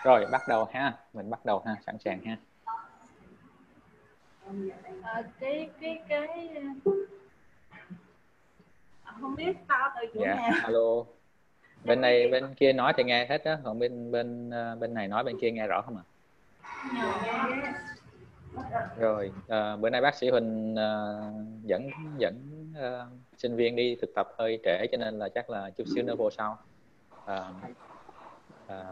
Rồi bắt đầu ha, mình bắt đầu ha, sẵn sàng ha. Không biết sao từ chỗ Dạ, nào. alo. Bên này bên kia nói thì nghe hết đó, còn bên này nói bên kia nghe rõ không ạ? Rồi bữa nay bác sĩ Huỳnh dẫn sinh viên đi thực tập hơi trễ cho nên là chắc là chút xíu nữa vô sau.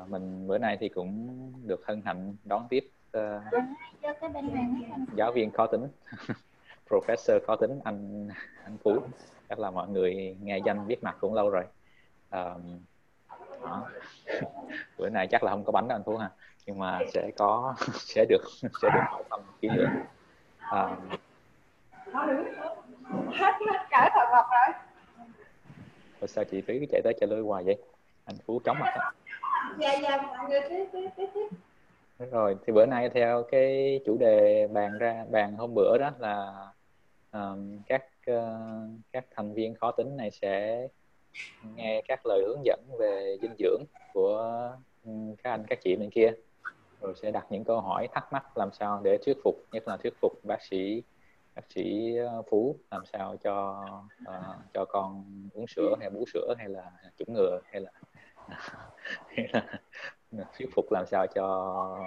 Mình bữa nay thì cũng được hân hạnh đón tiếp giáo viên khó tính, professor khó tính anh Phú. Chắc là mọi người nghe danh biết mặt cũng lâu rồi. Đó. Bữa nay chắc là không có bánh đâu anh Phú ha, nhưng mà sẽ có sẽ được hỏi thăm kỹ lưỡng. Hết cả thật vật rồi. Sao chị Thúy cứ chạy tới chạy lui hoài vậy? Anh Phú chóng mặt đó. Dạ mọi người tiếp. Rồi thì bữa nay theo cái chủ đề bàn hôm bữa đó là các thành viên khó tính này sẽ nghe các lời hướng dẫn về dinh dưỡng của các anh các chị bên kia, rồi sẽ đặt những câu hỏi thắc mắc làm sao để thuyết phục, nhất là thuyết phục bác sĩ Phú làm sao cho con uống sữa hay bú sữa hay là chủng ngừa hay là thuyết phục làm sao cho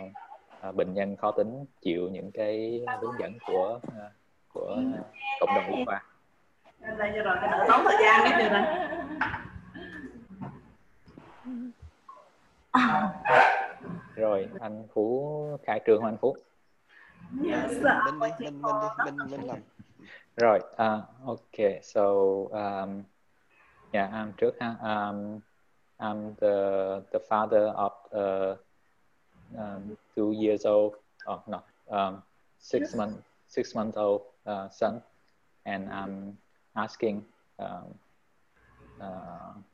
bệnh nhân khó tính chịu những cái hướng dẫn của cộng đồng y khoa. Đây cho rồi, đỡ tốn thời gian cái điều này. Rồi anh Phú khai trương anh Phú. Bên làm. Rồi, okay, so yeah, trước ha. I'm the father of 2 years old, oh no, 6 month old son, and I'm asking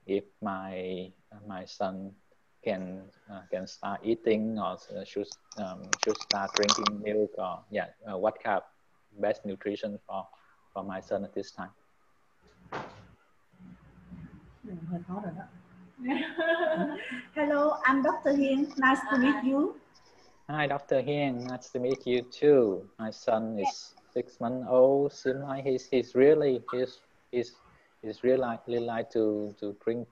if my son can start eating or should start drinking milk, or what kind of best nutrition for my son at this time. Hello, I'm Dr. Hiên. Nice to meet you. Hi, Dr. Hiên. Nice to meet you too. My son is 6 months old. Seems like he's really like to drink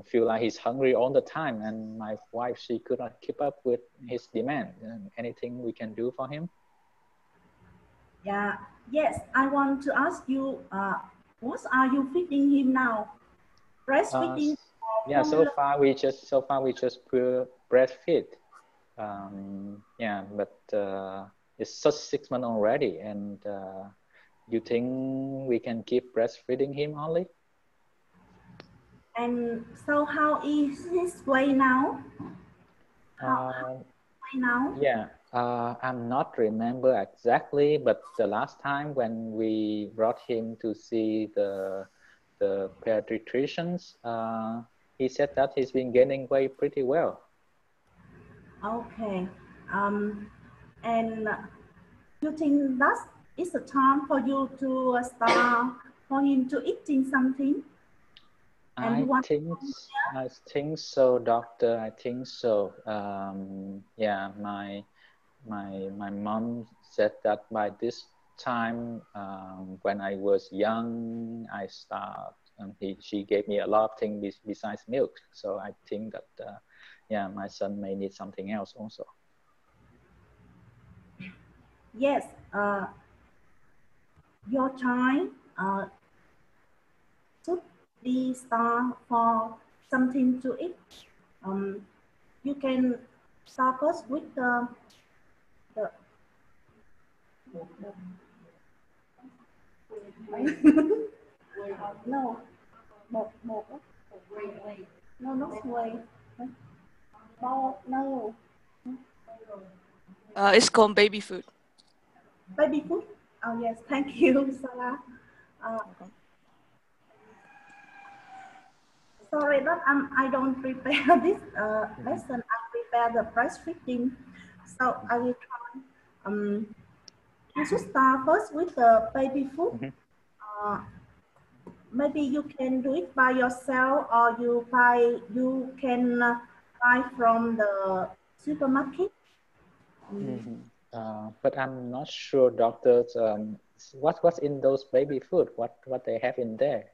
feel like he's hungry all the time, and my wife, she could not keep up with his demand. Anything we can do for him? Yeah. Yes, I want to ask you, what are you feeding him now? Breastfeeding? So far we just breastfeed. But it's just 6 months already, and you think we can keep breastfeeding him only? And so how is his weight now? I'm not remember exactly, but the last time when we brought him to see the pediatricians, he said that he's been gaining weight pretty well. Okay. And you think that is the time for you to start for him to eating something? I think so, doctor. I think so. My mom said that by this time, when I was young, she gave me a lot of things besides milk. So I think that my son may need something else also. Yes, your child should be start for something to eat. You can start first with the no, no, not whey. No. It's called baby food. Baby food? Oh yes, thank you, Sarah. Sorry that I don't prepare this lesson. I prepare the breastfeeding, so I will try. You should start first with the baby food. maybe you can do it by yourself, or you can buy from the supermarket. But I'm not sure, doctors. What's in those baby food? What they have in there?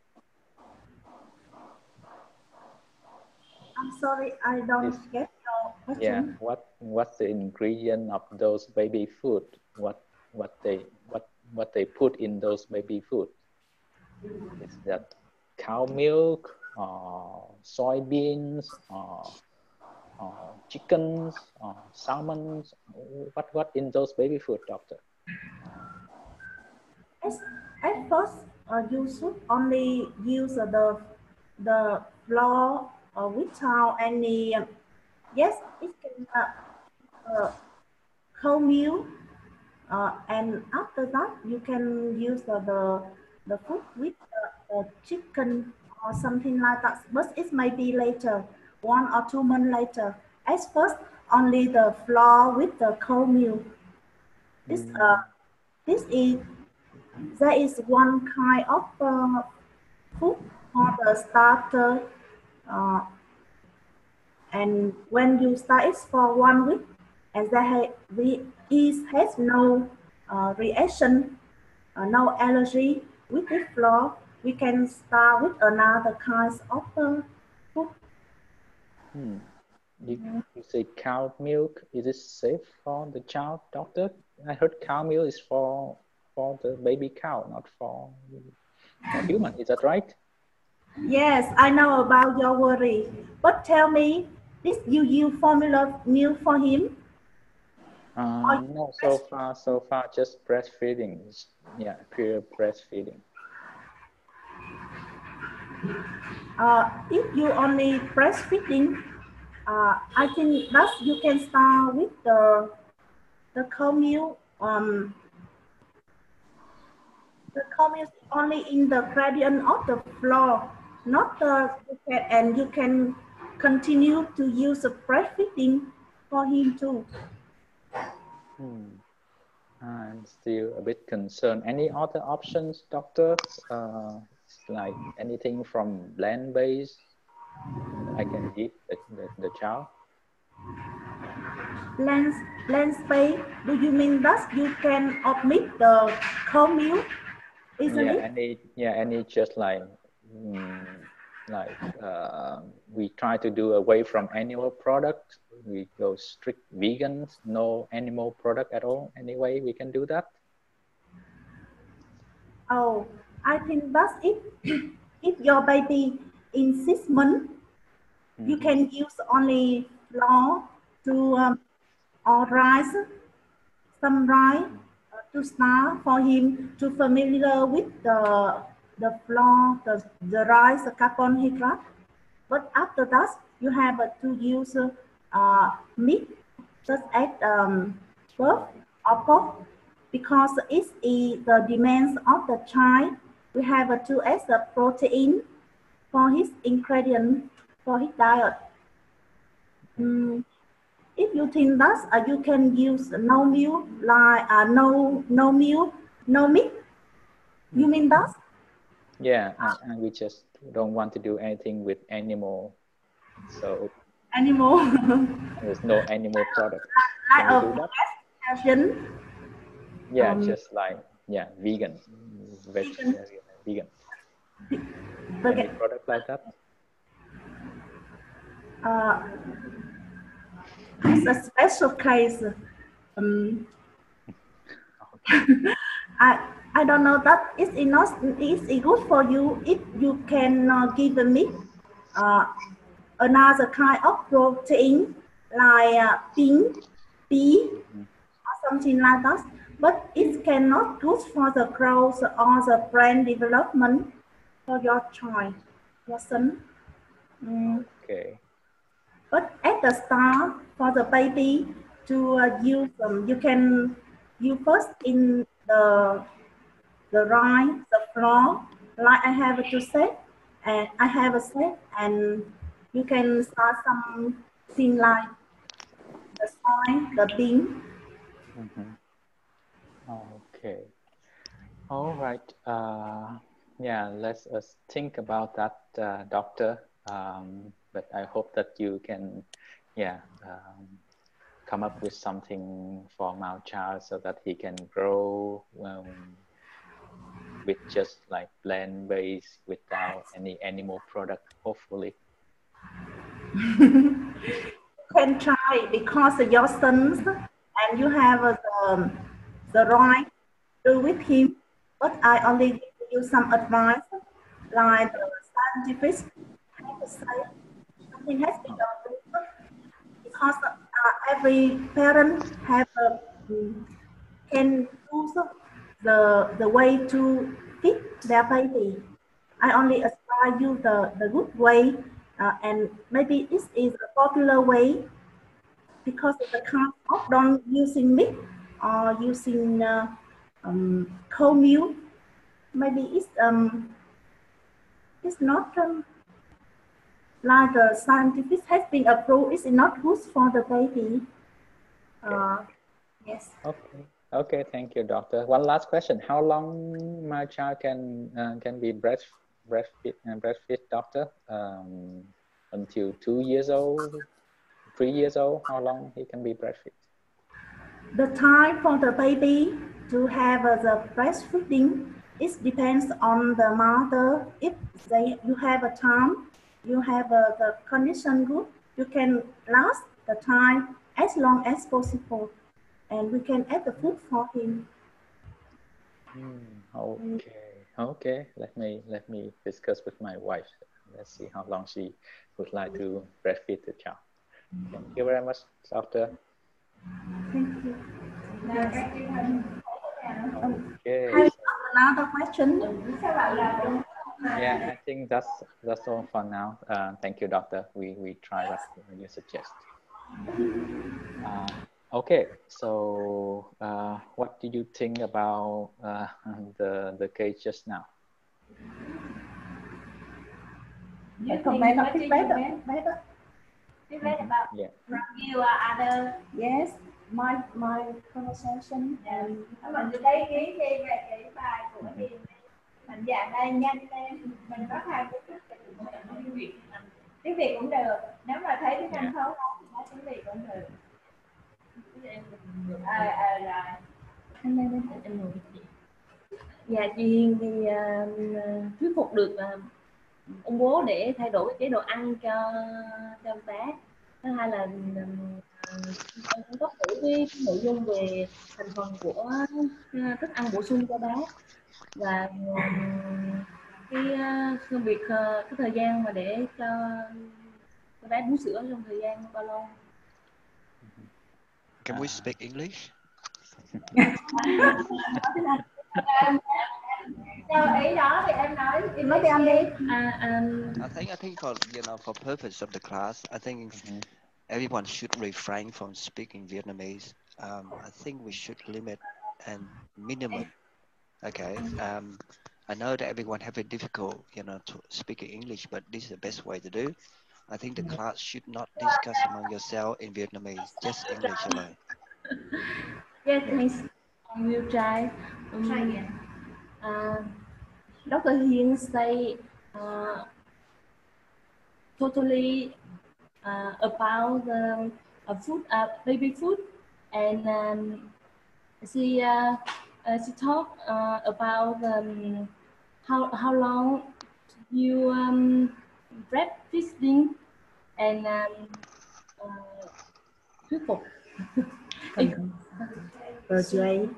I'm sorry, I don't get your Yeah, question. what's the ingredient of those baby food? What they put in those baby food? Is that cow milk, or soybeans, or chickens, or salmons? What in those baby food, doctor? At first, you should only use the flour without any. Yes, it can whole meal, and after that you can use the food with the chicken or something like that. But it may be later, 1 or 2 months later. At first, only the flour with the whole meal. This this is there is one kind of food for the starter, uh, and when you start it for 1 week, and it has no reaction, no allergy with the flour, we can start with another kinds of food. You say cow milk. Is it safe for the child, doctor? I heard cow milk is for the baby cow, not for human. Is that right? Yes, I know about your worry, but tell me, this you formula milk for him? No, so far just breastfeeding. Yeah, pure breastfeeding. If you only breastfeeding, I think that you can start with the cow milk. The cow milk is only in the gradient of the floor, not the and you can continue to use the breastfeeding for him too. I'm still a bit concerned. Any other options, doctor? Like anything from plant-based I can give the child? Plant space, do you mean that you can omit the cow milk easily? Any just like we try to do away from animal products. We go strict vegans, no animal product at all. Any way we can do that? Oh, I think that's it. If your baby in 6 months, you can use only flour to or rice, some rice to start for him to familiar with the flour, the rice, the carbohydrate. But after that, you have to use meat such as beef or pork, because it is the demands of the child. We have to add the protein for his ingredient for his diet. If you think that you can use no milk, like no milk, no meat, you mean that? Yeah, and we just don't want to do anything with animal. So Animal. there's no animal product. Like Can we do that? Vegetarian. Yeah, just like vegan, vegetarian, vegan. Any product like that? It's a special case. I don't know that it's enough. It's good for you if you can give me another kind of protein like pea or something like that. But it cannot good for the growth or the brain development for your child, your son. Okay. But at the start, for the baby to use, you can use first in the rice, the flour, like I have to say, and I have a set, and you can start something like the soy, the bean. Okay. All right. Yeah, let's us think about that, doctor. But I hope that you can, come up with something for my child so that he can grow with just like plant-based without any animal product, hopefully. Can try because your sons and you have the right to do with him. But I only give you some advice, like the scientific have to say something has been done because every parent have can choose the way to feed their baby. I only aspire you the good way, and maybe this is a popular way because of the kind of don't using milk or using cold milk. Maybe it's not like the scientific has been approved. It's not good for the baby. Yes. Okay. Thank you, doctor. One last question: how long my child can be breastfeed, doctor? Until 2 years old, 3 years old? How long he can be breastfeed? The time for the baby to have the breastfeeding, it depends on the mother. If you have a time, you have the condition good, you can last the time as long as possible, and we can add the food for him. Okay. Let me discuss with my wife. Let's see how long she would like to breastfeed the child. Thank you very much, doctor. Thank you. Okay. Another question? Yeah, I think that's all for now. Thank you, doctor. We try what you suggest. Okay, so what do you think about the case just now? Comment on feedback about review other. Yes, my conversation and mình lấy ý đi về cái bài của Hiền, mình dạng đây nhanh lên, mình có hai cái tiếng Việt cũng được, nếu mà thấy tiếng Anh khó thì nói tiếng Việt cũng được. Rồi. Dạ chị Hiền thì thuyết phục được ông bố để thay đổi chế độ ăn cho ông bé. Thứ hai là cung cấp đủ cái nội dung về thành phần của thức ăn bổ sung cho bé, và cái việc cái thời gian mà để cho bé bú sữa trong thời gian bao lâu. Can we speak English? Ý đó thì em nói tiếng đi. I think for for purpose of the class, I think everyone should refrain from speaking Vietnamese. I think we should limit and minimum. Okay. I know that everyone have it difficult, to speak English, but this is the best way to do. I think the class should not discuss among yourself in Vietnamese, just English alone. Yes, thanks. I will try. Try again. Dr. Hiên say totally about the food, baby food, and she talked about how long you breastfeeding and thuyết phục. Persuade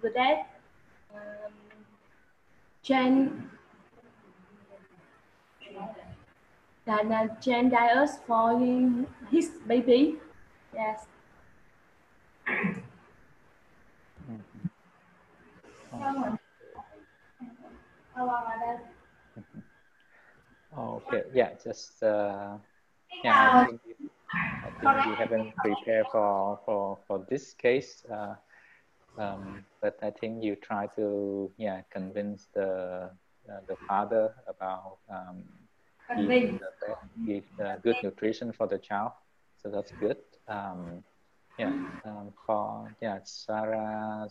the dad change diets for his baby. Yes. Okay, yeah, just I think we haven't prepared for this case, but I think you try to convince the father about give the good nutrition for the child, so that's good. Sarah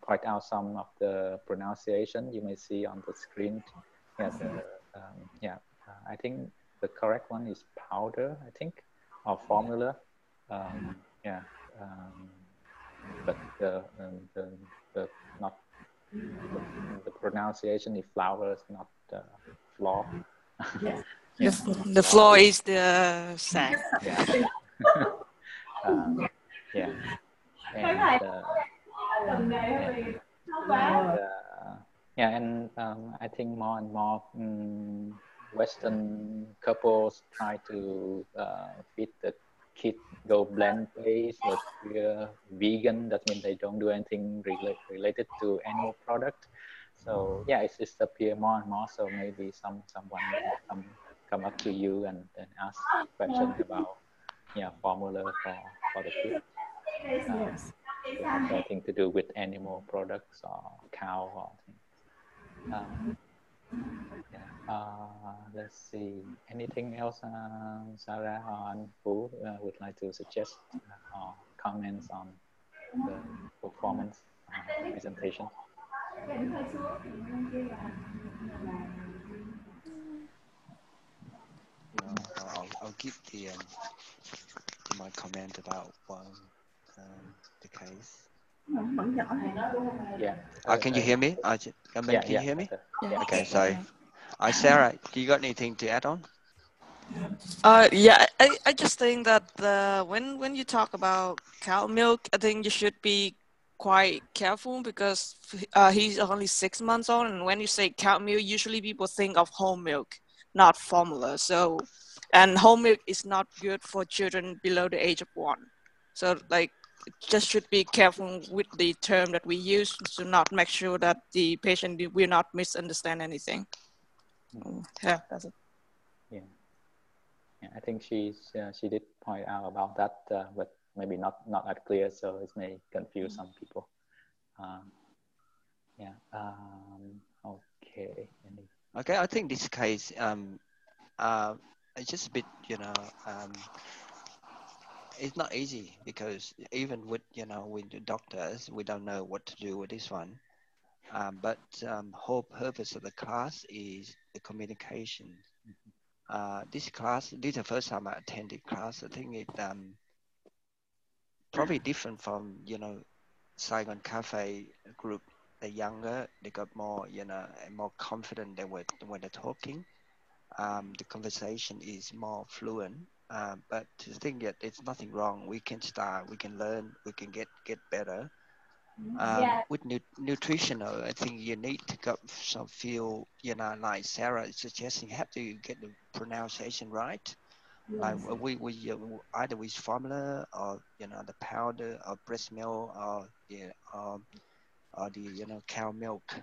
point out some of the pronunciation you may see on the screen. I think the correct one is powder, I think, or formula. But the not the pronunciation is flour, not floor. Yes. The floor is the sack. And I think more and more Western couples try to feed the kid go plant-based or vegan. That means they don't do anything related to animal product. So it's disappear more and more. So maybe someone come up to you and ask questions about formula for the kid. Yes. Have anything to do with animal products or cow or things. Let's see. Anything else, Sarah or Fu would like to suggest or comments on the performance presentation? I'll give my comment about the case. Can you hear me? Can you hear me? Okay, so Sarah, do you got anything to add on? I just think that when you talk about cow milk, I think you should be quite careful because he's only 6 months old, and when you say cow milk, usually people think of whole milk, not formula. So, and whole milk is not good for children below the age of 1. So, like, just should be careful with the term that we use to not make sure that the patient will not misunderstand anything. That's it. I think she did point out about that, but maybe not that clear, so it may confuse some people. Okay. Okay, I think this case it's just a bit, it's not easy because even with with the doctors, we don't know what to do with this one. But whole purpose of the class is the communication. This is the first time I attended class. I think it probably different from Saigon Cafe group. The younger, they got more more confident when they're talking. The conversation is more fluent. But to think that it's nothing wrong. We can start. We can learn. We can get better. With nutritional, I think you need to get some feel, like Sarah is suggesting, you have to get the pronunciation right. Like we either with formula or the powder or breast milk or the cow milk.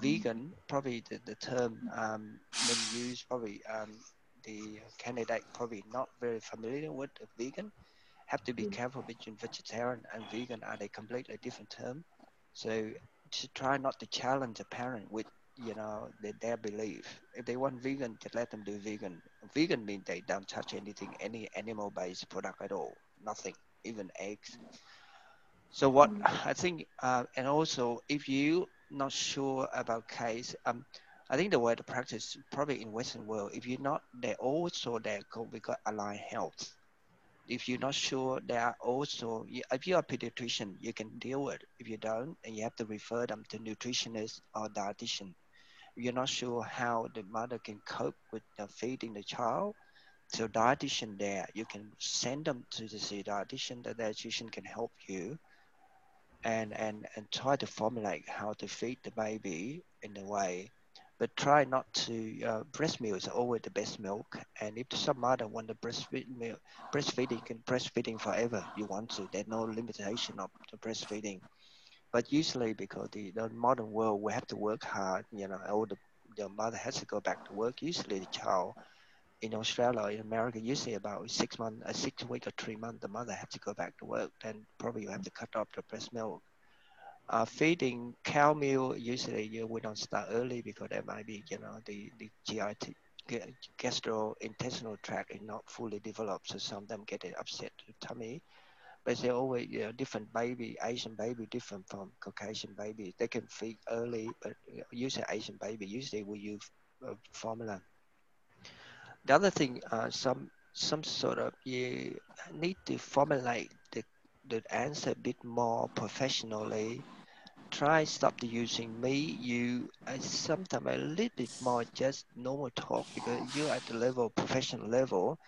Vegan, probably the term when used, probably the candidate probably not very familiar with vegan. Have to be careful between vegetarian and vegan. Are they completely different term? So to try not to challenge a parent with their belief. If they want vegan, just let them do vegan. Vegan means they don't touch anything, any animal-based product at all, nothing, even eggs. So what I think, and also if you not sure about case, I think the way to practice probably in Western world, if you're not, they also we got Align Health. If you're not sure, there are also, if you're a pediatrician, you can deal with it. If you don't, and you have to refer them to nutritionist or dietitian. If you're not sure how the mother can cope with feeding the child, so dietitian there, you can send them to the dietitian. The dietitian can help you and try to formulate how to feed the baby in a way. But try not to, breast milk is always the best milk. And if some mother want to breastfeeding can breastfeeding forever, you want to, there's no limitation of the breastfeeding. But usually because the modern world, we have to work hard, all the mother has to go back to work. Usually the child in Australia or in America, usually about 6 months, 6 weeks or 3 months, the mother has to go back to work. Then probably you have to cut off the breast milk. Feeding cow milk, usually we don't start early because there might be, the GI, gastrointestinal tract is not fully developed, so some of them get an upset tummy. They say always, different baby, Asian baby different from Caucasian baby. They can feed early, but usually Asian baby, usually we use formula. The other thing, some sort of, you need to formulate the answer a bit more professionally. Try stop the using me, you, sometimes a little bit more just normal talk, because you're at the level, professional level.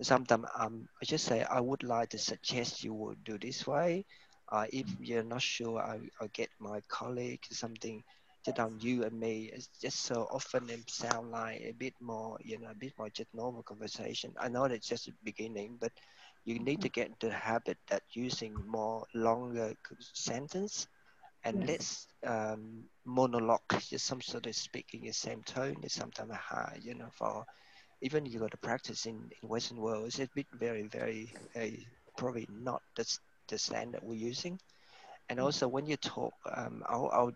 Sometimes I just say, I would like to suggest you would do this way. If you're not sure, I'll get my colleague something. Just on you and me, it's just so often it sound like a bit more, a bit more just normal conversation. I know that's just the beginning, but you need to get the habit that using more longer sentence and less monologue, just some sort of speaking the same tone is sometimes high, for even you got to practice in Western world, it's a bit very, very, very probably not the standard we're using. And also when you talk, I'll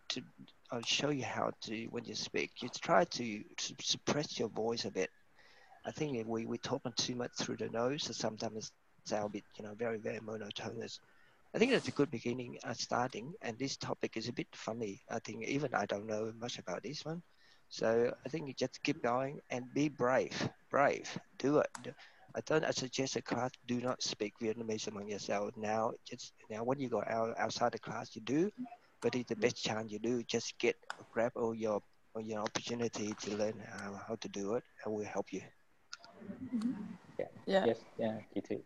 show you how to, when you speak, you try to suppress your voice a bit. I think if we talking too much through the nose, so sometimes it sounds a bit, very, very monotonous. I think that's a good beginning, starting, and this topic is a bit funny. I think even I don't know much about this one. So I think you just keep going and be brave, do it. I suggest a class, do not speak Vietnamese among yourself now. Now when you go outside the class, you do, but it's the best chance you do. Just grab all your opportunity to learn how to do it, and we'll help you. Yeah. Yes, chị Thủy.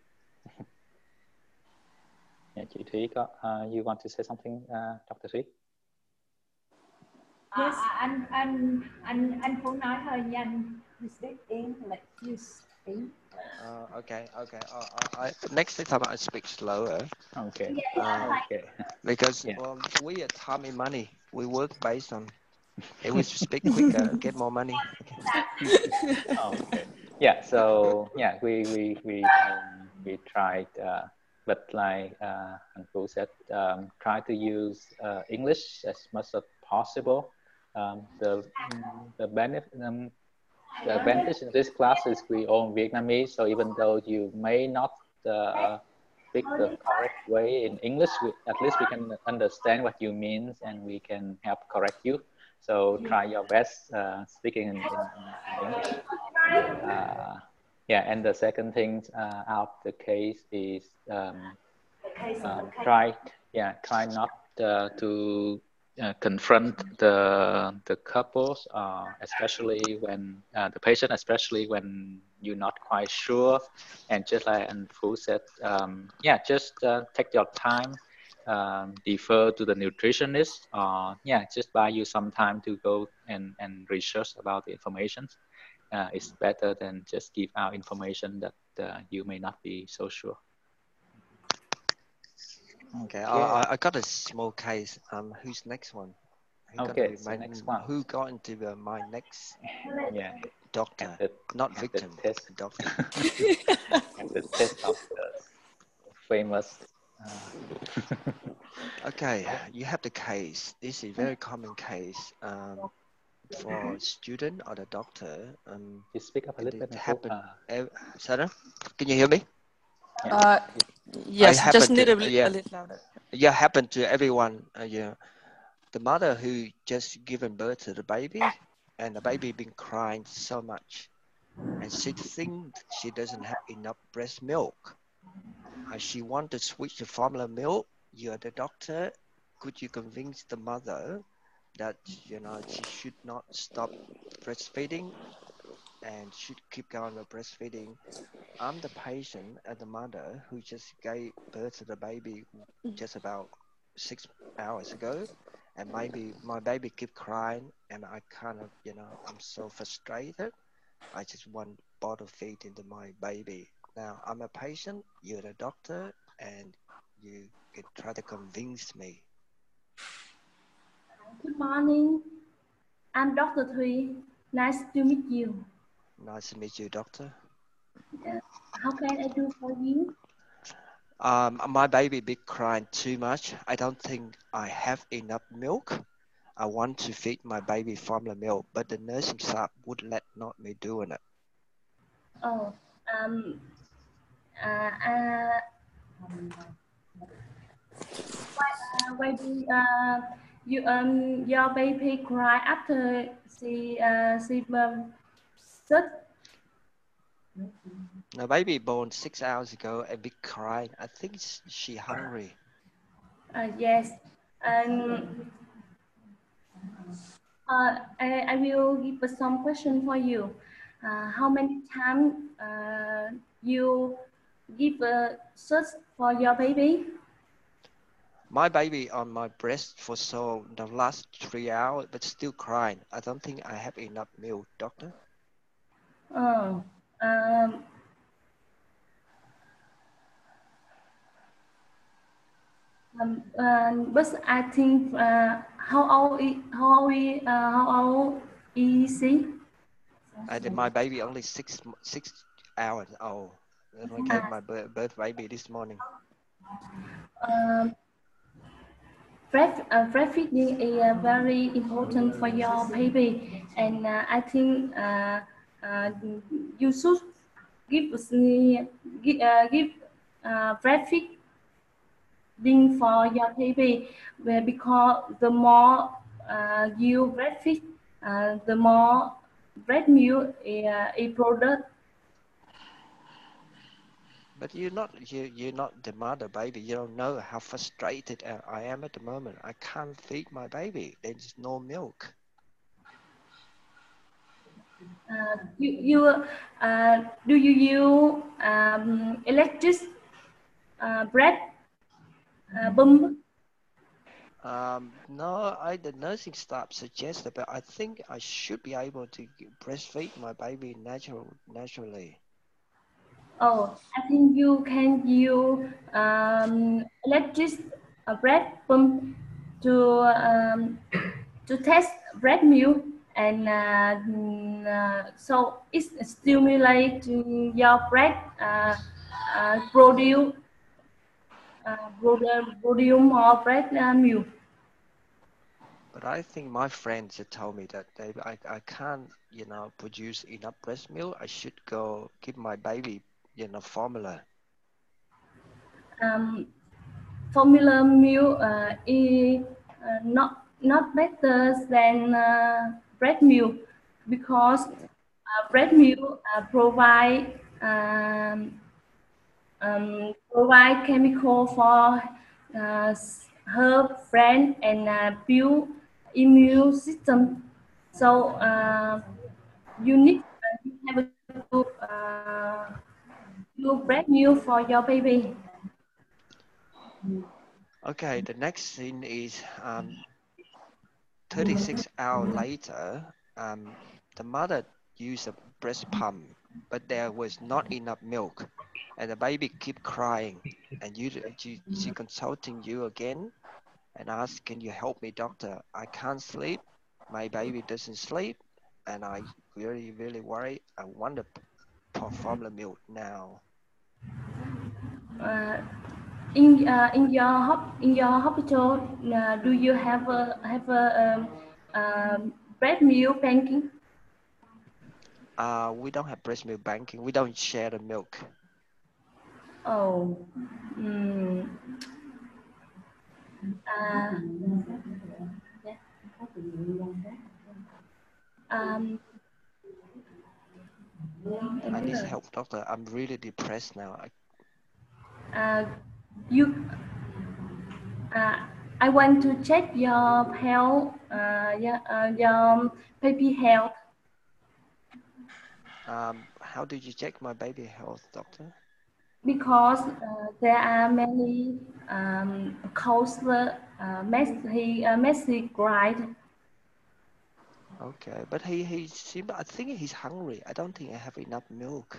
Yeah, chị Thủy có, you want to say something, Dr. Thủy? Yes. Anh Phú nói hơi nhanh. You speak English. You speak. Okay. Next time I speak slower. Okay. Okay. Because we are time and money. We work based on. If we speak quicker, get more money. Okay. Yeah. So yeah, we tried, but like Anh Phú said, try to use English as much as possible. The advantage in this class is we all Vietnamese, so even though you may not speak the correct way in English, at least we can understand what you mean and we can help correct you. So try your best speaking in English. And the second thing out the case is try not to confront the couples, especially when the patient, especially when you're not quite sure. And just like Anh Phú said, just take your time, defer to the nutritionist, just buy you some time to go and research about the information. It's better than just give out information that you may not be so sure. Okay, I got a small case. Who's next one? Next one. Who got into my next doctor, not victim, doctor. And the test of the famous. Okay, you have the case. This is a very common case for student or the doctor. You speak up a little bit. Sarah, can you hear me? Yes, just need a little louder. Yeah, happened to everyone. The mother who just given birth to the baby, and the baby been crying so much, and she thinks she doesn't have enough breast milk. She want to switch to formula milk. You're the doctor. Could you convince the mother that she should not stop breastfeeding and should keep going with breastfeeding? I'm the patient and the mother who just gave birth to the baby just about 6 hours ago, and maybe my baby keep crying, and I kind of, I'm so frustrated. I just want bottle feed into my baby. Now I'm a patient, you're the doctor, and you can try to convince me. Good morning. I'm Dr. Thuy. Nice to meet you. Nice to meet you, doctor. How can I do for you? My baby been crying too much. I don't think I have enough milk. I want to feed my baby formula milk, but the nursing staff would not me doing it. Why do your baby cry after she such? The baby born 6 hours ago and be crying. I think she hungry. Yes, and I will give some question for you. How many times you give a search for your baby? My baby on my breast for so the last 3 hours, but still crying. I don't think I have enough milk, doctor. Oh, but I think how old is he? My baby only 6 hours old. When I gave my birth baby this morning. Breastfeeding is very important for your baby, and I think you should give breastfeeding for your baby, because the more you breastfeed, the more breast milk is produced. But you're not the mother, baby. You don't know how frustrated I am at the moment. I can't feed my baby. There's no milk. Do you use electric breast pump? No, the nursing staff suggested, but I think I should be able to breastfeed my baby naturally. Oh, I think you can use electric breast pump to test breast milk, and so it stimulates your breast produce more breast milk. But I think my friends had told me that I can't, produce enough breast milk. I should go give my baby, formula. Formula milk is not better than breast milk, because breast milk provide chemical for her brain and build immune system. So you need to have to breast milk for your baby. Okay, the next thing is 36 hours later, the mother used a breast pump, but there was not enough milk, and the baby keep crying. And she consulting you again and asked, "Can you help me, doctor? I can't sleep. My baby doesn't sleep, and I really, really worry. I want the formula milk now." In your hospital, do you have breast milk banking? We don't have breast milk banking. We don't share the milk. Oh, I need help, doctor. I'm really depressed now. I want to check your health, your baby health. How did you check my baby health, doctor? Because there are many counselor message right. Okay, but he seemed. I think he's hungry. I don't think I have enough milk.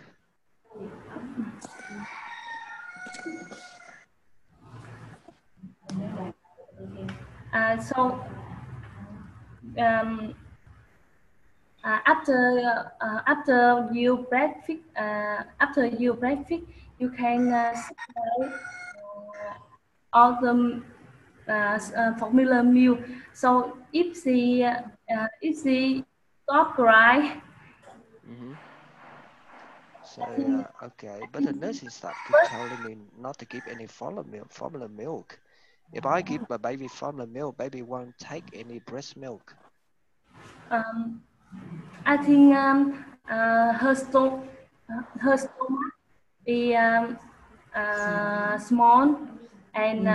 So after you breastfeed, you can all the formula milk. So if she stop cry, So okay, but the nurse is keep telling me not to give any formula milk. If I give my baby formula milk, baby won't take any breast milk. I think her stomach is small, and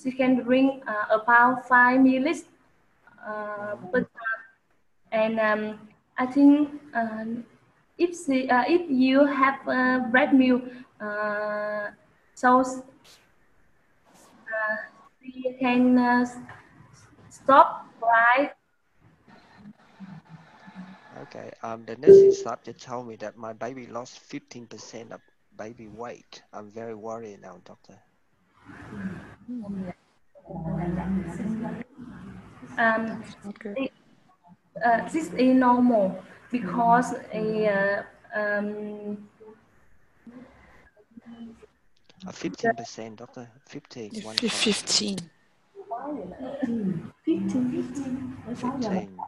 she can drink about 5 milliliters per time, and I think if you have breast milk, so she can stop cry. Okay. The nursing staff just told me that my baby lost 15% of baby weight. I'm very worried now, doctor. Okay. This is normal because 15%, doctor. 15. 15. 15.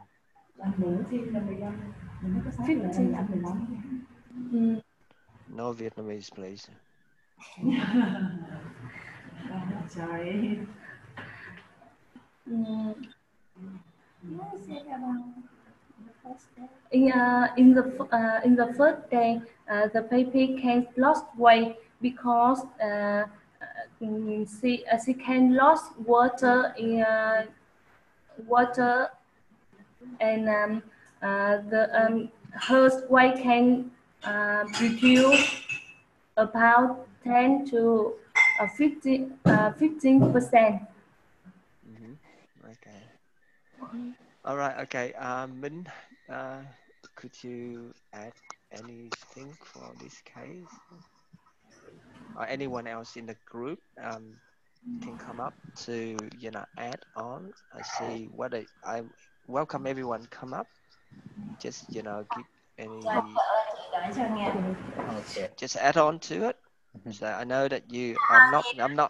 No Vietnamese, please. In the first day, the baby can lose weight because she can lose water, and her weight can reduce about 10 to 15%. Okay. All right. Okay. Minh, could you add anything for this case? Or anyone else in the group can come up to add on. I see what I welcome everyone come up. Just give any. Okay. Just add on to it. So I know that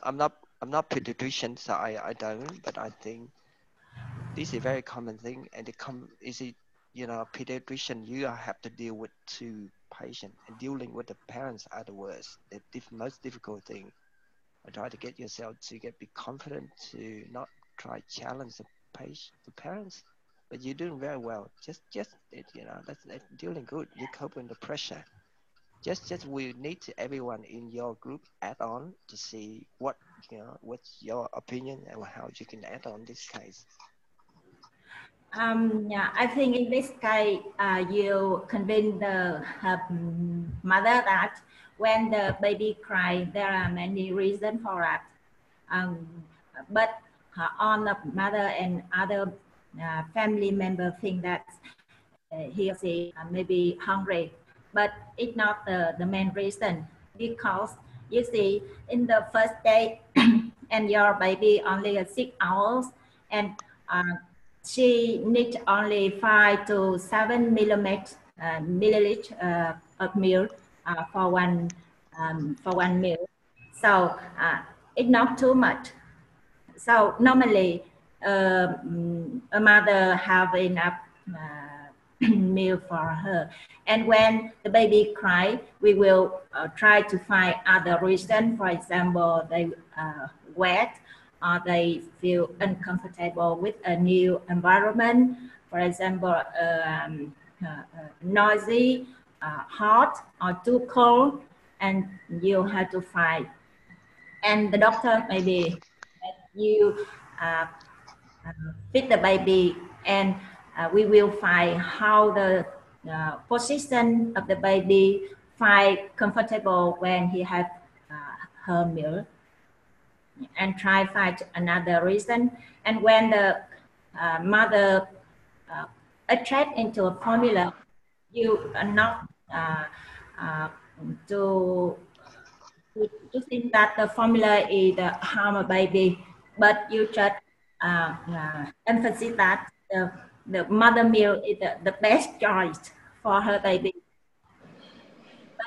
I'm not pediatrician, so I don't, but I think this is a very common thing, and pediatrician, you have to deal with 2 patients, and dealing with the parents are the worst, the most difficult thing. I try to get yourself to be confident to not try challenge the parents, but you're doing very well. Just that's dealing good. You cope with the pressure. Just we need to everyone in your group add on to see what's your opinion and how you can add on this case. Yeah, I think in this case, you convince the mother that when the baby cries, there are many reasons for that. But all the mother and other family members think that he or she may be hungry, but it's not the main reason, because you see in the first day and your baby only 6 hours, and she needs only 5 to 7 milliliters of milk for one meal, so it's not too much. So normally a mother have enough milk for her, and when the baby cry, we will try to find other reason. For example, they wet, or they feel uncomfortable with a new environment, for example noisy, hot, or too cold, and you have to find, and the doctor maybe you feed the baby, and we will find how the position of the baby find comfortable when he has her milk, and try find another reason. And when the mother attract into a formula, you are not to think that the formula is harm a baby, but you just emphasize that the mother milk is the best choice for her baby, but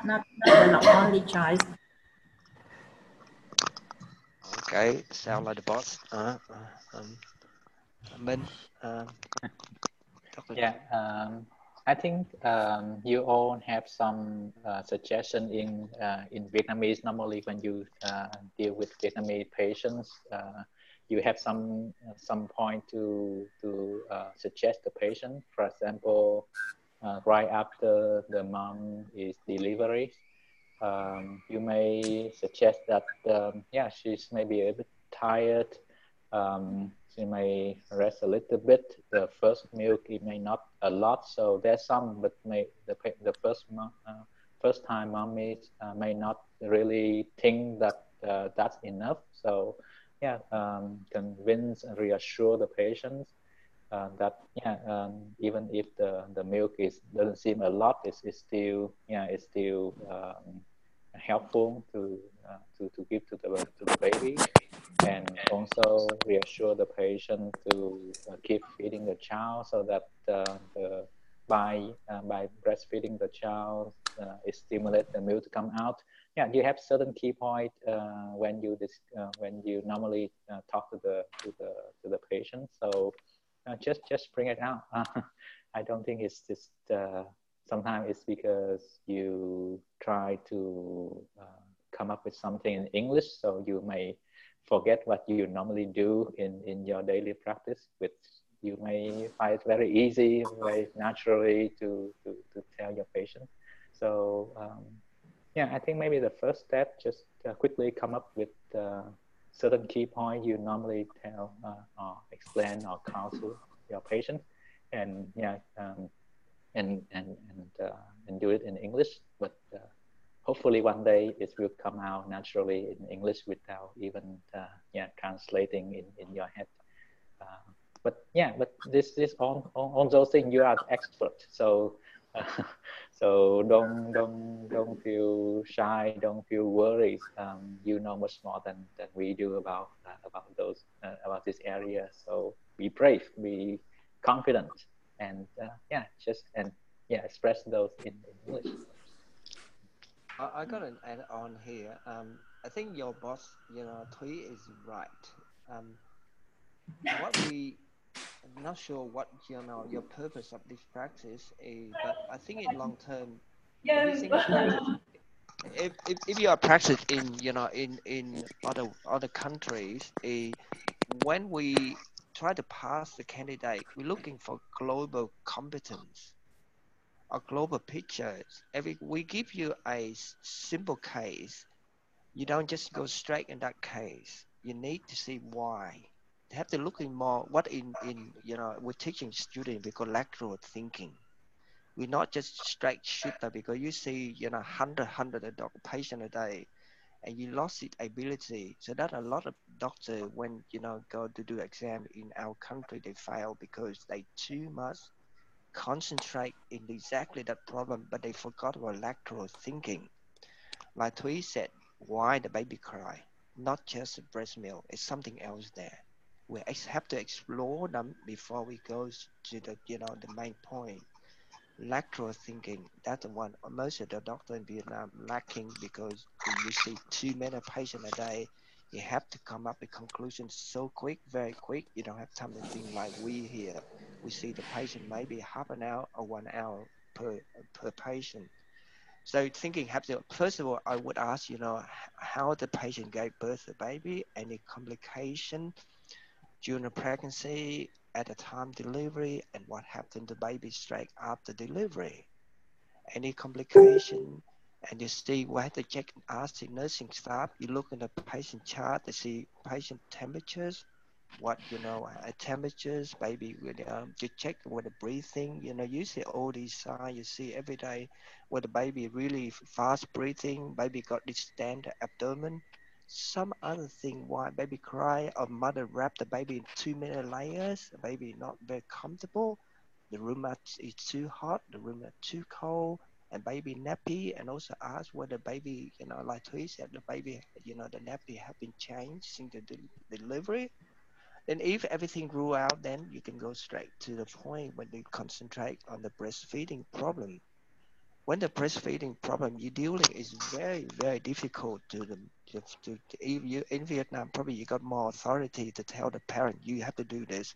not the only choice. Okay, sound like the boss. Minh, Dr. Yeah, I think you all have some suggestion in Vietnamese. Normally, when you deal with Vietnamese patients, you have some point to suggest the patient. For example, right after the mom is delivery, you may suggest that yeah, she's maybe a bit tired. She may rest a little bit. The first milk, it may not a lot, so there's some, but the first time mommy may not really think that that's enough. So yeah, convince and reassure the patients that yeah, even if the milk doesn't seem a lot, it's still it's still helpful to give to the baby, and also reassure the patient to keep feeding the child, so that by breastfeeding the child, it stimulates the milk to come out. Yeah, you have certain key point when you normally talk to the patient. So just bring it out. I don't think it's just. Sometimes it's because you try to come up with something in English, so you may forget what you normally do in your daily practice, which you may find it very easy, very naturally to tell your patient. So yeah, I think maybe the first step, just quickly come up with certain key points you normally tell or explain or counsel your patient, and yeah, and do it in English. But hopefully one day it will come out naturally in English without even yeah, translating in your head. But yeah, but this on those things you are expert. So so don't feel shy, don't feel worried. You know much more than we do about those about this area. So be brave, be confident, and yeah, just and yeah, express those in English. I got an add on here. I think your boss, Thuy is right. What I'm not sure what your purpose of this practice is, but I think in long term, if you think practice, if you are practice in in other countries, when we try to pass the candidate, we're looking for global competence or global pictures. We give you a simple case, you don't just go straight in that case. You need to see why. You have to look in more what in we're teaching students, we call lateral thinking. We're not just straight shooter, because you see 100 patient a day and you lost the ability. So that a lot of doctors, when go to do exam in our country, they fail because they too much concentrate in exactly that problem, but they forgot about lateral thinking. Like Thuy said, why the baby cry? Not just breast milk, it's something else there. We have to explore them before we go to the main point. Lateral thinking, that's the one most of the doctors in Vietnam lacking, because you see too many patients a day. You have to come up with conclusions so quick, very quick. You don't have time to think like we here. We see the patient maybe half an hour or 1 hour per patient. So thinking have to, first of all, I would ask, how the patient gave birth to the baby, any complication during the pregnancy, at the time delivery, and what happened to the baby straight after delivery. Any complication, and you see, we have to check, ask the nursing staff, you look in the patient chart to see patient temperatures, what temperatures, baby with you check with the breathing, you see all these signs, you see every day where the baby really fast breathing, baby got distended abdomen. Some other thing, why baby cry, or mother wrap the baby in too many layers, the baby not very comfortable, the room is too hot, the room is too cold, and baby nappy, and also ask whether baby, like Thuy said, the baby, the nappy have been changed since the delivery. Then if everything rule out, then you can go straight to the point when they concentrate on the breastfeeding problem. when the breastfeeding problem you dealing is very, very difficult if you in Vietnam, probably you got more authority to tell the parent you have to do this.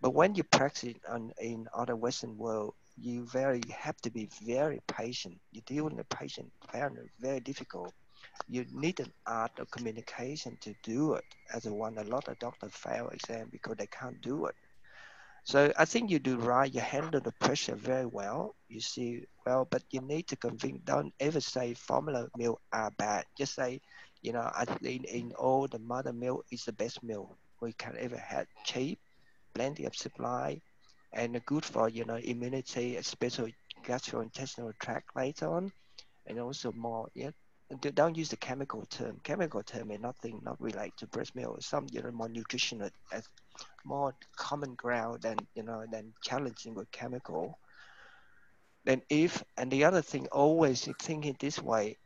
But when you practice in other Western world, you have to be very patient. You deal with the patient parent, very difficult. You need an art of communication to do it. As a lot of doctors fail exam because they can't do it. So I think you do right. You handle the pressure very well. You see well, but you need to convince. Don't ever say formula milk are bad. Just say, I think in all the mother milk is the best milk we can ever have. Cheap, plenty of supply, and good for immunity, especially gastrointestinal tract later on, and also more. Yeah, don't use the chemical term. Chemical term is nothing, not relate to breast milk. Some more nutritional as more common ground than challenging with chemical. Then and the other thing, always thinking this way,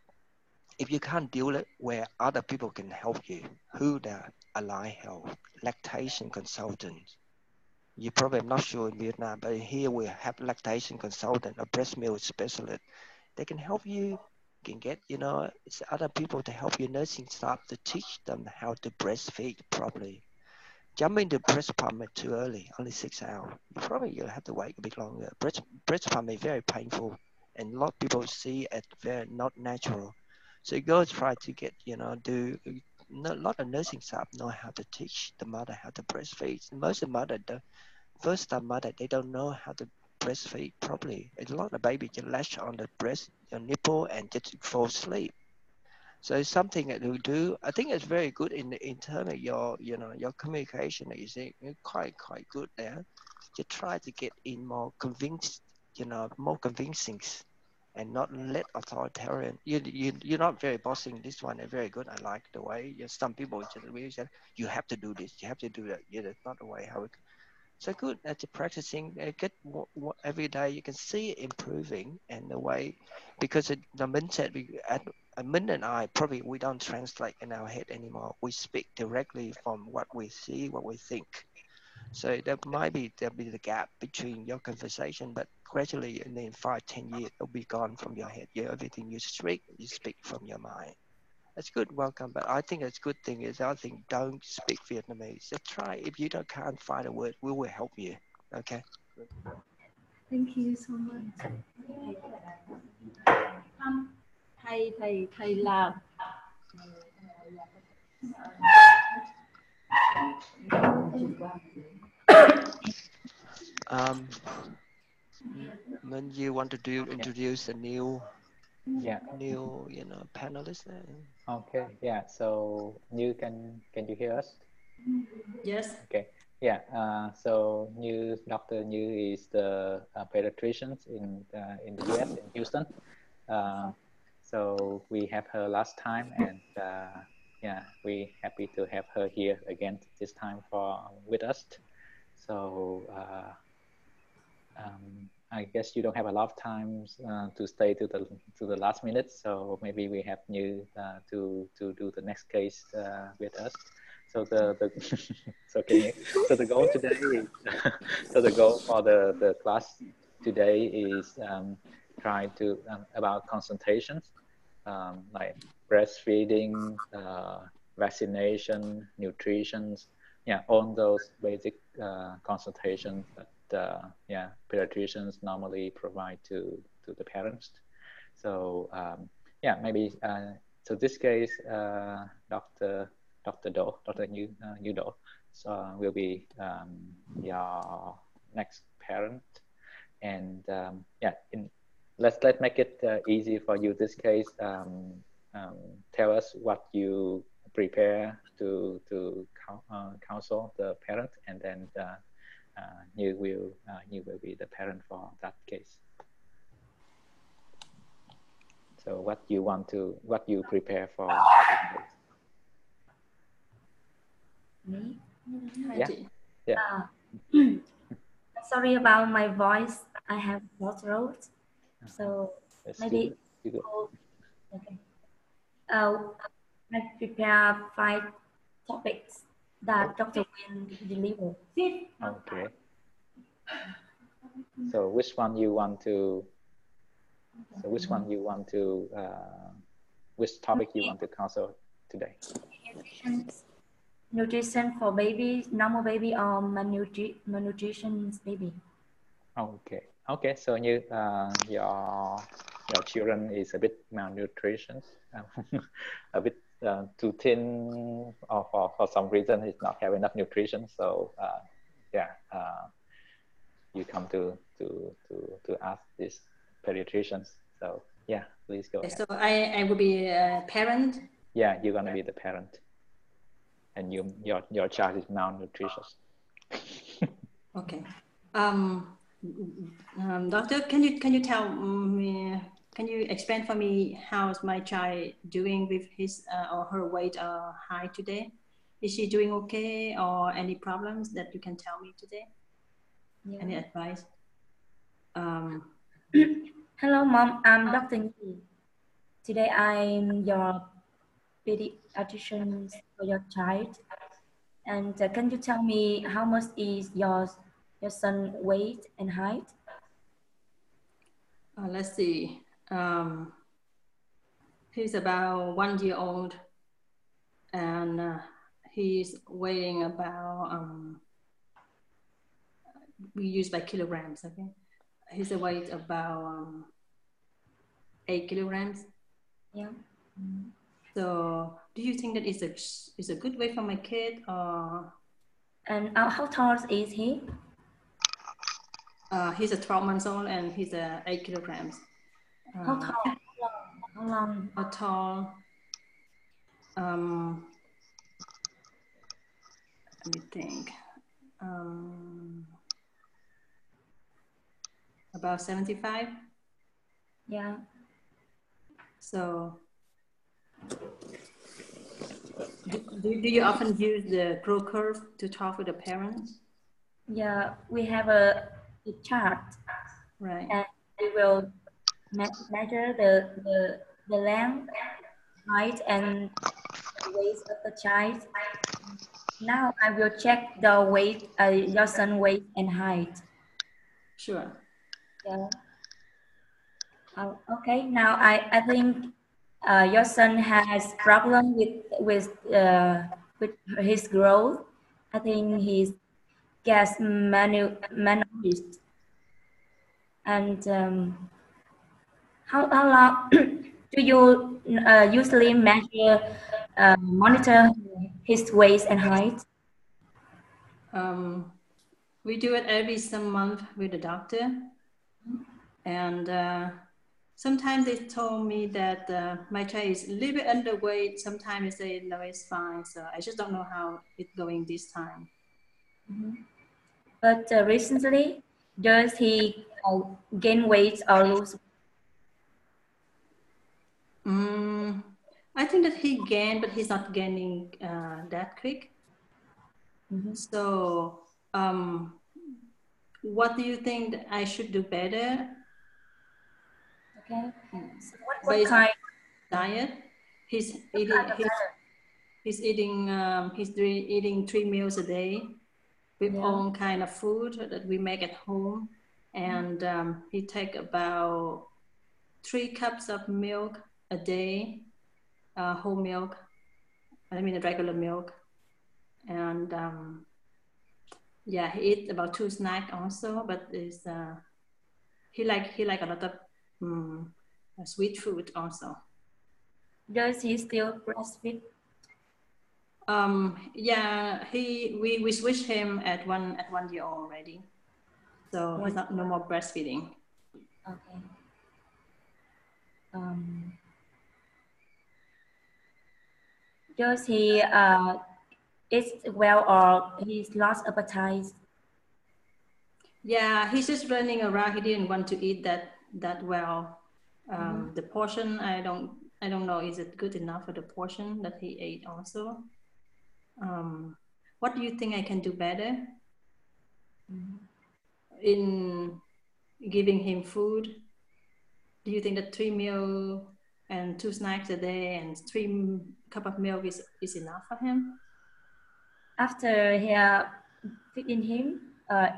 if you can't deal it where other people can help you, who the Ally Health, lactation consultants. You probably not sure in Vietnam, but here we have lactation consultant, a breast milk specialist. They can help you, can get, it's other people to help you, nursing staff to teach them how to breastfeed properly. Jumping to breast pump too early, only 6 hours. You'll have to wait a bit longer. Breast pump is very painful, and a lot of people see it very not natural. So you go try to get, do a lot of nursing staff know how to teach the mother how to breastfeed. Most of the mother, the first time mother, they don't know how to breastfeed properly. A lot of baby just latch on the breast, your nipple, and just fall asleep. So it's something that we do. I think it's very good in terms of your communication is quite good there. Just try to get in more convinced, more convincing, and not let authoritarian. You're not very bossing. This one is very good. I like the way some people just really say you have to do this, you have to do that. Yeah, that's not the way how it. So good at practicing. Get every day. You can see it improving, and the way because the mindset Minh and I probably we don't translate in our head anymore. We speak directly from what we see, what we think. So there'll be the gap between your conversation, but gradually in 5-10 years it'll be gone from your head. Everything you speak from your mind. That's good, welcome. But I think it's good thing is I think don't speak Vietnamese. Just try. If you can't find a word, we will help you. Okay. Thank you so much. Thầy là When you want to introduce a new panelist. Okay, yeah. So Như, can you hear us? Yes. Okay. Yeah. So Dr. Như is the pediatrician in the U.S. in Houston. So we have her last time, and yeah, we're happy to have her here again this time with us. So I guess you don't have a lot of time to stay to the last minute, so maybe we have Như to do the next case with us. So the goal today is the goal for the class today is try to about consultations like breastfeeding, vaccination, nutrition, yeah, all those basic consultations that yeah, pediatricians normally provide to the parents. So yeah, maybe so this case, Dr. Như Do, so will be your next parent, and yeah, let's make it easy for you. This case, tell us what you prepare to counsel the parent, and then you will be the parent for that case. So what you prepare for? Me? Yeah. Sorry about my voice. I have sore throat, so maybe. Okay. I prepare 5 topics that Dr. Nguyen delivered. Okay. So which one you want to So which one you want to, which topic you want to counsel today? Nutrition for baby, normal baby, or malnutrition baby. Okay. Okay. So như your children is a bit malnutrition, a bit too thin, or for some reason it's not have enough nutrition. So you come to ask this pediatricians. So yeah, please go ahead. So I will be a parent. Yeah, you're gonna be the parent, and your child is malnutritious. Okay. Doctor, can you tell me? Can you explain for me how's my child doing with his or her weight or height today? Is she doing okay, or any problems that you can tell me today? Yeah. Any advice? Hello, Mom. I'm Dr. Nhi. Today I'm your pediatrician for your child. And can you tell me how much is your son weight and height? Let's see. He's about 1 year old, and he's weighing about, we use by kilograms, okay? His weight about 8 kilograms. Yeah. Mm-hmm. So do you think that is a good weight for my kid, or? And how tall is he? He's 12 months old and he's 8 kilograms. How tall? How long? How tall? Let me think. About 75. Yeah. So do you often use the growth curve to talk with the parents? Yeah, we have a chart. Right. And we will measure the length, height, and weight of the child. Now I will check the weight, your son weight and height. Sure. Yeah. Okay. Now I think your son has problem with his growth. I think he's gas malnourished. And how long do you usually monitor his weight and height? We do it every some month with the doctor, and sometimes they told me that my child is a little bit underweight. Sometimes they say no, it's fine. So I just don't know how it's going this time. Mm-hmm. But recently, does he gain weight or lose? I think that he gained, but he's not gaining that quick. Mm-hmm. So what do you think that I should do better? Okay. So what kind of diet? He's eating 3 meals a day with all kind of food that we make at home, and he take about 3 cups of milk a day, whole milk. I mean, the regular milk, and yeah, he eats about 2 snacks also, but is he like a lot of sweet food also. Does he still breastfeed? Yeah, we switched him at 1 year old already, so he's not no more breastfeeding. Okay. Does he eat well, or he's lost appetite? Yeah, he's just running around. He didn't want to eat that well. The portion, I don't know, is it good enough for the portion that he ate also? What do you think I can do better in giving him food? Do you think that 3 meals and 2 snacks a day and 3 cups of milk is enough for him? After feeding him, does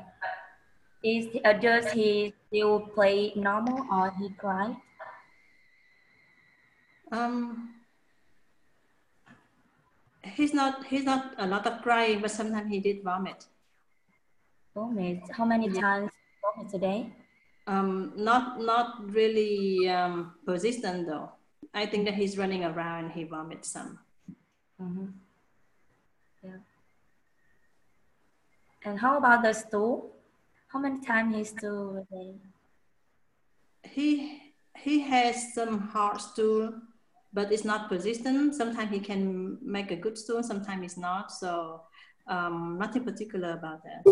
he still play normal, or he cry? He's not a lot of crying, but sometimes he did vomit. Vomit. How many times vomit a day? Not really persistent though. I think that he's running around and he vomits some. Yeah. And how about the stool? How many times he stool a day? He has some hard stool, but it's not persistent. Sometimes he can make a good stool, sometimes it's not. So nothing particular about that.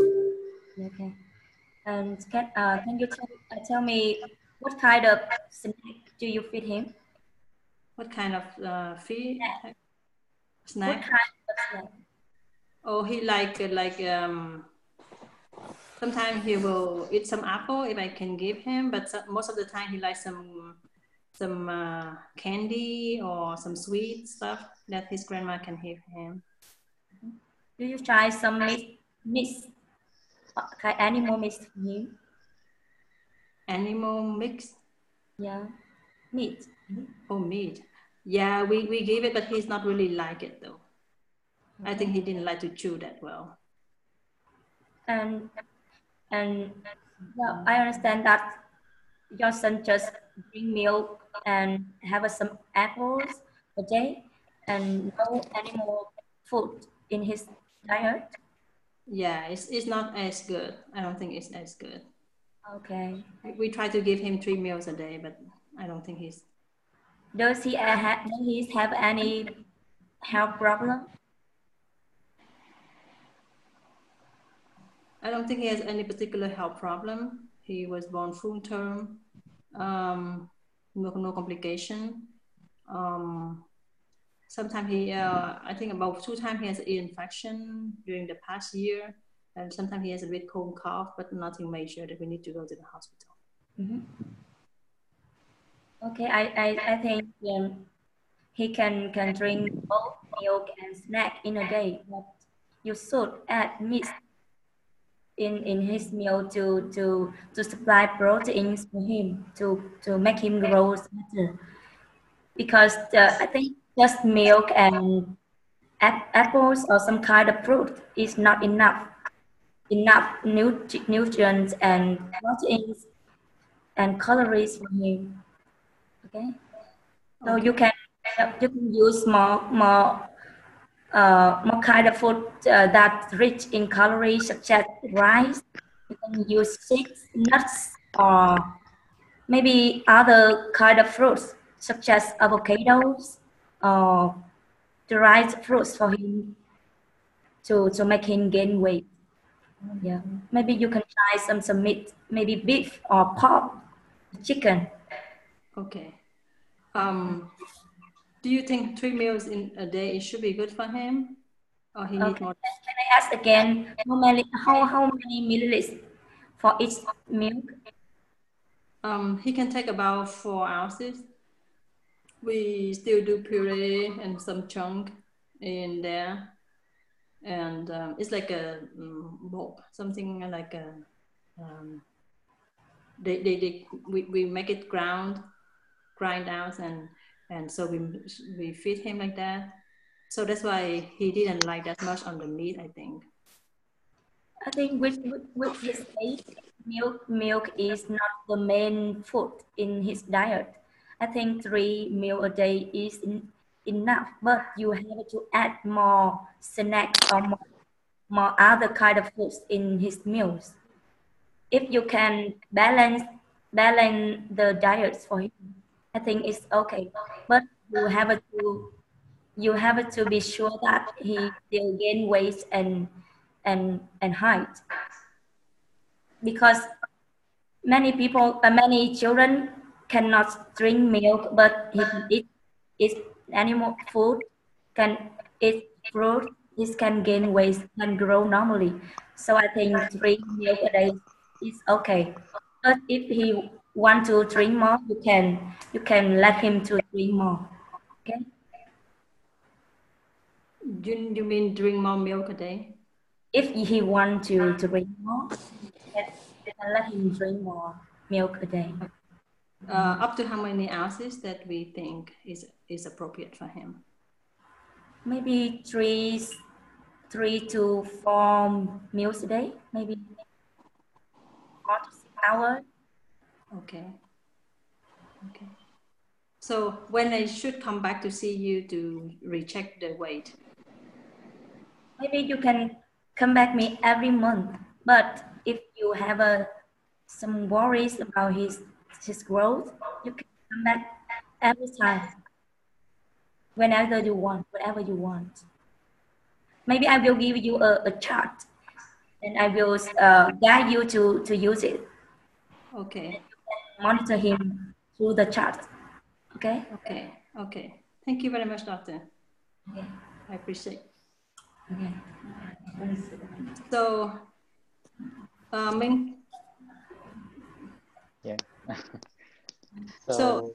Okay. And can you tell me what kind of snack do you feed him? What kind of snack? What kind of snack? Oh, he sometimes he will eat some apple if I can give him, but most of the time he likes some candy or some sweet stuff that his grandma can give him. Do you try some mix animal mix for him? Animal mix? Yeah, meat. Oh, meat. Yeah, we gave it, but he's not really like it though. I think he didn't like to chew that well. And yeah, I understand that your son just drink milk and have some apples a day and no animal food in his diet. Yeah, it's not as good. I don't think it's as good. Okay. We try to give him 3 meals a day, but I don't think he's. Does he have any health problem? I don't think he has any particular health problem. He was born full term, no complication. Sometimes I think about 2 times he has an ear infection during the past year, and sometimes he has a bit cold cough, but nothing major that we need to go to the hospital. Okay, I think he can drink both milk and snack in a day, but you should add meat in his meal to supply proteins for him to make him grow better. Because I think just milk and apples or some kind of fruit is not enough nutrients and proteins and calories for him. Okay, so you can use more kind of food that's rich in calories, such as rice. You can use seeds, nuts, or maybe other kind of fruits, such as avocados or dried fruits for him to make him gain weight. Yeah, maybe you can try some meat, maybe beef or pork, chicken. Okay. Do you think 3 meals in a day should be good for him, or he needs more? Can I ask again how many milliliters for each milk? He can take about 4 ounces. We still do puree and some chunk in there, and it's like a bulk, something like a. We make it grind out, and so we feed him like that. So that's why he didn't like that much on the meat, I think. I think with his age, milk is not the main food in his diet. I think 3 meals a day is enough, but you have to add more snacks or more other kind of foods in his meals. If you can balance the diets for him, I think it's okay. But you have to be sure that he will gain weight and height, because many children cannot drink milk, but he can eat animal food, can eat fruit, he can gain weight and grow normally. So I think 3 meals a day is okay. But if he want to drink more, you can let him to drink more. Okay. You mean drink more milk a day? If he want to drink more, you can let him drink more milk a day. Up to how many ounces that we think is is appropriate for him? Maybe three to 4 meals a day, maybe 4 to 6 hours. Okay. Okay. So when I should come back to see you to recheck the weight? Maybe you can come back me every month, but if you have some worries about his growth, you can come back every time, whenever you want, whatever you want. Maybe I will give you a chart, and I will guide you to use it. Okay. Monitor him through the chart. Okay. Okay. Okay. Thank you very much, doctor. Okay. I appreciate. Okay. So, Minh. Yeah. So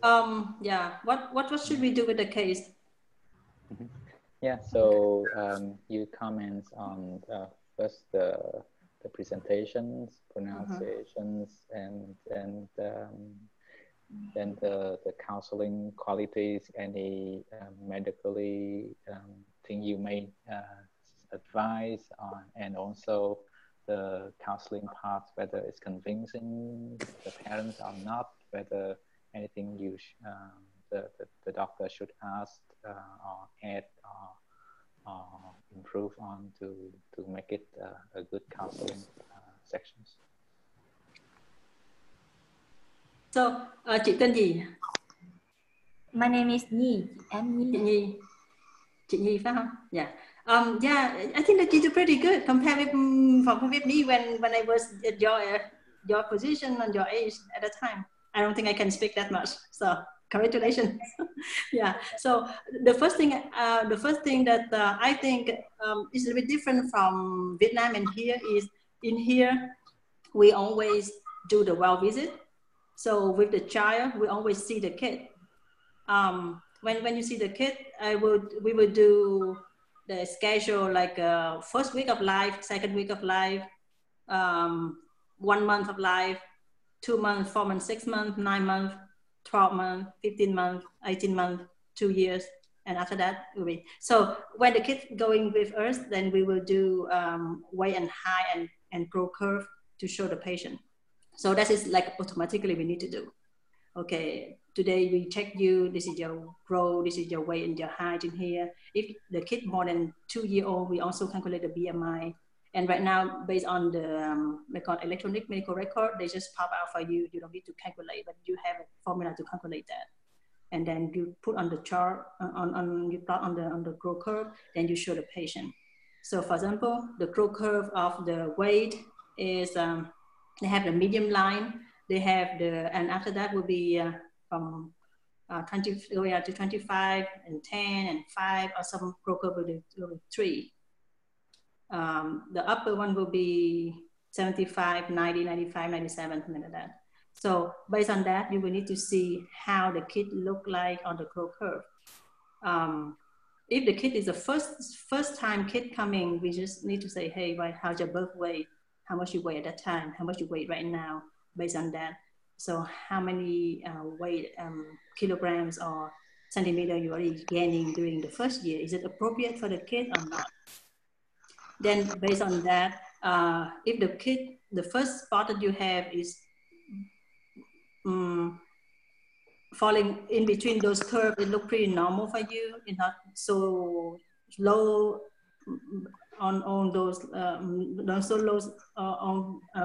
yeah, what should we do with the case? Yeah. So you comment on first the presentations, pronunciations, and then the counseling qualities, any medically thing you may advise on, and also the counseling part, whether it's convincing the parents or not, whether anything you the doctor should ask or add or improve on to make it a good counseling sections. So, chị tên gì? My name is Nhi. I'm Nhi. Chị Nhi phải không? Yeah. Yeah, I think that you do pretty good compared with me when I was at your position and your age at the time. I don't think I can speak that much. So congratulations. Yeah. So the first thing that I think is a bit different from Vietnam and here is in here we always do the well visit. So with the child, we always see the kid. When you see the kid, we will do the schedule like first week of life, second week of life, 1 month of life, 2 months, 4 months, 6 months, 9 months, 12 months, 15 months, 18 months, 2 years, and after that will be. So when the kid going with us, then we will do weight and height and growth curve to show the patient. So that is like automatically we need to do. Okay, today we check you, this is your growth, this is your weight and your height in here. If the kid more than 2 years old, we also calculate the BMI. And right now, based on the they call electronic medical record, they just pop out for you. You don't need to calculate, but you have a formula to calculate that. And then you put on the chart, you plot on the growth curve, then you show the patient. So for example, the growth curve of the weight is, they have the medium line, they have and after that will be from 20 going out to 25 and 10 and 5, or some growth curve will be 3. The upper one will be 75, 90, 95, 97, something like that. So based on that, you will need to see how the kid look like on the growth curve. If the kid is the first time kid coming, we just need to say, hey, right, how's your birth weight? How much you weigh at that time? How much you weigh right now? Based on that. So how many weight kilograms or centimeter you are gaining during the first year? Is it appropriate for the kid or not? Then based on that, if the kid, the first spot that you have is falling in between those curves, it look pretty normal for you. It's not so low on those, not so low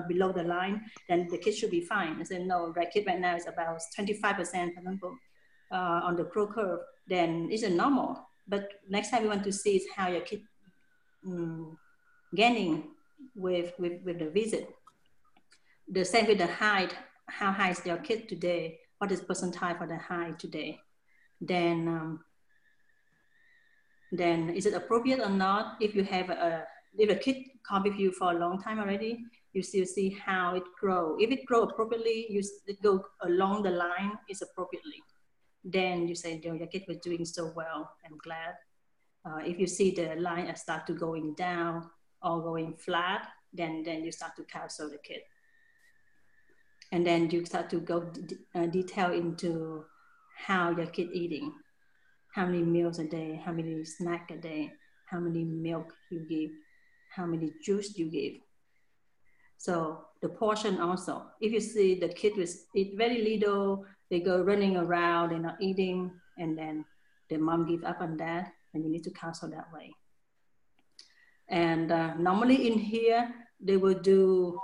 below the line, then the kid should be fine. I said, no, the kid right now is about 25%, for example, on the growth curve, then it's a normal. But next time we want to see is how your kid gaining with the visit. The same with the height. How high is your kid today? What is percentile for the height today? Then is it appropriate or not? If you have if a kid come with you for a long time already, you still see how it grow. If it grow appropriately, it go along the line is appropriately. Then you say, your kid was doing so well, I'm glad. If you see the line start to going down or going flat, then you start to counsel the kid. And then you start to go detail into how your kid eating. how many meals a day, how many snacks a day, how many milk you give, how many juice you give. So the portion also, if you see the kid eat very little, they go running around, they're not eating, and then the mom gives up on that, and you need to counsel that way. And normally in here, they will do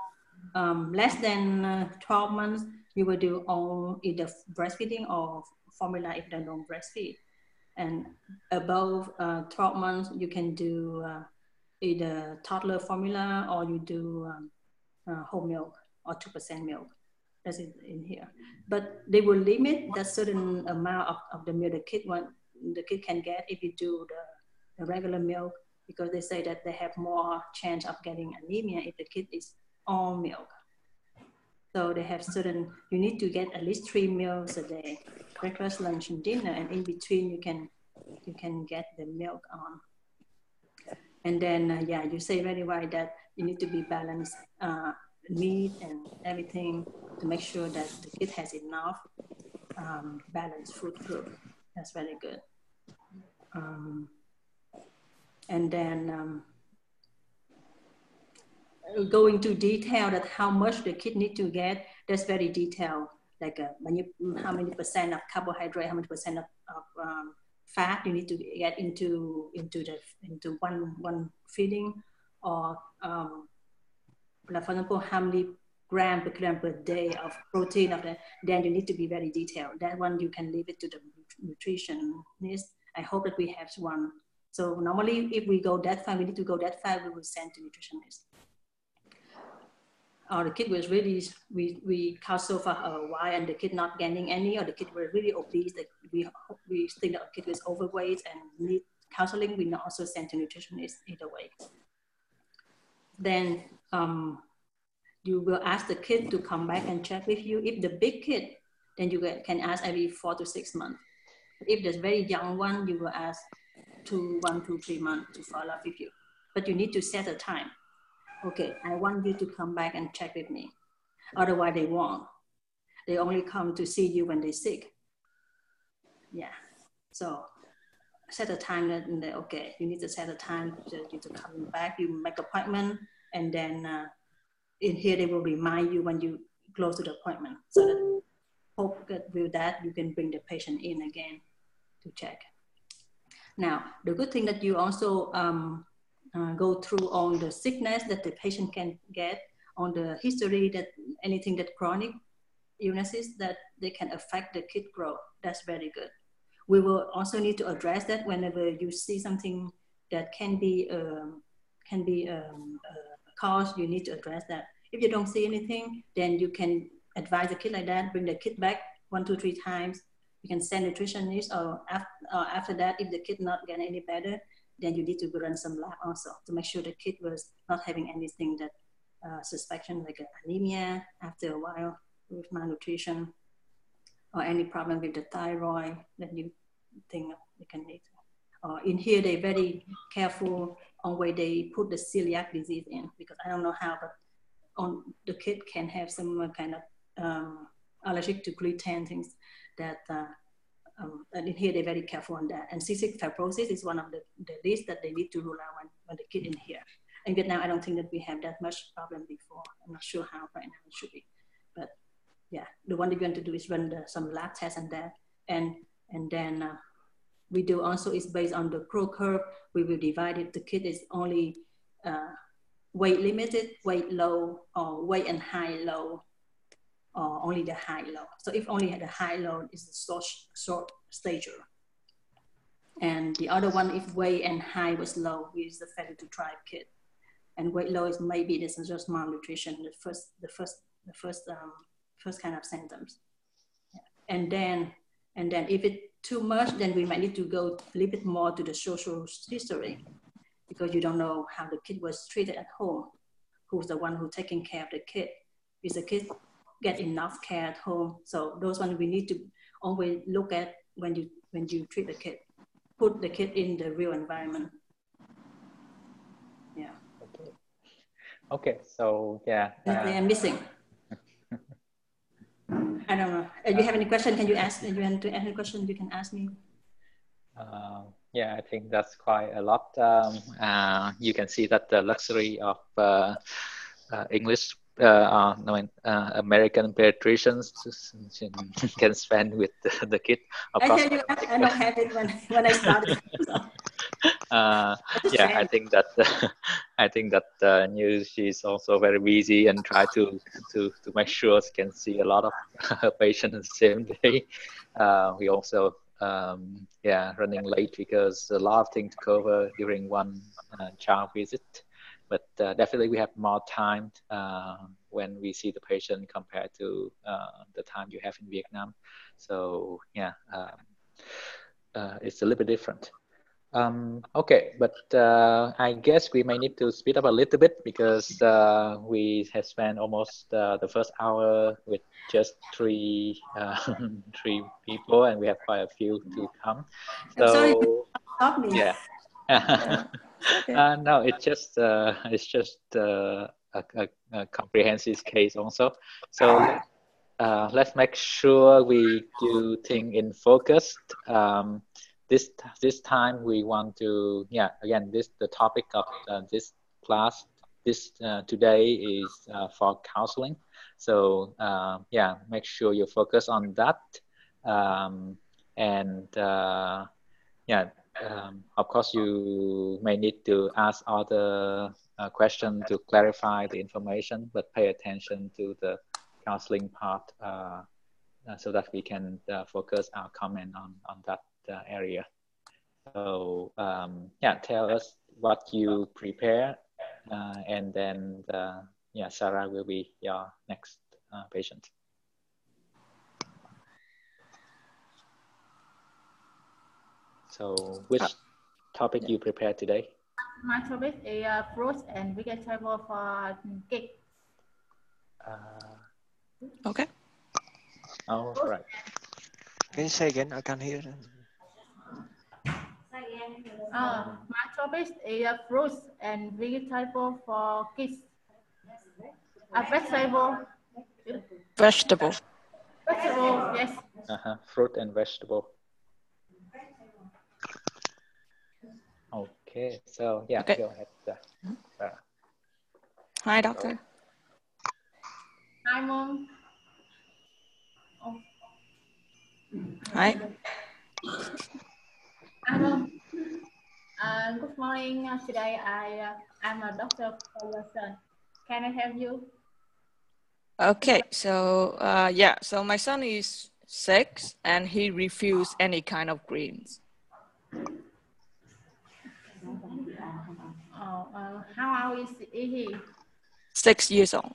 less than 12 months, you will do on either breastfeeding or formula if they don't breastfeed. And above 12 months, you can do either toddler formula or you do whole milk or 2% milk. That's it in here. But they will limit that certain amount of the milk the kid can get if you do the regular milk, because they say that they have more chance of getting anemia if the kid is all milk. So they have certain, you need to get at least 3 meals a day, breakfast, lunch, and dinner, and in between you can get the milk on. And then, yeah, you say very right that you need to be balanced meat and everything to make sure that the kid has enough balanced food group. That's very good. And then go into detail that how much the kid need to get, that's very detailed. Like how many percent of carbohydrate, how many percent of fat you need to get into one feeding, or for example, how many gram per day of protein of that. Then you need to be very detailed. That one you can leave it to the nutritionist. I hope that we have one. So normally, if we go that far, we need to go that far, we will send to nutritionist. Or the kid was really, we counsel for a while and the kid not gaining any, or the kid were really obese, that we think that the kid was overweight and need counseling, we not also send to nutritionist either way. Then you will ask the kid to come back and check with you. If the big kid, then you can ask every 4 to 6 months. If there's very young one, you will ask 1 to 3 months to follow up with you. But you need to set a time. Okay, I want you to come back and check with me. Otherwise they won't. They only come to see you when they're sick. Yeah, so set a time that, okay, you need to set a time to come back, you make an appointment, and then in here they will remind you when you close to the appointment. So that hope that with that you can bring the patient in again to check. Now, the good thing that you also go through on the sickness that the patient can get, on the history that anything that chronic illnesses that they can affect the kid growth. That's very good. We will also need to address that whenever you see something that can be a cause, you need to address that. If you don't see anything, then you can advise the kid like that, bring the kid back 1, 2, 3 times. You can send nutritionist, or after that, if the kid not getting any better, then you need to run some lab also to make sure the kid was not having anything that suspicion like anemia after a while with malnutrition, or any problem with the thyroid that you think you can need. In here, they're very careful on where they put the celiac disease in, because I don't know how, but the kid can have some kind of allergic to gluten things that, and in here they're very careful on that. And cystic fibrosis is one of the list that they need to rule out when the kid in here. In Vietnam, I don't think that we have that much problem before. I'm not sure how right now it should be, but yeah, the one that we're going to do is run some lab tests and that, and then we do also is based on the Crow curve. We will divide it. The kid is only weight limited, weight low, or weight and high low, or only the high low. So if only the high low is the short stature, and the other one, if weight and high was low, is the failure to thrive kid, and weight low is maybe this is just malnutrition, the first kind of symptoms. Yeah. And then if it's too much, then we might need to go a little bit more to the social history, because you don't know how the kid was treated at home, who's the one who's taking care of the kid. Is the kid get enough care at home? So those ones we need to always look at when you treat the kid. Put the kid in the real environment. Yeah. Okay. So yeah. They are missing. I don't know. If you have any question, can you ask? If you want to ask any question, you can ask me. Yeah, I think that's quite a lot. You can see that the luxury of English, American pediatricians can spend with the kid. Of course, I don't have it when I started. Yeah, I think that news, she's also very busy and try to make sure she can see a lot of her patients the same day. We also running late because a lot of things to cover during one child visit, but definitely we have more time when we see the patient compared to the time you have in Vietnam. So yeah, it's a little bit different. Okay, but I guess we may need to speed up a little bit because we have spent almost the first hour with just three people, and we have quite a few to come. So, I'm sorry, stop me. Yeah. Okay. No, it's just a comprehensive case also. So let's make sure we do things in focus. This time we want to, again, the topic of this class today is for counseling. So make sure you focus on that. Of course, you may need to ask other questions to clarify the information, but pay attention to the counseling part so that we can focus our comment on that area. So tell us what you prepare, and then Sarah will be your next patient. So which topic you prepared today? My topic is fruits and vegetable for kids. Okay. Oh, right. Can you say again? I can't hear. My topic is fruits and vegetable for kids. Vegetable. Vegetable. Vegetable, yes. Fruit and vegetable. Okay, so go ahead. Sarah. Hi, doctor. Hi, Mom. Oh. Hi. Hi, Mom. Good morning. Today I'm a doctor for your son. Can I help you? Okay, so so my son is 6 and he refused any kind of greens. How old is he? 6 years old.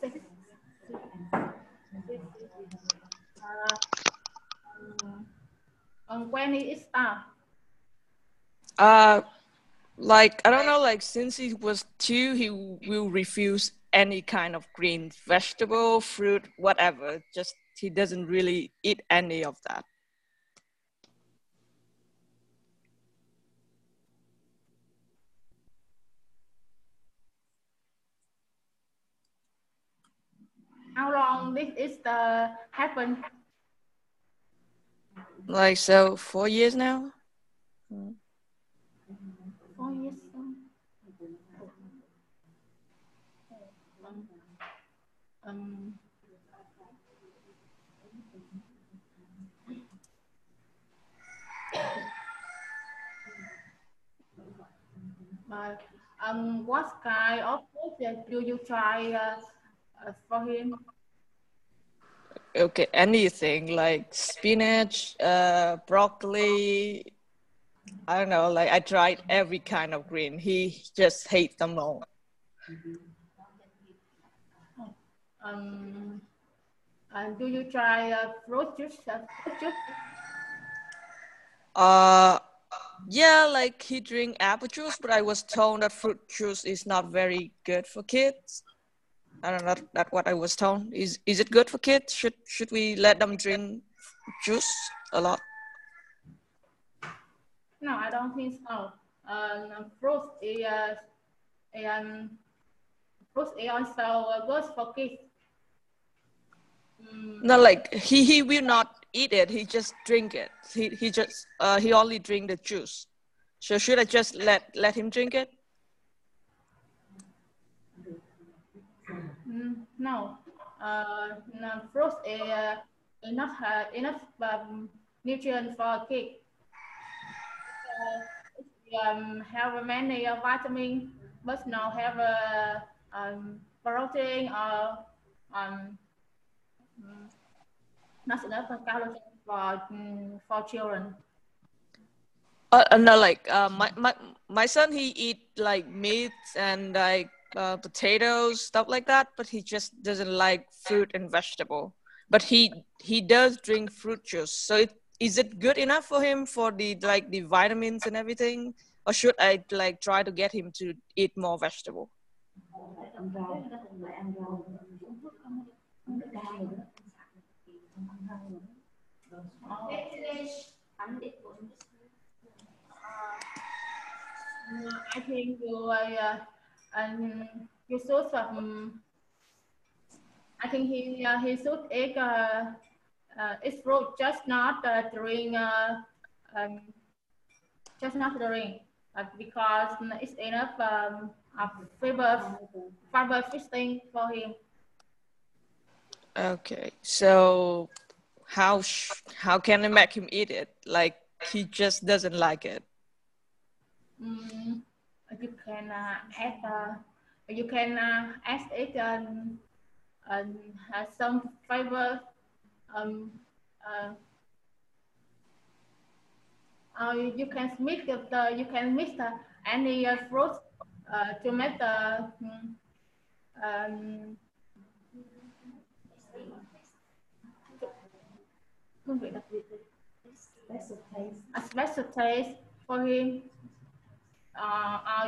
6. When it start? Like, I don't know, like since he was 2, he will refuse any kind of green vegetable, fruit, whatever. Just he doesn't really eat any of that. How long this is happen? Like, so 4 years now. 4 years. What kind of food do you try for him? Okay, anything like spinach, broccoli. I don't know, like I tried every kind of green. He just hates them all. And do you try fruit juice? Yeah, like he drink apple juice, but I was told that fruit juice is not very good for kids. I don't know, that's what I was told. Is it good for kids? Should we let them drink juice a lot? No, I don't think so. Fruit is also good for kids. No, like he will not eat it. He just drink it. He only drink the juice. So should I just let him drink it? No. No, fruits is enough nutrient for a kid. Have many vitamin, but now have protein or not enough calories for children. No, like my son, he eat like meat and like potatoes, stuff like that, but he just doesn't like fruit and vegetable. But he does drink fruit juice. So is it good enough for him for the vitamins and everything, or should I like try to get him to eat more vegetable? I think you should I think he should eat fruit, just not drink because it's enough fiber feeding for him. Okay, so how can I make him eat it? Like he just doesn't like it. You can add it some fiber. You can mix any fruit to make the a special taste for him.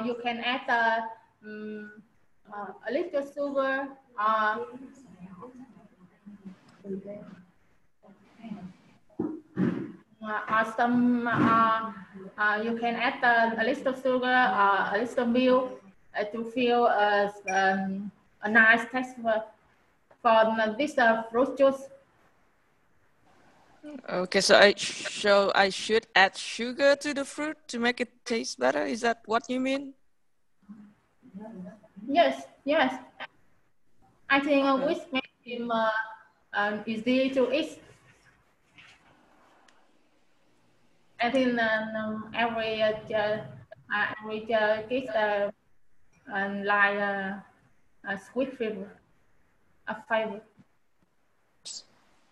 You can add a little sugar or some you can add a little sugar or a little milk to feel a nice taste for this fruit juice. Okay, so I should add sugar to the fruit to make it taste better. Is that what you mean? Yes. I think which makes him easy to eat. I think every kid like a sweet fiber, a fiber.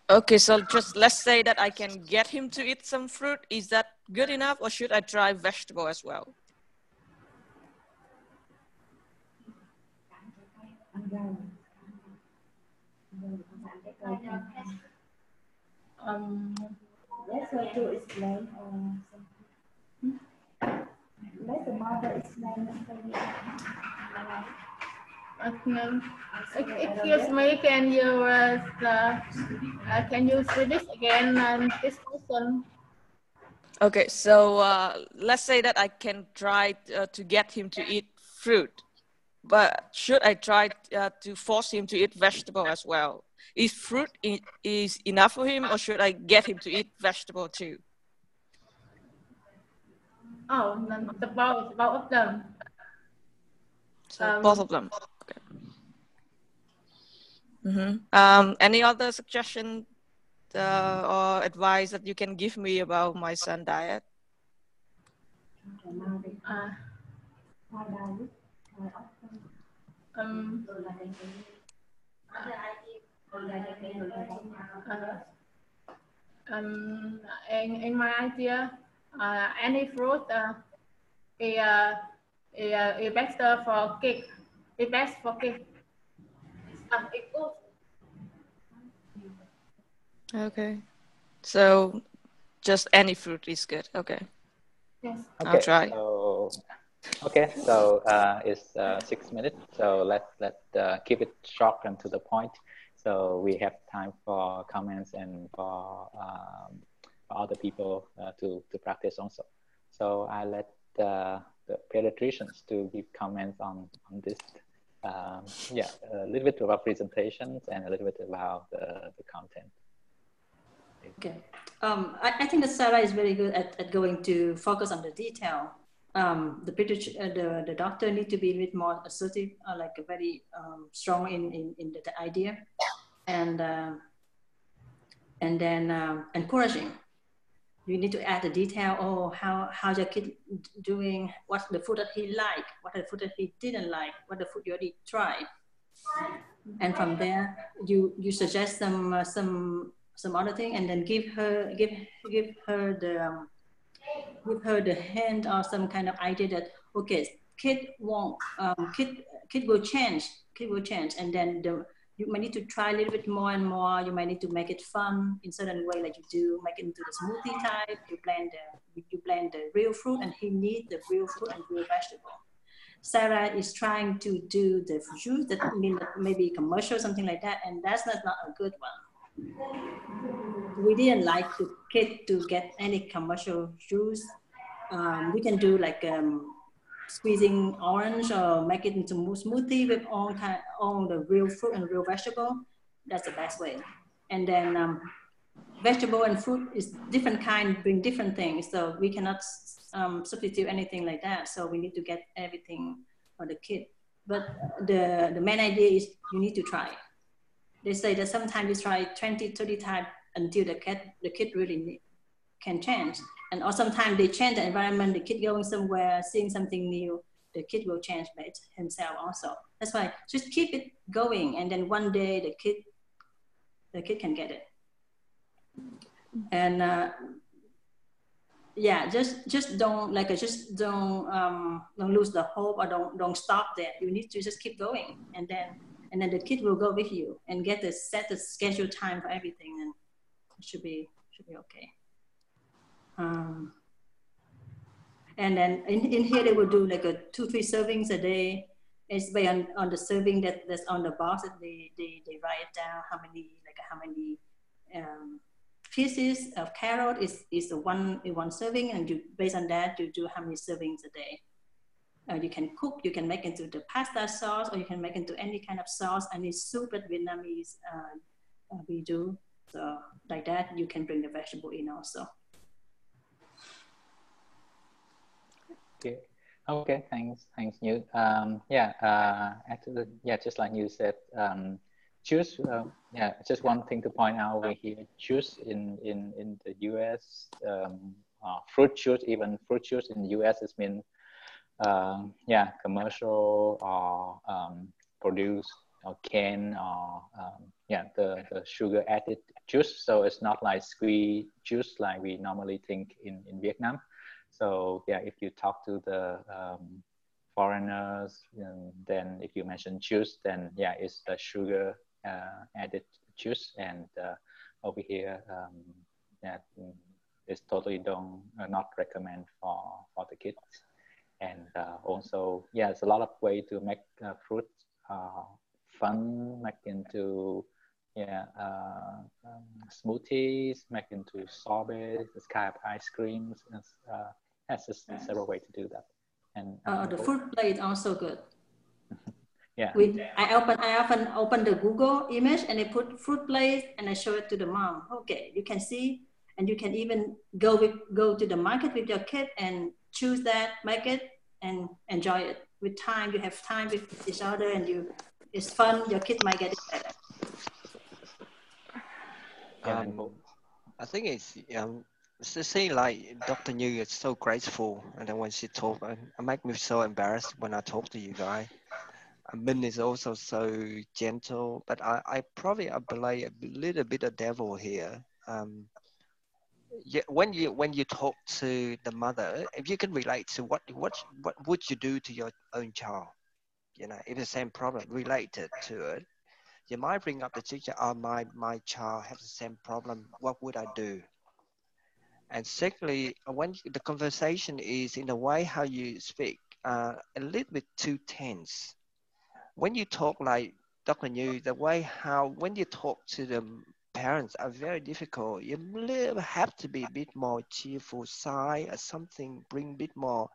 Okay, so just let's say that I can get him to eat some fruit. Is that good enough, or should I try vegetable as well? Let her to explain let the mother explain. Excuse me, can you say this again? This question. Okay, so let's say that I can try to get him to eat fruit, but should I try to force him to eat vegetable as well? Is fruit is enough for him, or should I get him to eat vegetable too? Oh, the both of them. So both of them. Okay. Any other suggestion or advice that you can give me about my son's diet? In my idea, any fruit is better for kids. It's best for kids. It's good. Okay, so just any fruit is good. Okay. Yes. Okay, I'll try. So it's 6 minutes. So let's keep it short and to the point. So we have time for comments and for other people to practice also. So I let the pediatricians to give comments on this. A little bit about presentations and a little bit about the content. Okay. I think that Sarah is very good at going to focus on the detail. The doctor need to be a bit more assertive, like very strong in the idea, and then encouraging. You need to add the detail. Oh, how your kid doing? What's the food that he liked? What the food that he didn't like? What the food you already tried? And from there, you suggest some other thing, and then give her the hint or some kind of idea that okay, kid will change, and then you might need to try a little bit more and more. You might need to make it fun in certain way, like you do make it into the smoothie type. You blend the real fruit, and he needs the real fruit and real vegetable. Sarah is trying to do the juice that maybe commercial, something like that, and that's not a good one. We didn't like the kid to get any commercial juice. We can do like squeezing orange or make it into smoothie with all the real fruit and real vegetable. That's the best way. And then vegetable and fruit is different kind, bring different things. So we cannot substitute anything like that. So we need to get everything for the kid. But the main idea is you need to try. They say that sometimes you try 20, 30 times until the kid really can change. And or sometimes they change the environment, the kid going somewhere, seeing something new, the kid will change by himself also. That's why just keep it going, and then one day the kid can get it. And yeah, just don't lose the hope, or don't stop there. You need to just keep going, and then the kid will go with you and set the schedule time for everything, and it should be okay. And then in here they will do like 2-3 servings a day. It's based on the serving that's on the box. That they write it down how many pieces of carrot is one serving, and you based on that you do how many servings a day. You can cook. You can make into the pasta sauce, or you can make into any kind of sauce. Any soup that Vietnamese we do. So like that, you can bring the vegetable in also. Okay, thanks, Như. Actually, just like you said, juice. Just one thing to point out over here: juice in the U.S. Fruit juice, even fruit juice in the U.S. has been commercial or produced or canned or the sugar added juice. So it's not like squeeze juice like we normally think in Vietnam. So if you talk to the foreigners, then if you mention juice, then it's the sugar added juice, and over here it's totally not recommend for the kids. And also there's a lot of way to make fruit fun, make into smoothies, make into sorbets, this kind of ice creams. Has several ways to do that. And the fruit plate also good. Yeah. I often open the Google image and I put fruit plate and I show it to the mom. Okay, you can see, and you can even go to the market with your kid and choose that, make it, and enjoy it. With time, you have time with each other, and it's fun. Your kid might get it better. I think it's to say like Dr. Như is so graceful, and then when she talked, it make me so embarrassed when I talk to you guys. Min is also so gentle, but I probably play a little bit of devil here. When you talk to the mother, if you can relate to what would you do to your own child, if the same problem related to it, you might bring up the teacher. Oh, my child has the same problem. What would I do? And secondly, when the conversation is in the way how you speak, a little bit too tense. When you talk like Dr. Như, the way how when you talk to the parents are very difficult. You have to be a bit more cheerful side or something, bring a bit more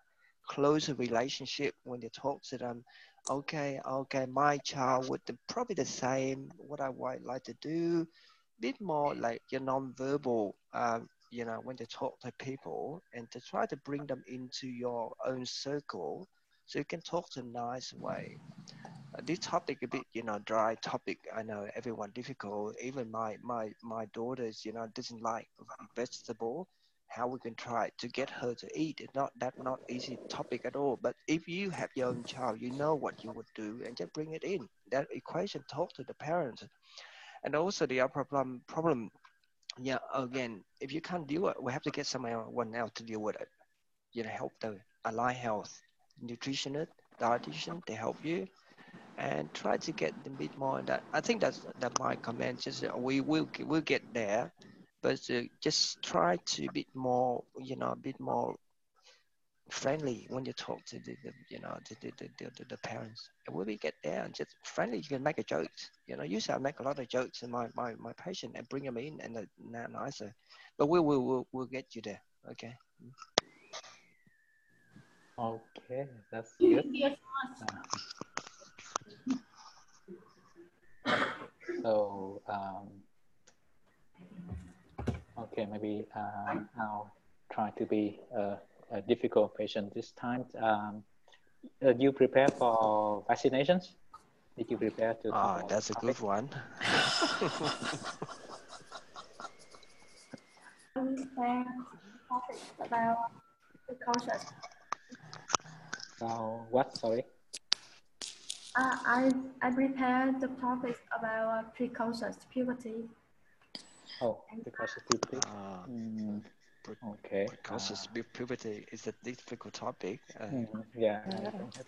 closer relationship when you talk to them. Okay, my child would probably the same. What I would like to do, bit more like your non-verbal, when they talk to people, and to try to bring them into your own circle, so you can talk to a nice way. This topic a bit, dry topic. I know everyone difficult. Even my daughters, doesn't like vegetable. How we can try to get her to eat? It's not easy topic at all. But if you have your own child, you know what you would do, and just bring it in. That equation, talk to the parents, and also the other problem. Yeah, again, if you can't deal it, we have to get someone else to deal with it. Help the allied health, nutritionist, dietitian, they help you, and try to get a bit more on that. I think that's my comment. Just we'll get there, but just try to be more, a bit more friendly when you talk to the parents. And when we get there and just friendly, you can make a joke. Usually I make a lot of jokes in my patient and bring them in and nicer. But we'll get you there. Okay. Okay, that's good. Yes. So okay, maybe I'll try to be a difficult patient this time. You prepare for vaccinations? Did you prepare to? That's a good one. About precautions. What? Sorry. I prepared the topics about precocious puberty. Oh, precocious puberty. Okay. Precocious puberty is a difficult topic. Yeah,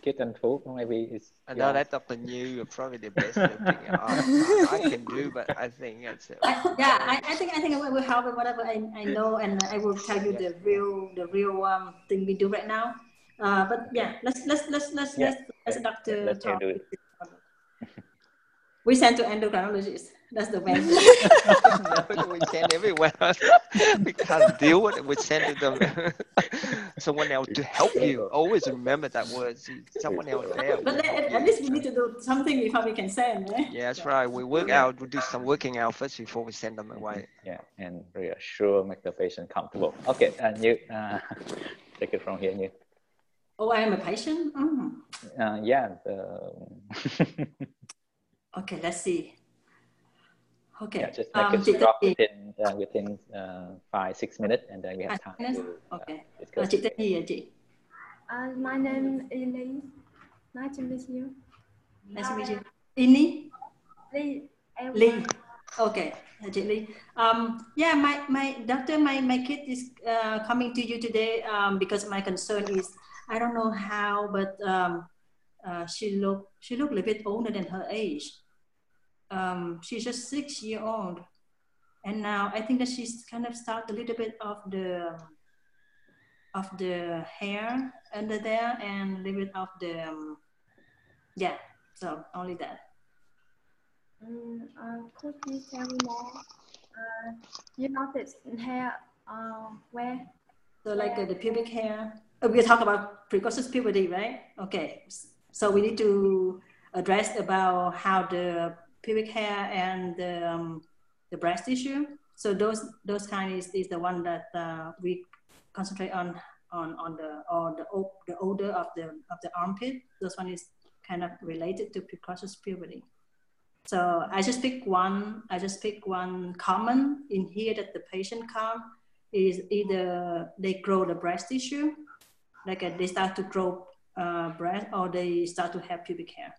kid and food maybe is. I know that Dr. New are probably the best looking. I can do, but I think it's. I think I will help with whatever I know, and I will tell you the real thing we do right now. But yeah, let's Dr. talk. We send to endocrinologists. That's the way. No, we send everywhere. We can't deal with it. We send to them. Someone else to help you. Always remember that word. Someone else there. But at least we need to do something before we can send, right? Yeah, that's right. We work out. We do some working out first before we send them away. Yeah, and reassure, make the patient comfortable. Okay, and you take it from here, you. Oh, I am a patient. Yeah. Okay, let's see. Okay. Yeah, just make it drop within 5-6 minutes, and then we have time to discuss. Chị tên gì vậy chị? My name is Lee. Nice to meet you. Nice to meet you. Ini? Lee. Okay, chị Lee. Yeah, my doctor, my kid is coming to you today because my concern is I don't know how, but she look a little bit older than her age. She's just 6 years old, and now I think that she's kind of start a little bit of the hair under there and a little bit of the yeah. So only that. Could you tell me more? You noticed hair where? So like the pubic hair. We talk about precocious puberty, right? Okay. So we need to address about how the pubic hair and the breast tissue. So those kind is the one that we concentrate on the odor of the armpit. Those one is kind of related to precocious puberty. So I just pick one common in here that the patient come is either they grow the breast tissue, like they start to grow breast, or they start to have pubic hair.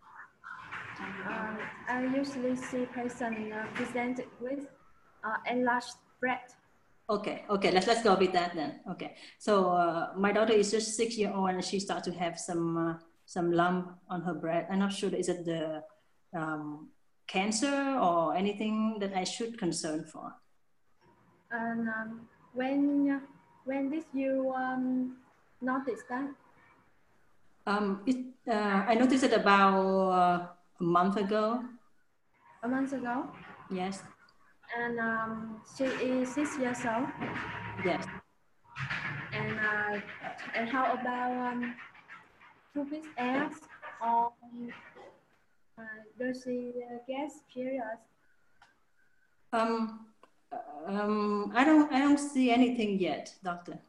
I usually see patients presented with enlarged breast. Okay, let's go with that then. Okay, so my daughter is just 6 years old and she starts to have some lump on her breast. I'm not sure, is it the cancer or anything that I should concern for? And when did you notice that? I noticed it about a month ago. A month ago? Yes. And she is 6 years old? Yes. And how about pubic hairs, or does she get periods? I don't see anything yet, doctor.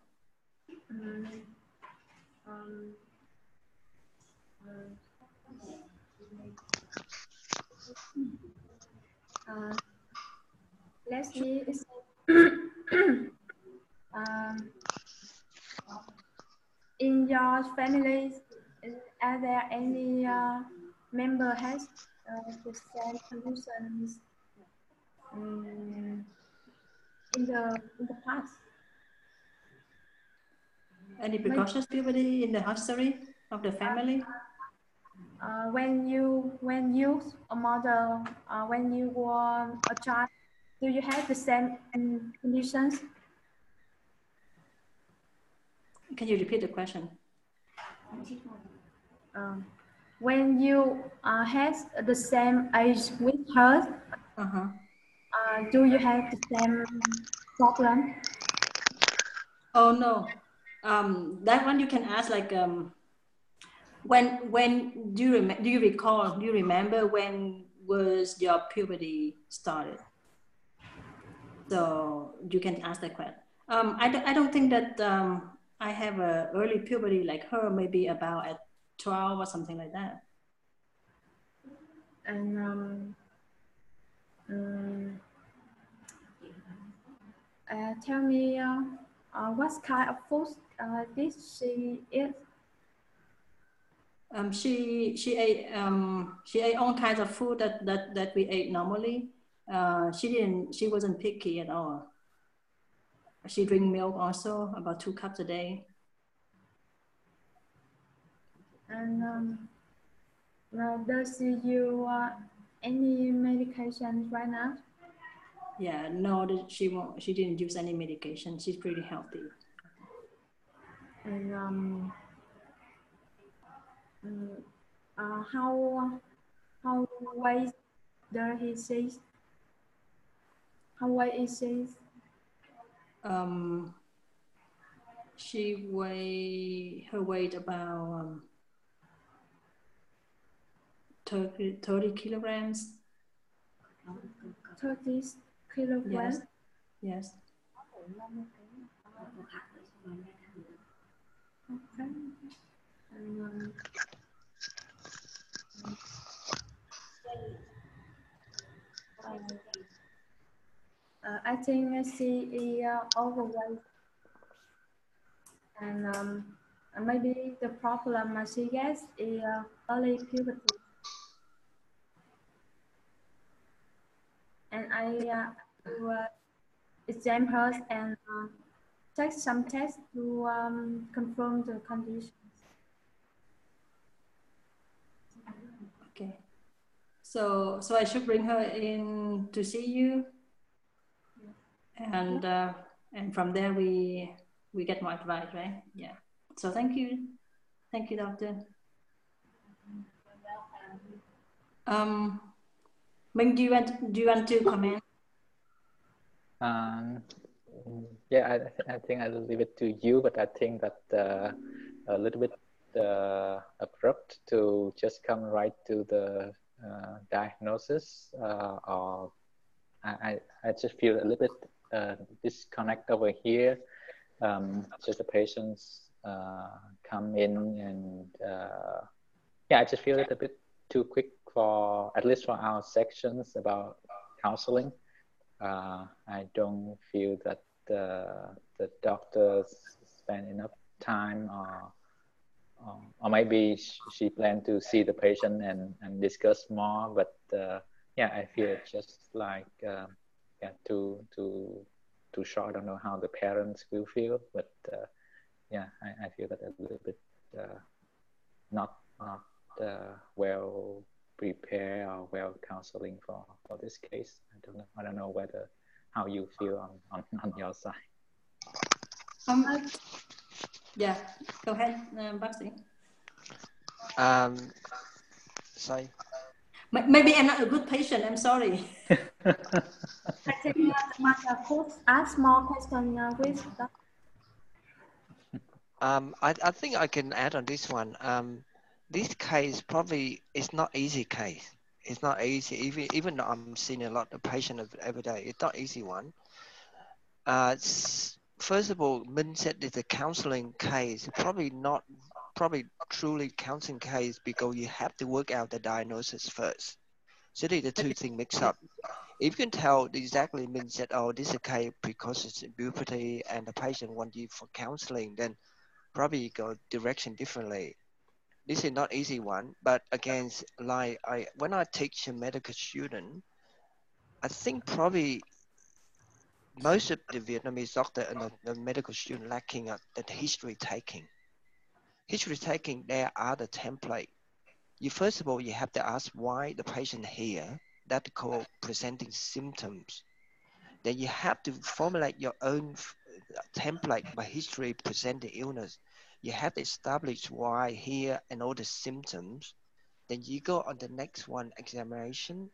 Let's see. In your family, are there any member has the same conditions in the past? Any precocious puberty in the history of the family? When you a mother, when you were a child, do you have the same conditions? Can you repeat the question? When you had the same age with her, do you have the same problem? Oh no, that one you can ask like when do you recall? Do you remember when was your puberty started? So you can ask that question. I don't think that I have a early puberty like her, maybe about at 12 or something like that. And tell me what kind of food did she eat? She ate all kinds of food that we ate normally. She wasn't picky at all. She drank milk also, about 2 cups a day. And does she use any medication right now? Yeah, no, she didn't use any medication. She's pretty healthy. And how weight does he say? How weight is she? Her weight about 30 kilograms. 30 kilograms? Yes. Okay. And, I think she is overweight, and maybe the problem she gets is early puberty. And I will examine her and take some tests to confirm the conditions. Okay. So I should bring her in to see you, and from there we get more advice, right? Yeah. So thank you, doctor. Minh, do you want to comment? Yeah, I think I'll leave it to you, but I think that a little bit abrupt to just come right to the diagnosis, or I just feel a little bit disconnect over here. Just the patients come in and yeah, I just feel it a bit too quick for, at least for our sections about counseling. I don't feel that the doctors spend enough time, or maybe she planned to see the patient and discuss more, but yeah, I feel it's just like yeah, too short. I don't know how the parents will feel, but yeah, I feel that a little bit not well prepared or well counseling for this case. I don't know whether how you feel on your side. Yeah, go ahead, bác sĩ. Sorry. Maybe I'm not a good patient. I'm sorry. I think Mother could ask more questions with Dr. I think I can add on this one. This case probably is not easy case. It's not easy. Even though I'm seeing a lot of patients every day, it's not easy one. First of all, Minh said it's a counseling case. Probably truly counseling case because you have to work out the diagnosis first. So these are the two things mixed up. If you can tell exactly Minh said, oh, this is a case precocious puberty and the patient wants you for counseling, then probably you go direction differently. This is not easy one, but again, like when I teach a medical student, I think probably most of the Vietnamese doctor and the medical student lacking at the history taking. History taking, there are the template. First of all, you have to ask why the patient here, that's called presenting symptoms. Then you have to formulate your own template by history presenting illness. You have to establish why here and all the symptoms. Then you go on the next one, examination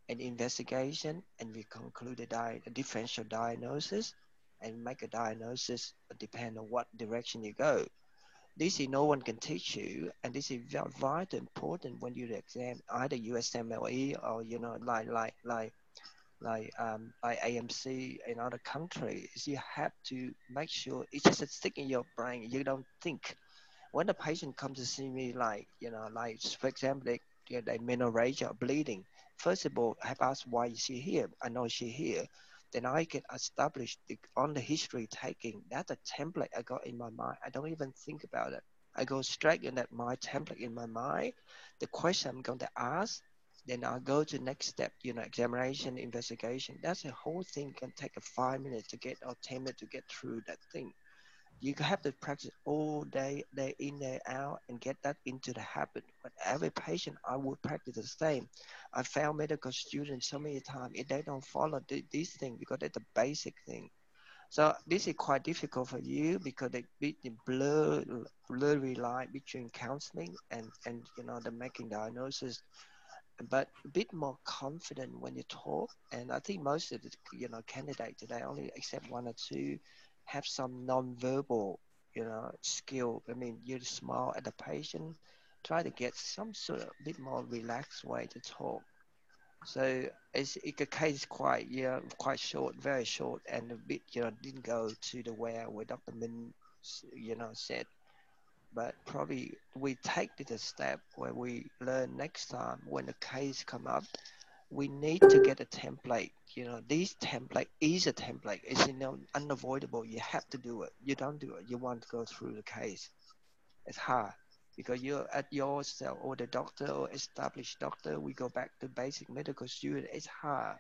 and investigation, and we conclude a differential diagnosis and make a diagnosis depend on what direction you go. This is no one can teach you, and this is very vital important when you exam either USMLE or like AMC in other countries. You have to make sure it's just a stick in your brain. You don't think. When the patient comes to see me, like for example, they menorrhagia or bleeding. First of all, I have asked why is she here. I know she here. Then I can establish on the history taking. That's a template I got in my mind. I don't even think about it. I go straight in that my template in my mind. The question I'm going to ask, then I'll go to the next step. Examination, investigation. That's the whole thing. Can take 5 minutes to get or 10 minutes to get through that thing. You have to practice all day in, day out, and get that into the habit. But every patient, I would practice the same. I found medical students so many times, if they don't follow this thing, because it's a basic thing. So this is quite difficult for you because they blurry line between counseling and the making diagnosis. But a bit more confident when you talk. And I think most of the candidates today, only except one or two, have some non-verbal skill. I mean, you smile at the patient, try to get some sort of bit more relaxed way to talk. So the case quite short, very short, and a bit didn't go to the where Dr. Minh said. But probably we take it a step where we learn next time when the case come up, we need to get a template. This template is a template. It's unavoidable. You have to do it. You don't do it, you want to go through the case. It's hard because you're at yourself or the doctor or established doctor. We go back to basic medical student. It's hard.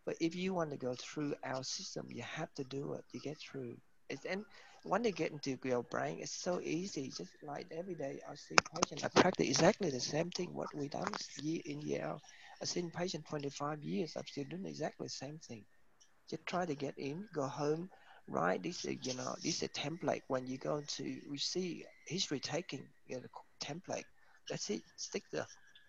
But if you want to go through our system, you have to do it. You get through. And when they get into your brain, it's so easy. Just like every day, I see patients. I practice exactly the same thing. What we done year in, year out. I've seen patient 25 years. I'm still doing exactly the same thing. Just try to get in, go home, right? This is this is a template. When you go to we see history taking template. That's it. Stick there.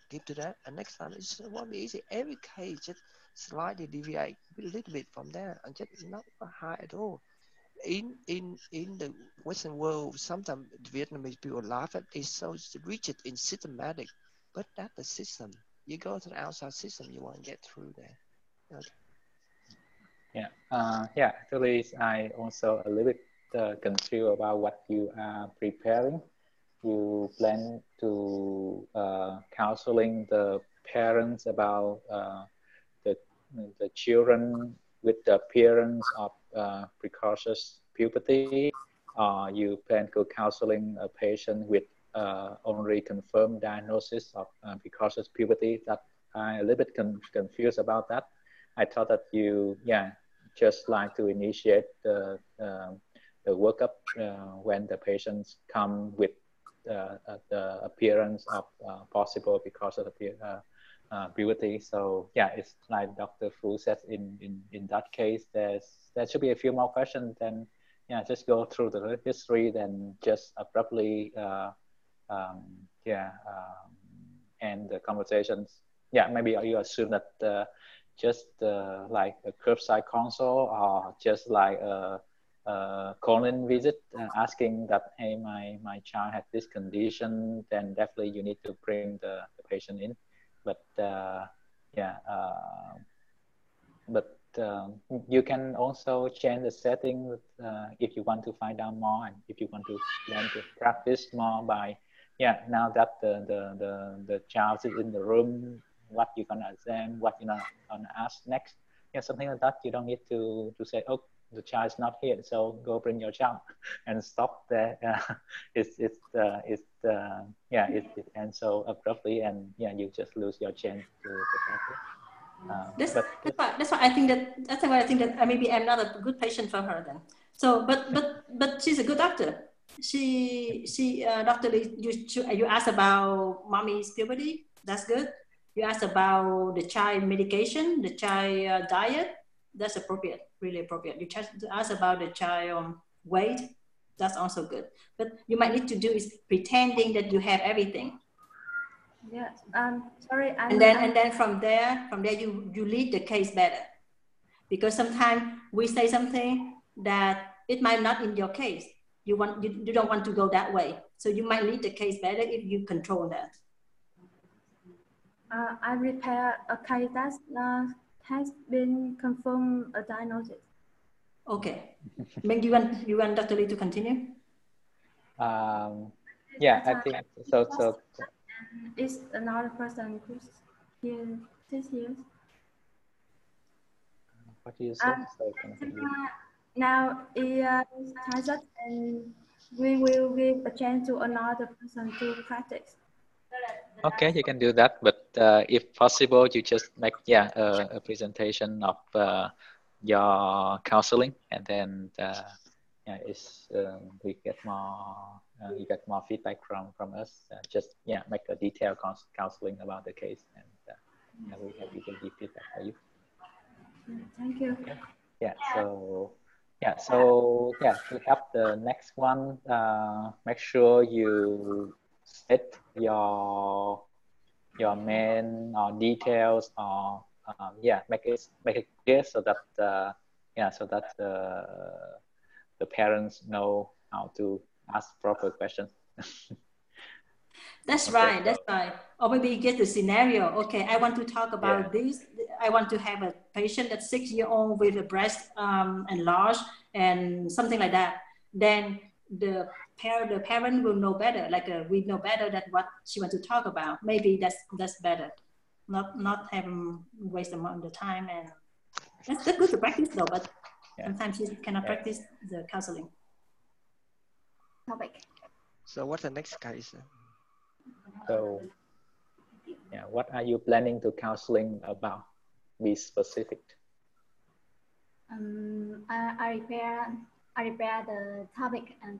Give to that, and next time it won't be easy. Every case just slightly deviate a little bit from there, and just not high at all. In the Western world, sometimes Vietnamese people laugh at it's so rigid and systematic, but that's the system. You go to the outside system, you won't get through there. Okay. Yeah. Actually, I also a little bit confused about what you are preparing. You plan to counseling the parents about the children with the appearance of precocious puberty. You plan to counseling a patient with only confirmed diagnosis of precocious puberty. That I'm a little bit confused about that. I thought that you just like to initiate the workup when the patients come with the appearance of possible precocious puberty. So it's like Dr. Fu said. In that case, there should be a few more questions. Then just go through the history, then just abruptly end the conversations. Maybe you assume that just like a curbside console, or just like a calling visit, asking that, hey, my child has this condition, then definitely you need to bring the patient in. But yeah, but you can also change the setting if you want to find out more, and if you want to learn to practice more by, now that the child is in the room, what you're gonna examine, what you're gonna ask next, something like that. You don't need to say, oh, the child is not here, so go bring your child, and stop there. It ends so abruptly, and you just lose your chance to practice. That's why I think that maybe I'm not a good patient for her then. So, but she's a good doctor. Dr. Lee, you asked about mommy's puberty. That's good. You asked about the child medication, the child diet. That's appropriate, really appropriate. You just asked about the child weight. That's also good. But you might need to do is pretending that you have everything. Yes. Sorry. And then from there you lead the case better, because sometimes we say something that it might not in your case. You don't want to go that way, so you might lead the case better if you control that. I repair a case that has been confirmed a diagnosis. Okay. Maybe you want Dr. Lee to continue? Yeah, I think so. Is another person who's here this year. What do you say? Now it ties up, and we will give a chance to another person to practice. Okay, you can do that, but if possible, you just make a presentation of your counseling, and then we get more you get more feedback from us. Just make a detailed counseling about the case, and we can give feedback for you. Thank you. Okay. So to have the next one, make sure you set your main details, or make it clear, so that the parents know how to ask proper questions. That's right. That's right. Or maybe you get the scenario. Okay, I want to talk about this. I want to have a patient that's 6-year-old with a breast enlarged and something like that. Then the parent will know better. Like we know better that what she wants to talk about. Maybe that's better. Not have them waste the time, and that's good to practice though. But sometimes you cannot practice the counseling topic. So what's the next case? So, what are you planning to counseling about? Be specific. I prepare the topic and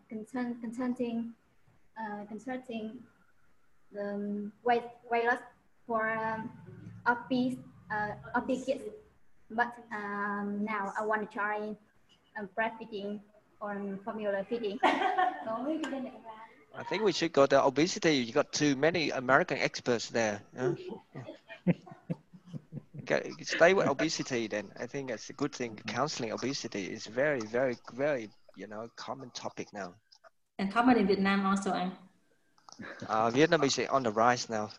concerning the weight loss for obese kids. But now I want to try breastfeeding or formula feeding. I think we should go to obesity. You got too many American experts there. Stay with obesity then. I think that's a good thing. Counseling obesity is very, very, very, common topic now. And common in Vietnam also. Vietnam is on the rise now.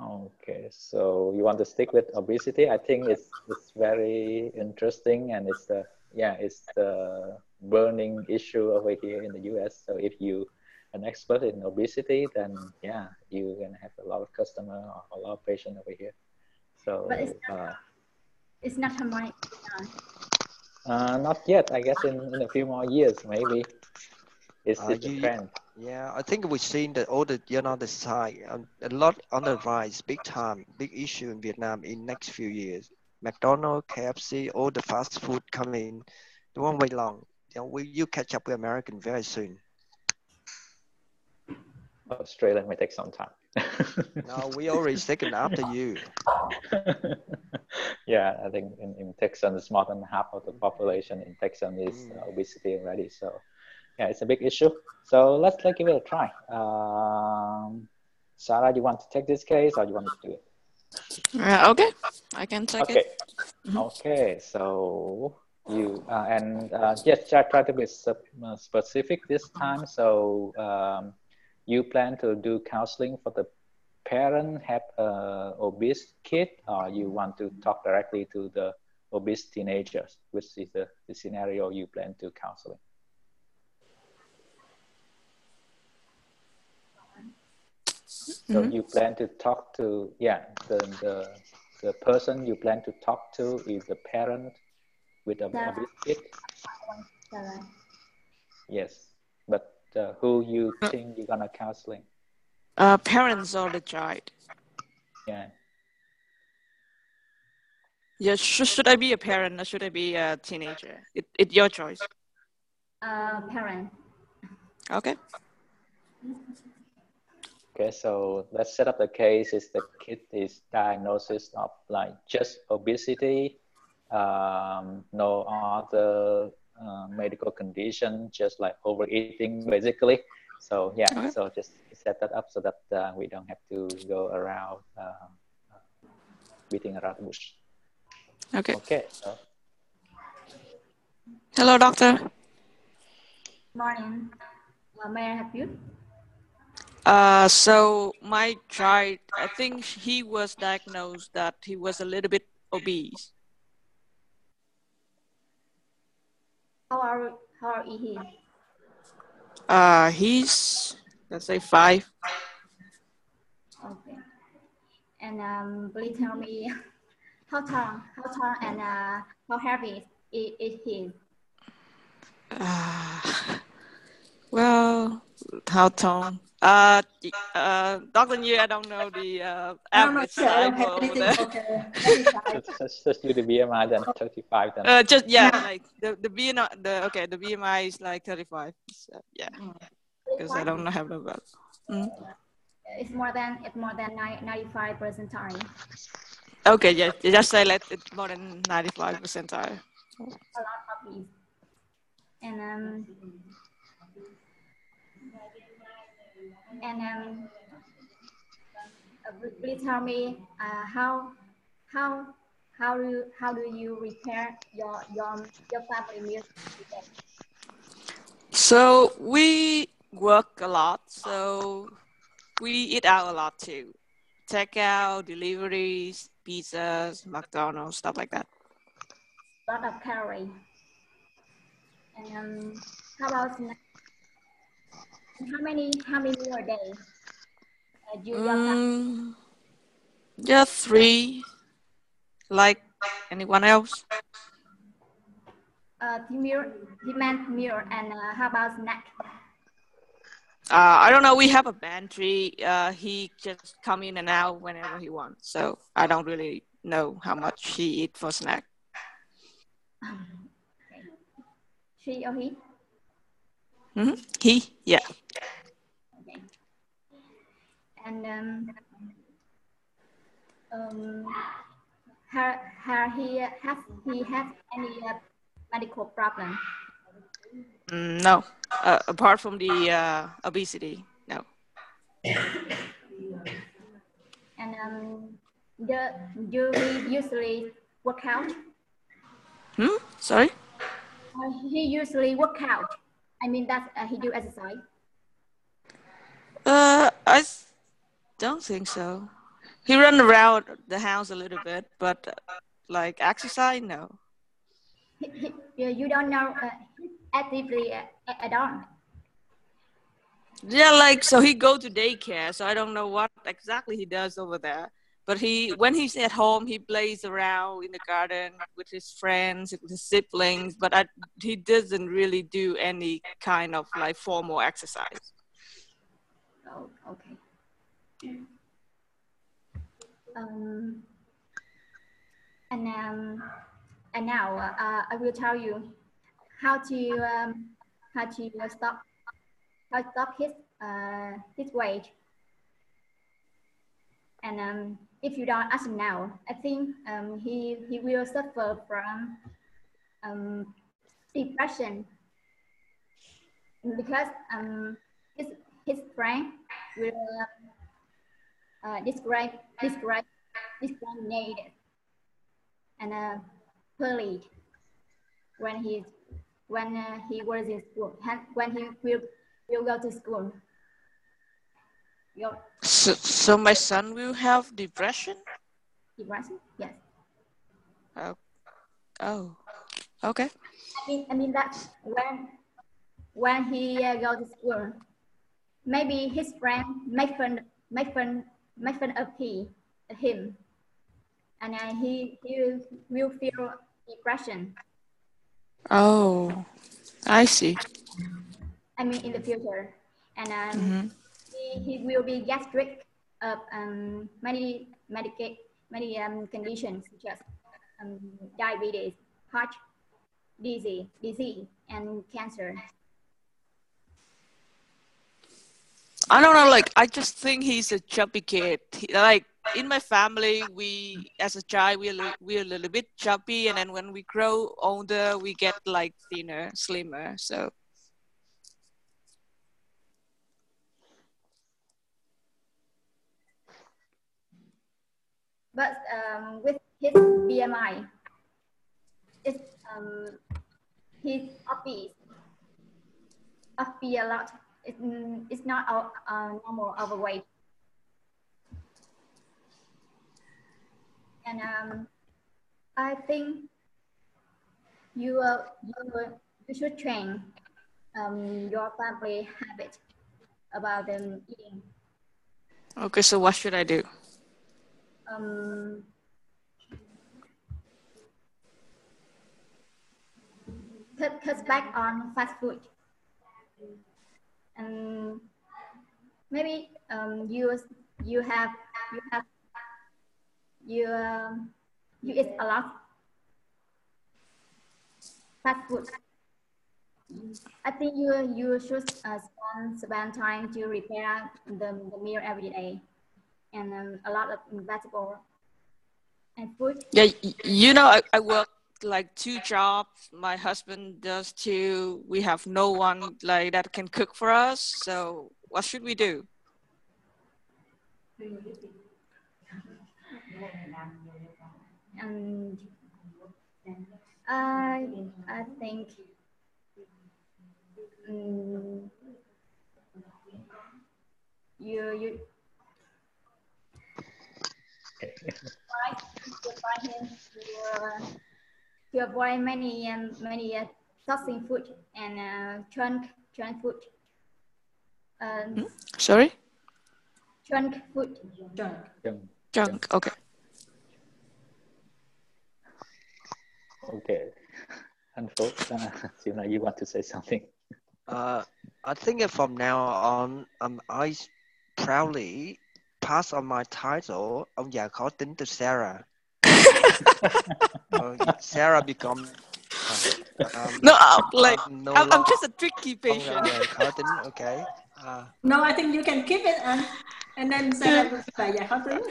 Okay, so you want to stick with obesity? I think it's very interesting, and it's the burning issue over here in the US. So if you an expert in obesity, then you can have a lot of customer or a lot of patient over here. So but it's not combined. Not yet. I guess in a few more years maybe. It's a trend. Yeah, I think we've seen that all the the side a lot on the rise, big time, big issue in Vietnam in next few years. McDonald's, KFC, all the fast food coming. It won't wait long. You catch up with American very soon. Australia may take some time. No, we already taken after you. Yeah, I think in Texas, it's more than half of the population in Texas is obesity already. So it's a big issue. So let's give it a try. Sarah, you want to take this case, or you want to do it? Okay, I can take it. Okay, so you yes, try to be specific this time. So you plan to do counseling for the parent have a obese kid, or you want to talk directly to the obese teenagers, which is the scenario you plan to counseling? So you plan to talk to, the person you plan to talk to is the parent with a obese kid? Yes, but who you think you're gonna counseling? Parents or the child. Yeah. Yeah, should I be a parent or should I be a teenager? It's your choice. Parent. Okay. Okay, so let's set up the case is the kid is diagnosed of like just obesity, no other medical condition, just like overeating basically. So yeah, okay. So just set that up so that we don't have to go around beating around the bush. Okay. Okay. So. Hello, doctor. Morning. May I help you? So my child, I think he was diagnosed that he was a little bit obese. How is he? He's, let's say 5. Okay. And please tell me how tall and how heavy is he? Well, how tall? Dr. Như, I don't know the average size over there. Just do the BMI then 35 then. Just like the BMI, the BMI is like 35. So, yeah, because I don't have the value. It's more than 95 percentile. Okay, yeah, just say let it more than 95 percentile. A lot of these. And please tell me how do you repair your family meal today? So we work a lot, so we eat out a lot too. Takeout, deliveries, pizzas, McDonald's, stuff like that. A lot of calories. And how about snacks? How many meals a day? Just 3, like anyone else. Demand meal, and how about snack? I don't know. We have a pantry. He just come in and out whenever he wants. So I don't really know how much he eat for snack. Okay. She or he? He, yeah. Okay. And he has any medical problem? No, apart from the obesity, no. And do he usually work out? Sorry? He usually work out. I mean that he do exercise. I don't think so. He run around the house a little bit, but like exercise, no. You don't know actively at all. Yeah, like so he go to daycare, so I don't know what exactly he does over there. But when he's at home, he plays around in the garden with his friends, with his siblings. But he doesn't really do any kind of like formal exercise. Oh, okay. And now I will tell you how to stop his weight. And if you don't ask him now, I think he will suffer from depression because his friend will discriminated and bullied when he was in school, when he will go to school. So my son will have depression? Depression? Yes. Oh, okay. I mean that when he goes to school, maybe his friend make fun of him, and he will feel depression. Oh, I see. I mean, in the future, and he will be gastric of many conditions such as diabetes, heart disease, and cancer. I don't know, like, I just think he's a chubby kid. Like, in my family, we, as a child, we're a little bit chubby, and then when we grow older, we get, like, thinner, slimmer, so. But with his BMI, it's his obese a lot. It's not normal overweight. And I think you should train your family habit about eating. Okay, so what should I do? Cut back on fast food, and maybe you eat a lot fast food. I think you should spend time to prepare the meal every day, and a lot of vegetable and fruit. Yeah, you know, I work like 2 jobs. My husband does too. We have no one like that can cook for us. So what should we do? And I think you try him to avoid many toxic food and junk food. Sorry? Junk food. Junk. Okay. Okay. And folks, seems like you want to say something. I think from now on, I proudly pass on my title ông già khó tính to Sarah. Sarah become no, like I'm just a tricky patient. Khó tính, okay. No, I think you can keep it and then Sarah will bà già khó tính.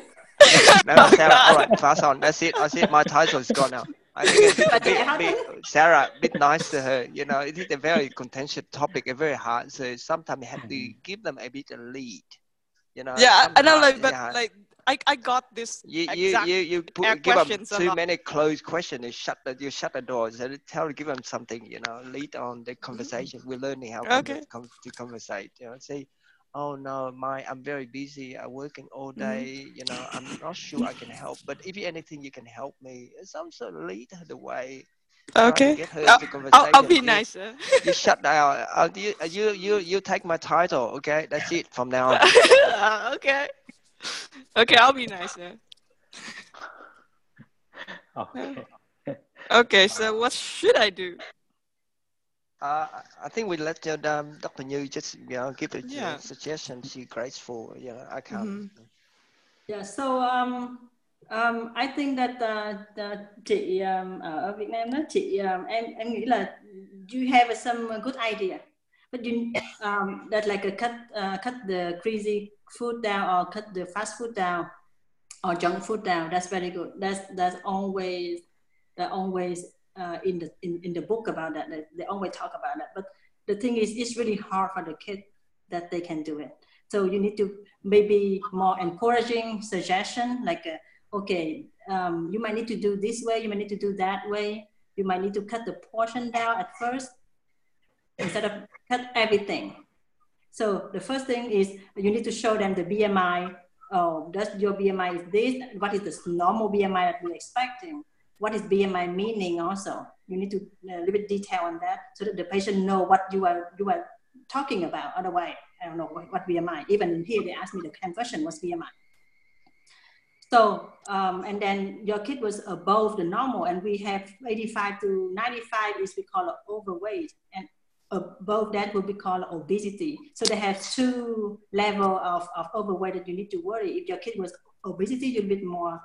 No, Sarah, all right, pass on. That's it. My title is gone now. I think Sarah, be nice to her. You know, it is a very contentious topic, a very hard. So sometimes you have to give them a bit of lead. You know. Yeah, I know, like, but like I got this. You give them too many closed questions. You shut the doors. So give them something. You know, lead on the conversation. We're learning how to conversate. You know, say, oh no, I'm very busy. I'm working all day. You know, I'm not sure I can help. But if anything, you can help me. Some sort of lead her the way. Okay. Get her into conversation. I'll be nicer. You shut down. You take my title. Okay, that's it from now on. Okay. Okay, I'll be nicer. Okay. Okay, so what should I do? I think we let Dr. Như just give a suggestion. She's graceful. I can't. Yeah. So I think that chị ở Việt Nam đó chị em nghĩ là you have some good idea, but you that like cut the crazy food down or cut the fast food down or junk food down. That's very good. That's always in the book about that. They always talk about that. But the thing is, it's really hard for the kid that they can do it. So you need to maybe more encouraging suggestion, like, okay, you might need to do this way, you might need to do that way. You might need to cut the portion down at first instead of cut everything. So the first thing is you need to show them the BMI. Oh, does your BMI is this? What is the normal BMI that we're expecting? What is BMI meaning also? You need to a little bit detail on that so that the patient know what you are talking about. Otherwise, I don't know what BMI. Even in here, they asked me the same question, what's BMI? So, and then your kid was above the normal, and we have 85 to 95 is we call it overweight, and above that will be called obesity. So they have two levels of overweight that you need to worry. If your kid was obesity, you're a bit more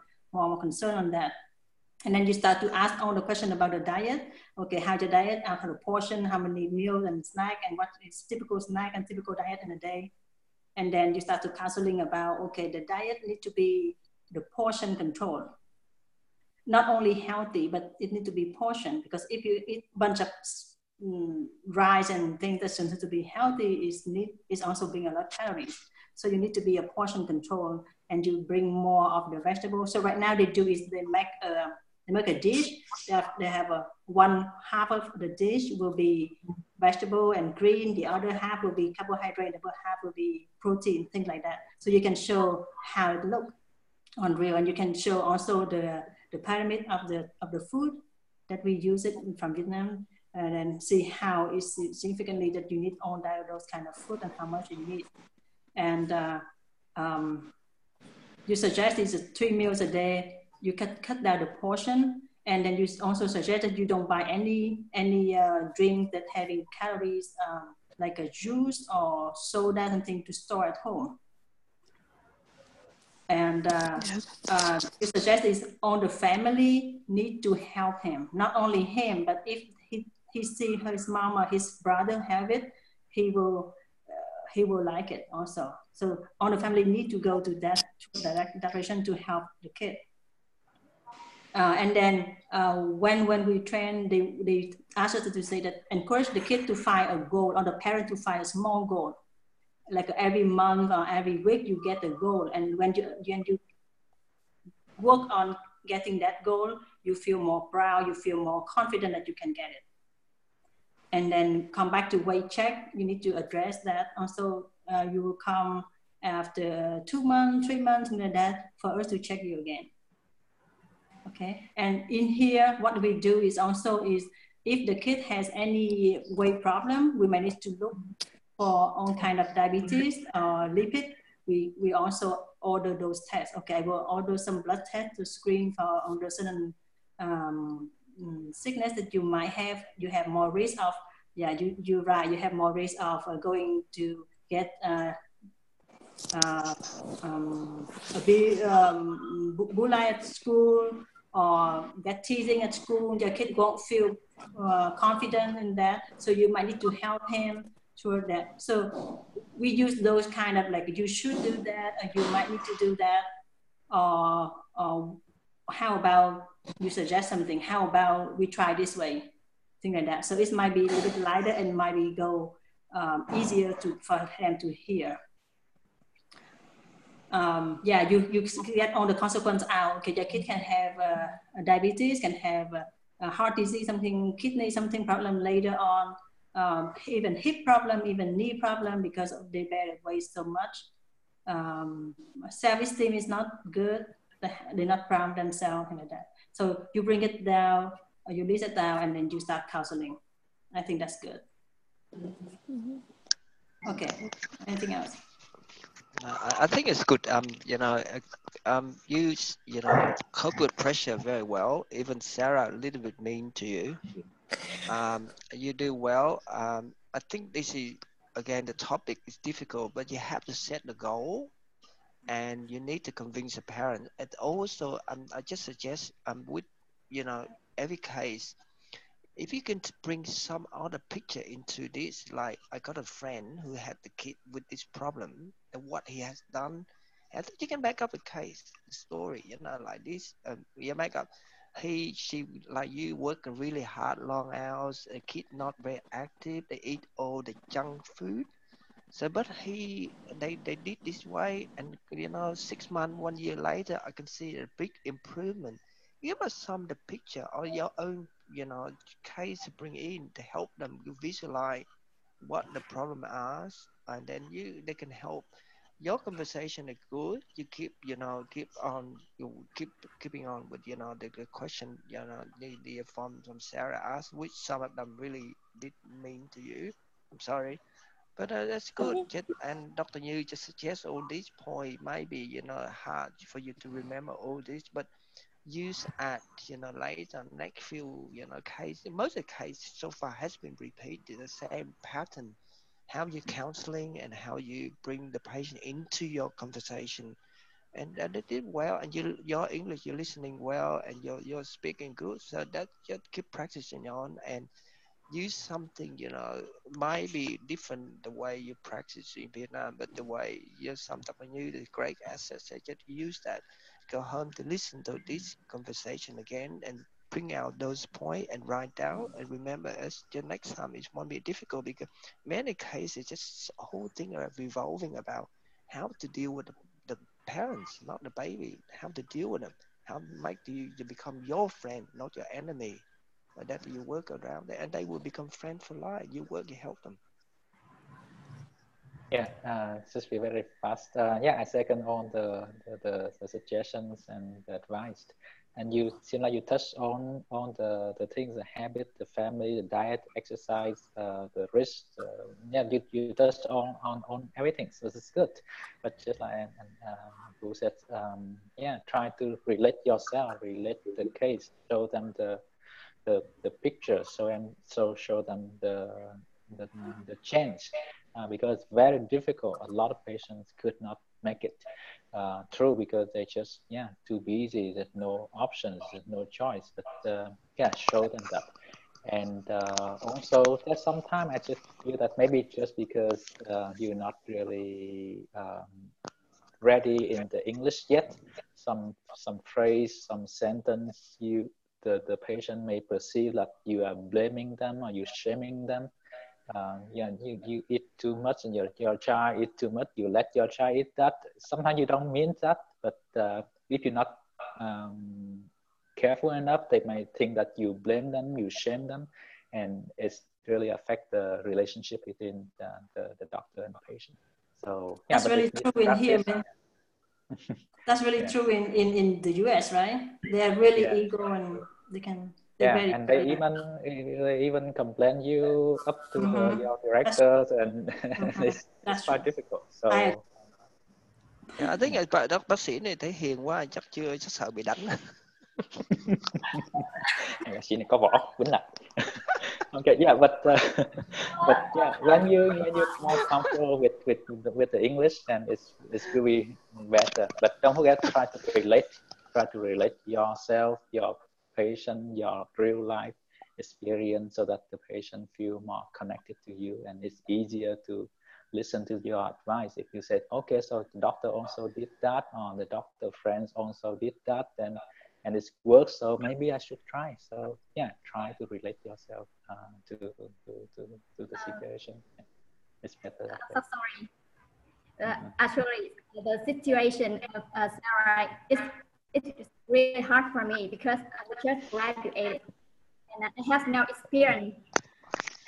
concerned on that. And then you start to ask all the questions about the diet. Okay, how's your diet? How the portion, how many meals and snack, and what is typical snack and typical diet in a day. And then you start to counseling about, okay, the diet need to be the portion control. Not only healthy, but it need to be portion, because if you eat a bunch of rice and things that's supposed to be healthy is also bring a lot of calories. So you need to be a portion control, and you bring more of the vegetables. So right now they do is they make a dish. They have one half of the dish will be vegetable and green. The other half will be carbohydrate. The other half will be protein, things like that. So you can show how it looks on real, and you can show also the pyramid of the food that we use it from Vietnam, and then see how it's significantly that you need all those kind of food and how much you need. And you suggest is 3 meals a day. You cut down the portion, and then you also suggest that you don't buy any drink that having calories, like a juice or soda, something to store at home. And you suggest is all the family need to help him, not only him, but if he see his mom or his brother have it, he will like it also. So all the family need to go to that direction to help the kid. And then when we train, they ask us to say that encourage the kid to find a goal, or the parent to find a small goal. Like every month or every week you get a goal, and when you work on getting that goal, you feel more proud, you feel more confident that you can get it. And then come back to weight check, you need to address that. Also, you will come after 2 months, 3 months, something like that, for us to check you again. Okay, and in here, what we do is also is if the kid has any weight problem, we may need to look for all kind of diabetes or lipid. We also order those tests. Okay, we'll order some blood tests to screen for under certain sickness that you might have. You have more risk of, yeah, you're right, you have more risk of going to get bully at school, or get teasing at school. Your kid won't feel confident in that, so you might need to help him toward that. So we use those kind of like, you should do that, or you might need to do that, or how about you suggest something, how about we try this way, thing like that. So it might be a little bit lighter and might be go easier for them to hear. Yeah, you get all the consequence out. Okay, your kid can have diabetes, can have a heart disease, something, kidney, something problem later on, even hip problem, even knee problem, because they bear weight so much. Self-esteem is not good. They're not proud of themselves, like that. So you bring it down, or you list it down, and then you start counseling. I think that's good. Okay, anything else? I think it's good. You cope with pressure very well. Even Sarah a little bit mean to you. You do well. I think this is, again, the topic is difficult, but you have to set the goal, and you need to convince the parent. And also, I just suggest with every case, if you can bring some other picture into this, like I got a friend who had the kid with this problem and what he has done, I think you can make up a case, a story, like this. You make up, she like you working really hard, long hours, a kid not very active, they eat all the junk food. So, but they did this way, and 6 months, 1 year later, I can see a big improvement. Give us some the picture or your own, case to bring in to help them visualize what the problem is, and then they can help. Your conversation is good. You keep keeping on with the question the from Sarah asked, which some of them really did mean to you. I'm sorry, but that's good. And Dr. Như just suggests all these points. Maybe hard for you to remember all this, but use at later next few case. Most of the case so far has been repeated the same pattern. How you counseling and how you bring the patient into your conversation, and they did well. And your English, you're listening well, and you're speaking good. So that just keep practicing on and use something might be different the way you practice in Vietnam, but the way some Dr. Như is great assets. So just use that. Go home to listen to this conversation again and bring out those points and write down and remember us. The next time it won't be difficult because many cases just a whole thing are revolving about how to deal with the parents, not the baby. How to deal with them. How make you become your friend, not your enemy. But that you work around it, and they will become friends for life. You work, you help them. Yeah, just be very fast. Yeah, I second all the suggestions and the advice. And you seem like you touched on the things, the habit, the family, the diet, exercise, the risk. Yeah, you touched on everything. So this is good. But just like who said, yeah, try to relate yourself, relate the case, show them the picture, show them the change. Because it's very difficult. A lot of patients could not make it through because they just too busy. There's no options. There's no choice. But yeah, show them that. And also, there's sometimes I just feel that maybe just because you're not really ready in the English yet, some phrase, some sentence, the patient may perceive that you are blaming them or you shaming them. You eat too much and your child eat too much, you let your child eat that. Sometimes you don't mean that, but if you're not careful enough, they may think that you blame them, you shame them, and it's really affect the relationship between the doctor and the patient. So yeah, that's really true in here, man. That's really true in the US, right? They are really ego and they can. And they even complain you up to your directors, and it's quite difficult. So I think bác sĩ này thấy hiền quá, chắc sợ bị đánh. Bác sĩ này có võ, quýnh lại. Okay, yeah, but yeah, when you're more comfortable with the English, then it's really better. But don't forget to try to relate yourself, your patient, your real life experience, so that the patient feel more connected to you, and it's easier to listen to your advice. If you said, okay, so the doctor also did that, or the doctor friends also did that, then and it works, so maybe I should try. So yeah, try to relate yourself to the situation. It's better. So sorry. Actually, the situation of Sarah it's really hard for me because I just graduated and I have no experience.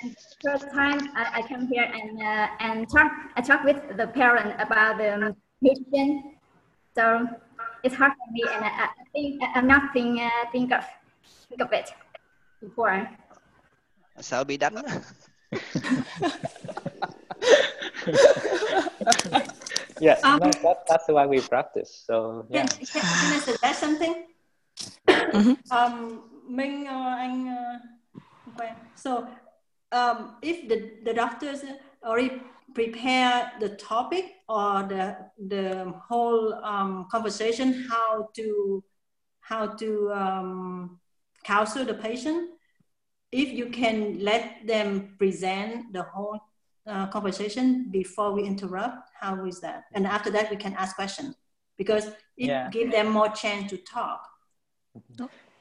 And first time I come here and talk with the parent about the nutrition. So it's hard for me, and I think I'm not think of it before. Sợ bị đánh. Yes, no, that's why we practice. So yeah. Can I suggest something? Minh or anh so if the doctors already prepare the topic or the whole conversation, how to counsel the patient, if you can let them present the whole conversation before we interrupt, how is that? And after that, we can ask questions because it gives them more chance to talk.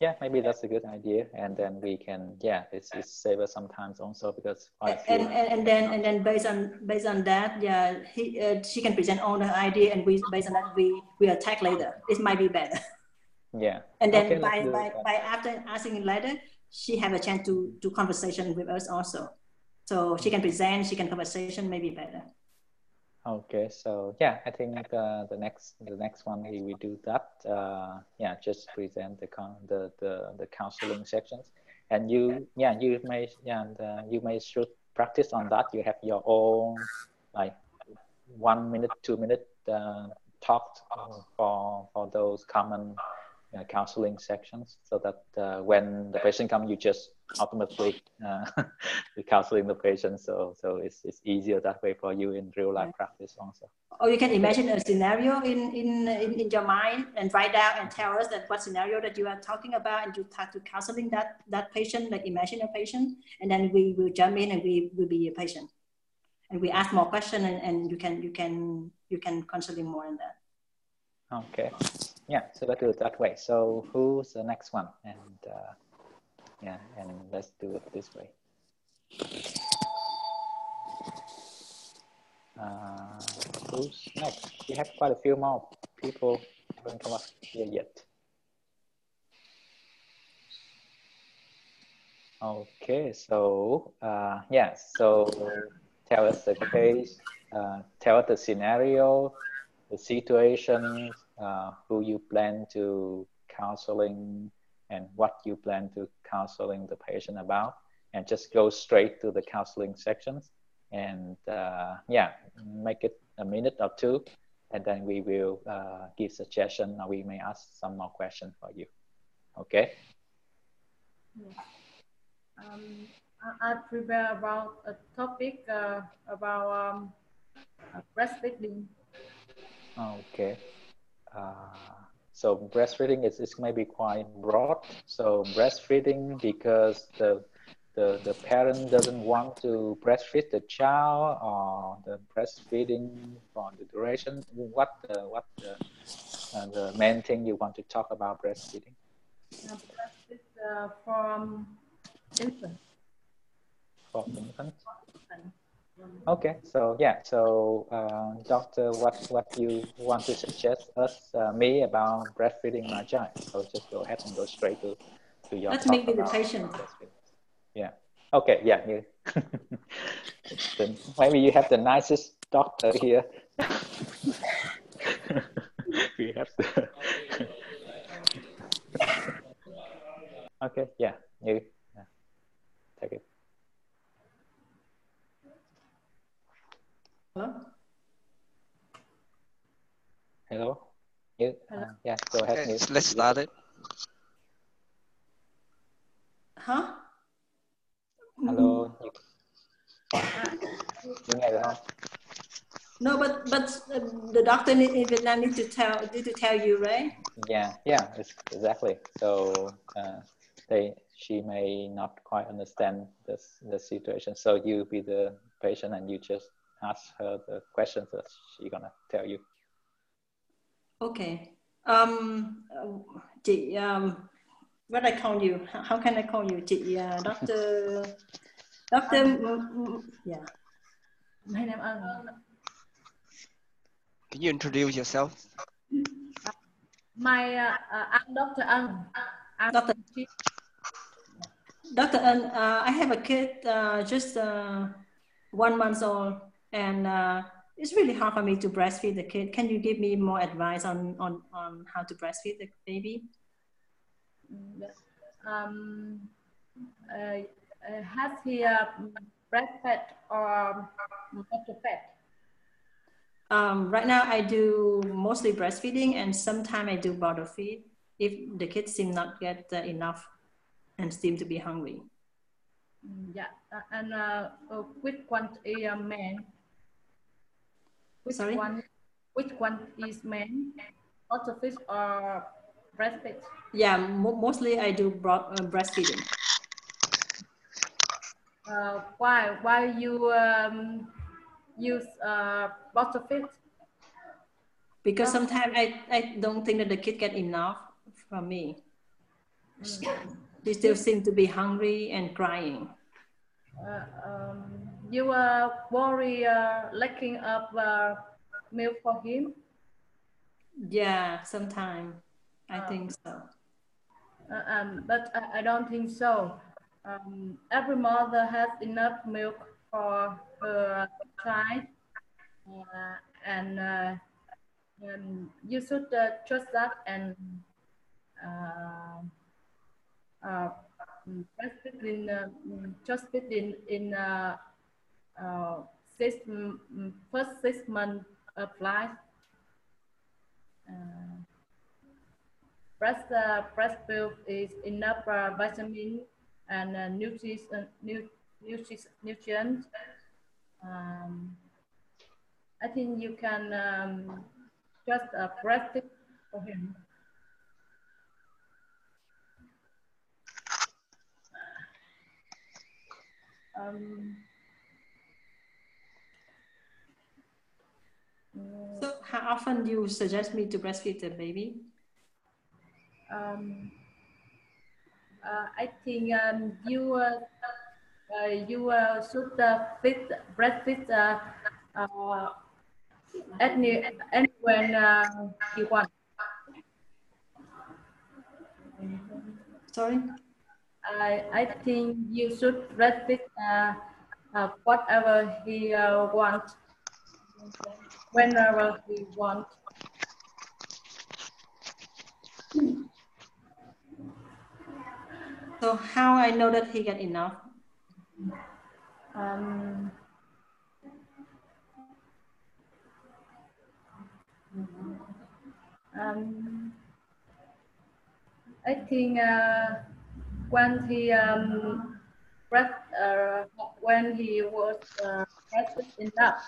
Yeah, maybe that's a good idea, and then we can it's save us sometimes also because and then based on that, she can present all the idea, and based on that we attack later. It might be better. Yeah. And then by after asking later, she have a chance to conversation with us also. So she can present, she can conversation, maybe better. Okay, so yeah, I think the next one we do that. Yeah, just present the counseling sections, and you should practice on that. You have your own like 1 minute, 2 minute talk for those common counseling sections, so that when the patient comes, you just automatically counseling the patient. So it's easier that way for you in real life practice also. Or you can imagine a scenario in your mind and write down and tell us that what scenario that you are talking about, and you start to counseling that patient, like imagine a patient, and then we will jump in and we will be a patient, and we ask more questions, and you can counseling more on that. Okay, yeah, so let's do it that way. So who's the next one? And yeah, and let's do it this way. Who's next? We have quite a few more people haven't come up here yet. Okay, so yeah, so tell us the case, tell us the scenario, the situation, who you plan to counseling, and what you plan to counseling the patient about, and just go straight to the counseling sections, and yeah, make it a minute or two, and then we will give suggestion, or we may ask some more questions for you. Okay. I prepare about a topic about breastfeeding. Okay. So breastfeeding is maybe quite broad. So breastfeeding because the parent doesn't want to breastfeed the child, or the breastfeeding for the duration. What the main thing you want to talk about breastfeeding? Breastfeed from infant. For infant. Okay, so yeah, so doctor, what you want to suggest us me about breastfeeding my child? So just go ahead and go straight to your Let's talk make with the about patient. Yeah. Okay. Yeah. You. Maybe you have the nicest doctor here. We have the. Okay. Yeah. You. Yeah. Take it. Hello. Hello. You. Yeah. Go ahead. Okay, You. let's start it. Huh? Hello. You nghe được không? No, but the doctor in Vietnam need to tell you, right? Yeah, exactly. So she may not quite understand the situation. So you be the patient and you just ask her the questions that she's gonna tell you. Okay. Chị, what I call you? How can I call you? Chị, Doctor. Yeah. My name is. Can you introduce yourself? I'm Dr. Ân. Dr. Ân, I have a kid just 1 month old, and it's really hard for me to breastfeed the kid. Can you give me more advice on how to breastfeed the baby? Has he breastfed or bottle fed? Right now I do mostly breastfeeding, and sometimes I do bottle feed if the kids seem not get enough and seem to be hungry. Yeah, and which one is a man? Sorry? Which one is man? Bottle feed or breastfeed? Yeah, mostly I do breastfeeding. Why you use bottle feed? Because sometimes I don't think that the kid get enough from me. They still seem to be hungry and crying. You worry lacking of milk for him? Yeah, sometimes I think so. But I don't think so. Every mother has enough milk for her child. and you should trust that and just in first 6 months of life. Breast milk is enough vitamin and nutrients. I think you can just breastfeed for him. So how often do you suggest me to breastfeed the baby? I think you should breastfeed when you want. Sorry? I think you should breastfeed whatever he wants, whenever he wants. So how I know that he get enough? I think when he when he was breastfed enough,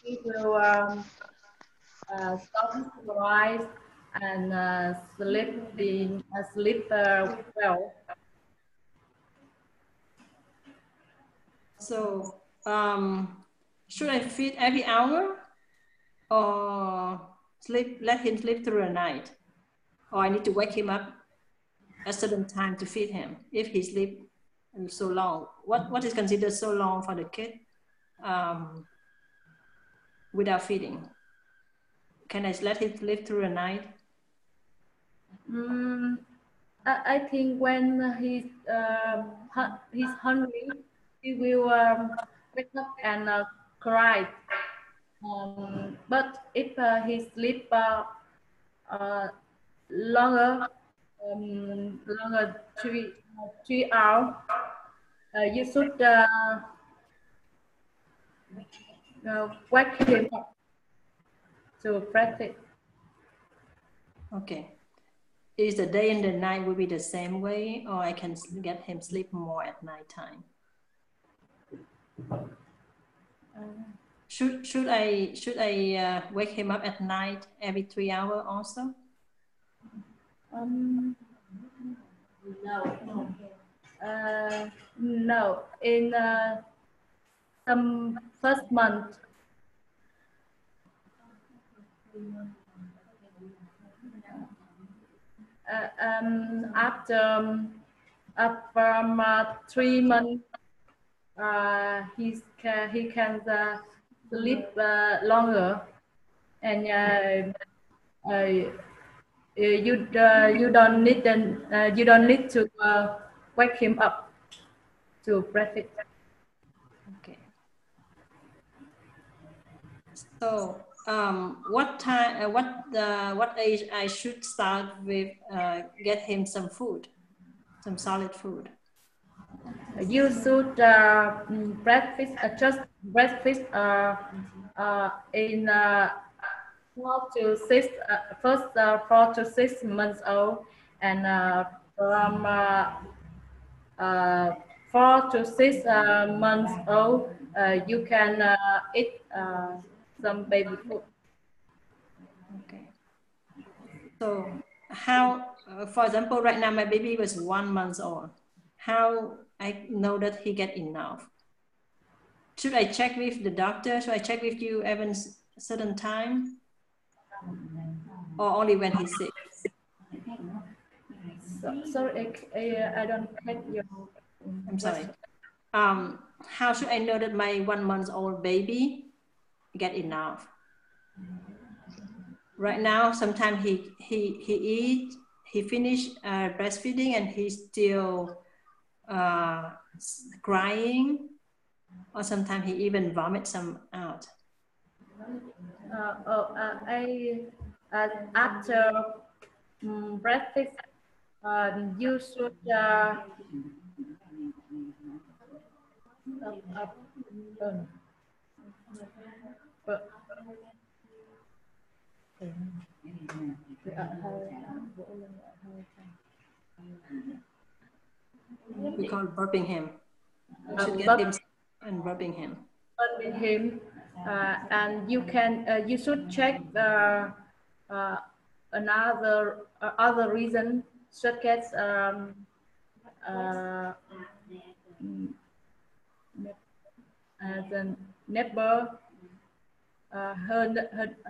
he will stop his eyes and sleep well. So should I feed every hour or let him sleep through the night? Or I need to wake him up at a certain time to feed him if he sleeps so long? What is considered so long for the kid without feeding? Can I let him sleep through the night? I think when he's hungry, he will wake up and cry. But if he sleep longer 3 hours, you should wake him up to practice. Okay. Is the day and the night will be the same way, or I can get him sleep more at night time? Should I wake him up at night every 3 hours also? No. In some first month, after from 3 months, he can sleep longer, and you don't need to wake him up to breastfeed. Okay. So what time? What age I should start with? Get him some food, some solid food. You should just breastfeed in 4 to 6 months old, and from 4 to 6 months old, you can eat some baby food. Okay. So how, for example, right now my baby was 1 month old. How I know that he get enough? Should I check with the doctor? Should I check with you every certain time? Or only when he's sick? Sorry, I don't get your. I'm sorry. How should I know that my 1 month old baby get enough? Right now, sometimes he eat, he finish breastfeeding and he's still crying, or sometimes he even vomits some out. After breakfast, you should we call burping him. You should get him and burping him. Burping him, and you can you should check another other reason such as the neighbor,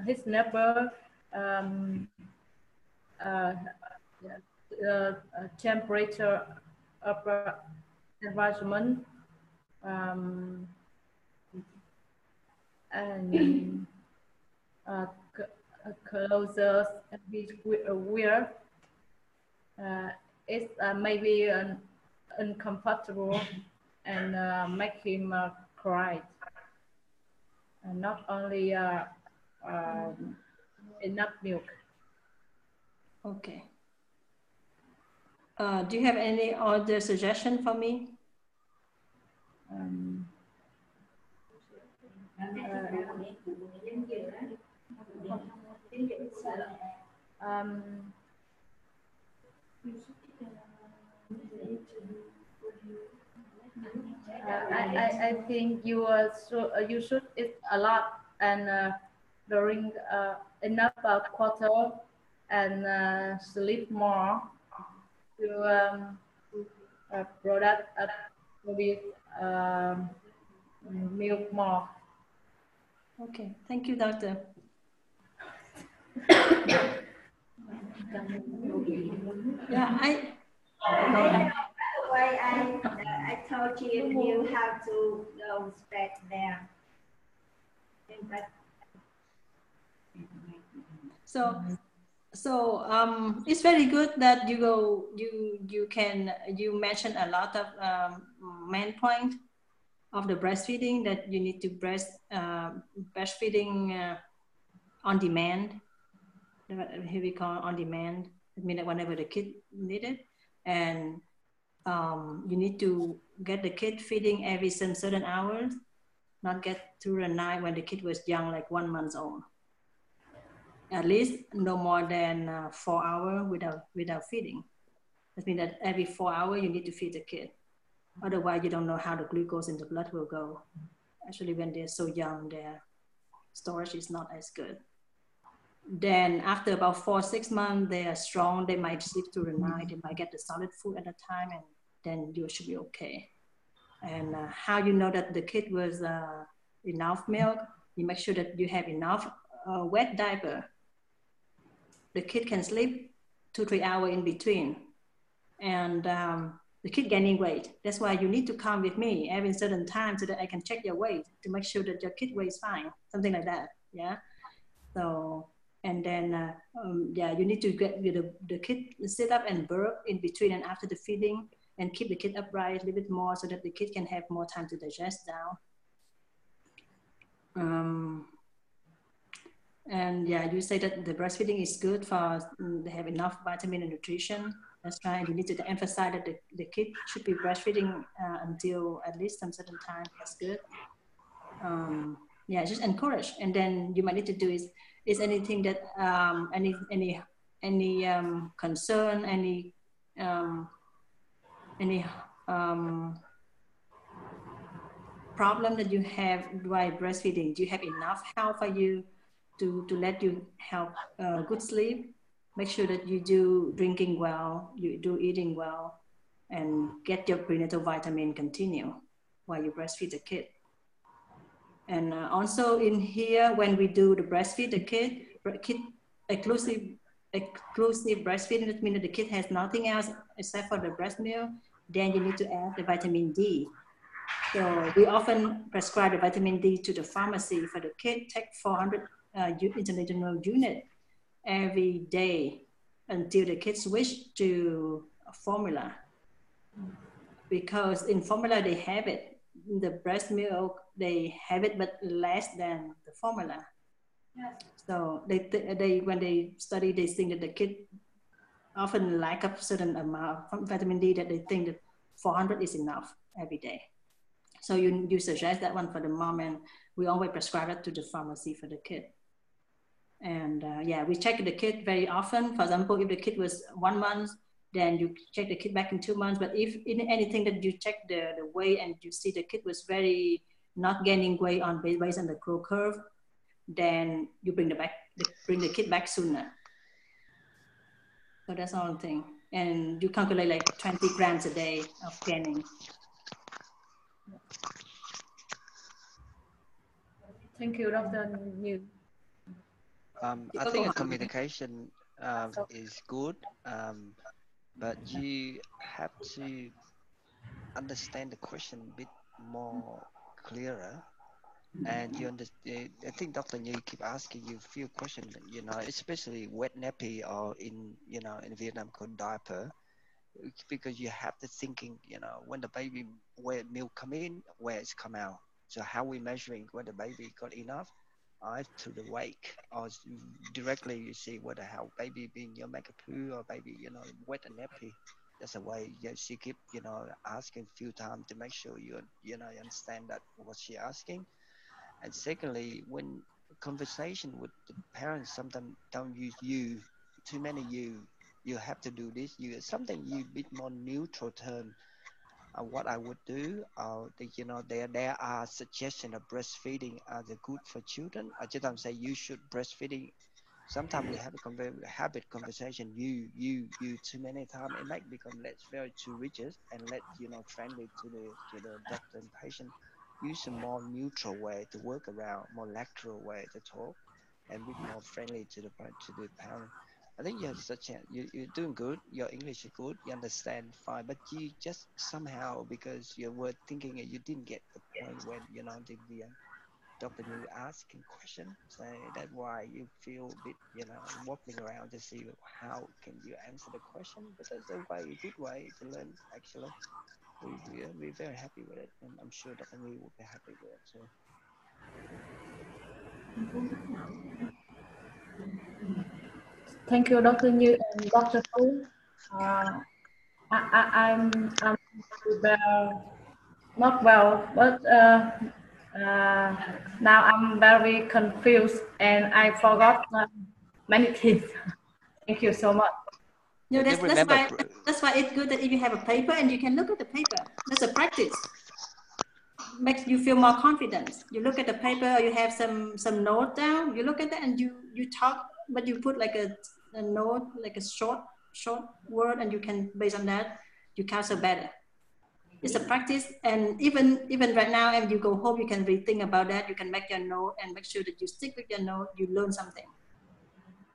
his neighbor, temperature of environment, and clothes we wear. It's maybe uncomfortable and make him cry. And not only enough milk. Okay. Do you have any other suggestion for me? I think you should eat a lot and during enough water and sleep more to product with milk more. Okay, thank you, doctor. Yeah, way I told you you have to go straight there. So it's very good that you mentioned a lot of main point of the breastfeeding, that you need to breastfeeding on demand. Here we call on demand. I mean that whenever the kid need it, and you need to get the kid feeding every some certain hours, not get through the night when the kid was young, like 1 month old. At least no more than 4 hours without feeding. That means that every 4 hours you need to feed the kid. Otherwise, you don't know how the glucose in the blood will go. Actually, when they're so young, their storage is not as good. Then after about 4 or 6 months, they are strong. They might sleep through the night. They might get the solid food at the time, and then you should be okay. And how you know that the kid was enough milk? You make sure that you have enough wet diaper. The kid can sleep 2-3 hours in between, and the kid gaining weight. That's why you need to come with me every certain time so that I can check your weight to make sure that your kid weighs fine, something like that. Yeah. So, and then yeah, you need to get the kid sit up and burp in between and after the feeding, and keep the kid upright a little bit more so that the kid can have more time to digest down. And yeah, you say that the breastfeeding is good for, they have enough vitamin and nutrition. That's right. You need to emphasize that the kid should be breastfeeding until at least some certain time. That's good. Yeah, just encourage. And then you might need to do is anything that any concern, any problem that you have while breastfeeding? Do you have enough help for you to let you help good sleep? Make sure that you do drinking well, you do eating well, and get your prenatal vitamin continue while you breastfeed the kid. And also in here, when we do the breastfeed the kid exclusive breastfeeding, that means that the kid has nothing else except for the breast milk, then you need to add the vitamin D. So we often prescribe the vitamin D to the pharmacy for the kid, take 400 international unit every day until the kid switch to a formula. Because in formula they have it, the breast milk they have it, but less than the formula. So they when they study, they think that the kid often lack a certain amount of vitamin D, that they think that 400 is enough every day. So you suggest that one for the mom, and we always prescribe it to the pharmacy for the kid. And yeah, we check the kid very often. For example, if the kid was 1 month, then you check the kid back in 2 months. But if in anything that you check the weight and you see the kid was very not gaining weight on based on the growth curve, then you bring the kid back sooner. So that's all thing. And you calculate like 20 grams a day of gaining. Thank you, Dr. Như. I think a communication is good, but you have to understand the question a bit more clearer. And you understand, I think Dr. Như keep asking you a few questions, you know, especially wet nappy, or in Vietnam called diaper, because you have the thinking, you know, when the baby, where milk come in, where it's come out. So how we measuring whether baby got enough to the weight, or directly you see whether how baby being make a poo, or baby, you know, wet a nappy. That's a way. Yeah, she keep, you know, asking a few times to make sure you understand that what she asking. And secondly, when conversation with the parents sometimes don't use you, too many you have to do this, something you bit more neutral term. What I would do, you know, there are suggestions of breastfeeding are good for children. I just don't say you should breastfeeding. Sometimes we have a habit conversation. You too many times it might become very too rigid, and friendly to the doctor and patient. Use a more neutral way to work around, more lateral way to talk, and be more friendly to the parent. I think you're doing good. Your English is good. You understand fine, but you just somehow, because you were thinking you didn't get the point when the Dr. Như asking question. So that's why you feel a bit walking around to see how can you answer the question. But that's a good way to learn. Actually, we're very happy with it, and I'm sure Dr. Như will be happy with it too. Thank you, Dr. Như and Dr. Phu. I'm not well, but now I'm very confused and I forgot many things. Thank you so much. No, that's why it's good that if you have a paper and you can look at the paper. That's a practice. Makes you feel more confident. You look at the paper, or you have some note down. You look at that and you talk, but you put like a note, like a short word, and you can, based on that, you counsel better. It's a practice, and even right now, if you go home, you can rethink about that. You can make your note and make sure that you stick with your note. You learn something,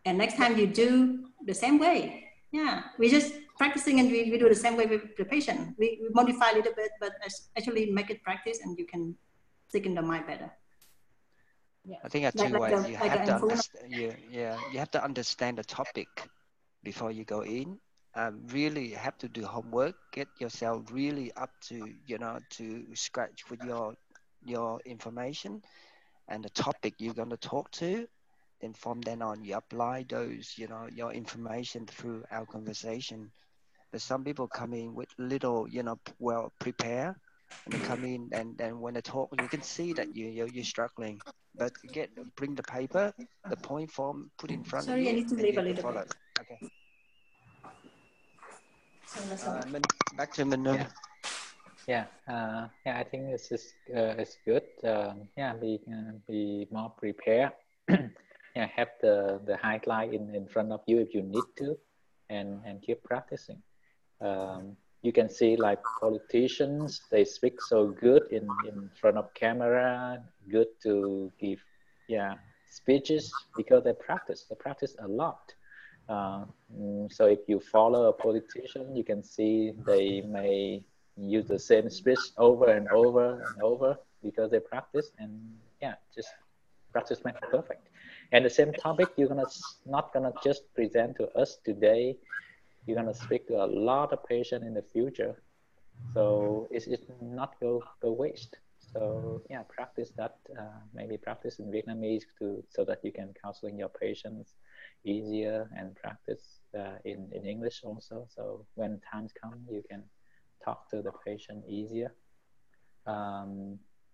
and next time you do the same way. Yeah, we just practicing, and we do the same way with the patient. We modify a little bit, but actually make it practice, and you can stick in the mind better. Yeah. I think two ways. You have to understand. You have to understand the topic before you go in. Really have to do homework. Get yourself really up to to scratch with your information and the topic you're going to talk to. Then from then on, you apply those your information through our conversation. But some people come in with little well prepared, and they come in and then when they talk, you can see that you're struggling. But bring the paper, the point form, put in front of you. Sorry, I need to leave a little bit. Okay. Back to Manu. Yeah, I think this is it's good. Be more prepared. Yeah, have the highlight in front of you if you need to, and keep practicing. You can see like politicians, they speak so good in front of camera, good to give speeches because they practice a lot. So if you follow a politician, you can see they may use the same speech over and over and over because they practice, and just practice makes perfect. And the same topic, you're not gonna just present to us today. You're gonna speak to a lot of patients in the future, so it's not go waste. So yeah, practice that. Maybe practice in Vietnamese so that you can counseling your patients easier, and practice in English also. So when times come, you can talk to the patient easier.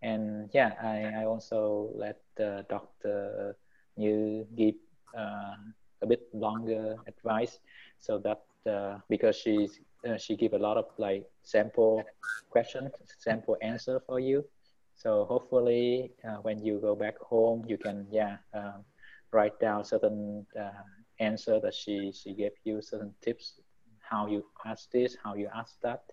And yeah, I also let Dr. Như give a bit longer advice, so that because she give a lot of like sample questions, sample answer for you. So hopefully when you go back home, you can write down certain answer that she gave you, certain tips, how you ask this, how you ask that,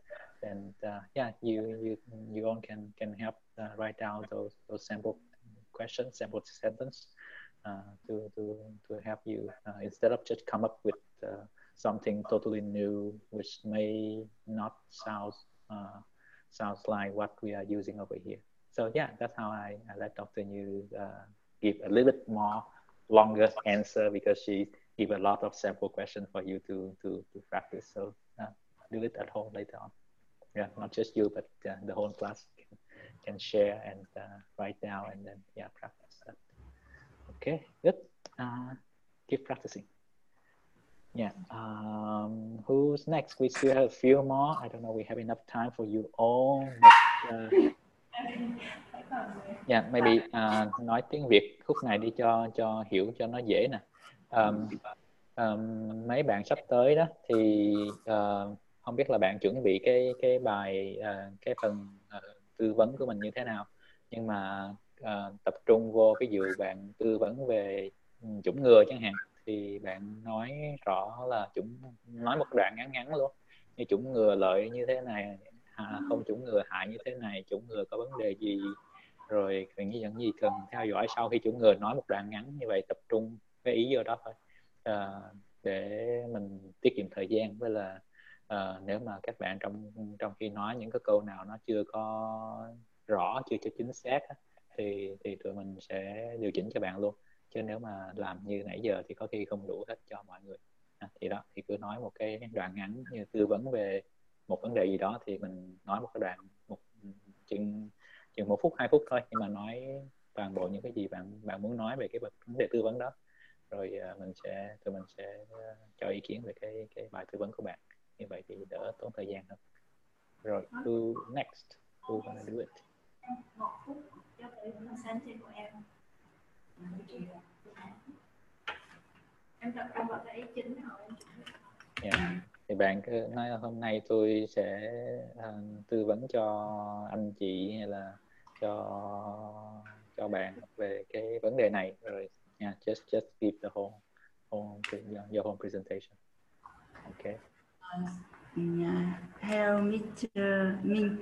and yeah, you all can help write down those sample questions, sample sentence to help you instead of just come up with something totally new, which may not sounds like what we are using over here. So yeah, that's how I let Dr. Như give a little bit more longer answer, because she give a lot of sample questions for you to practice. So do it at home later on. Yeah, not just you, but the whole class can share and write down, and then yeah, practice that. Okay, good. Keep practicing. Yeah. Who's next? We still have a few more. I don't know we have enough time for you all. But, yeah, maybe nói tiếng Việt khúc này đi cho hiểu cho nó dễ nè. Mấy bạn sắp tới đó thì không biết là bạn chuẩn bị cái bài cái phần tư vấn của mình như thế nào, nhưng mà tập trung vô ví dụ bạn tư vấn về chủng ngừa chẳng hạn, thì bạn nói rõ là nói một đoạn ngắn luôn, như chủng ngừa lợi như thế này, không chủng ngừa hại như thế này, chủng ngừa có vấn đề gì, rồi những gì cần theo dõi sau khi chủng ngừa. Nói một đoạn ngắn như vậy, tập trung cái ý vô đó thôi, để mình tiết kiệm thời gian. Với là nếu mà các bạn trong khi nói những cái câu nào nó chưa có rõ, chưa cho chính xác thì tụi mình sẽ điều chỉnh cho bạn luôn, chứ nếu mà làm như nãy giờ thì có khi không đủ hết cho mọi người. Thì đó, thì cứ nói một cái đoạn ngắn như tư vấn về một vấn đề gì đó, thì mình nói một cái đoạn chừng 1 phút 2 phút thôi, nhưng mà nói toàn bộ những cái gì bạn muốn nói về cái vấn đề tư vấn đó, rồi tụi mình sẽ cho ý kiến về cái bài tư vấn của bạn. Như vậy thì đỡ tốn thời gian hơn. Rồi, who next? Who gonna do it? 1 phút cho cái sáng trên của em. Em vào cái ý chính rồi. Yeah. Thì bạn cứ nói là hôm nay tôi sẽ tư vấn cho anh chị hay là cho bạn về cái vấn đề này, rồi just give the whole your whole presentation. Okay. Hello, Mr. Minh.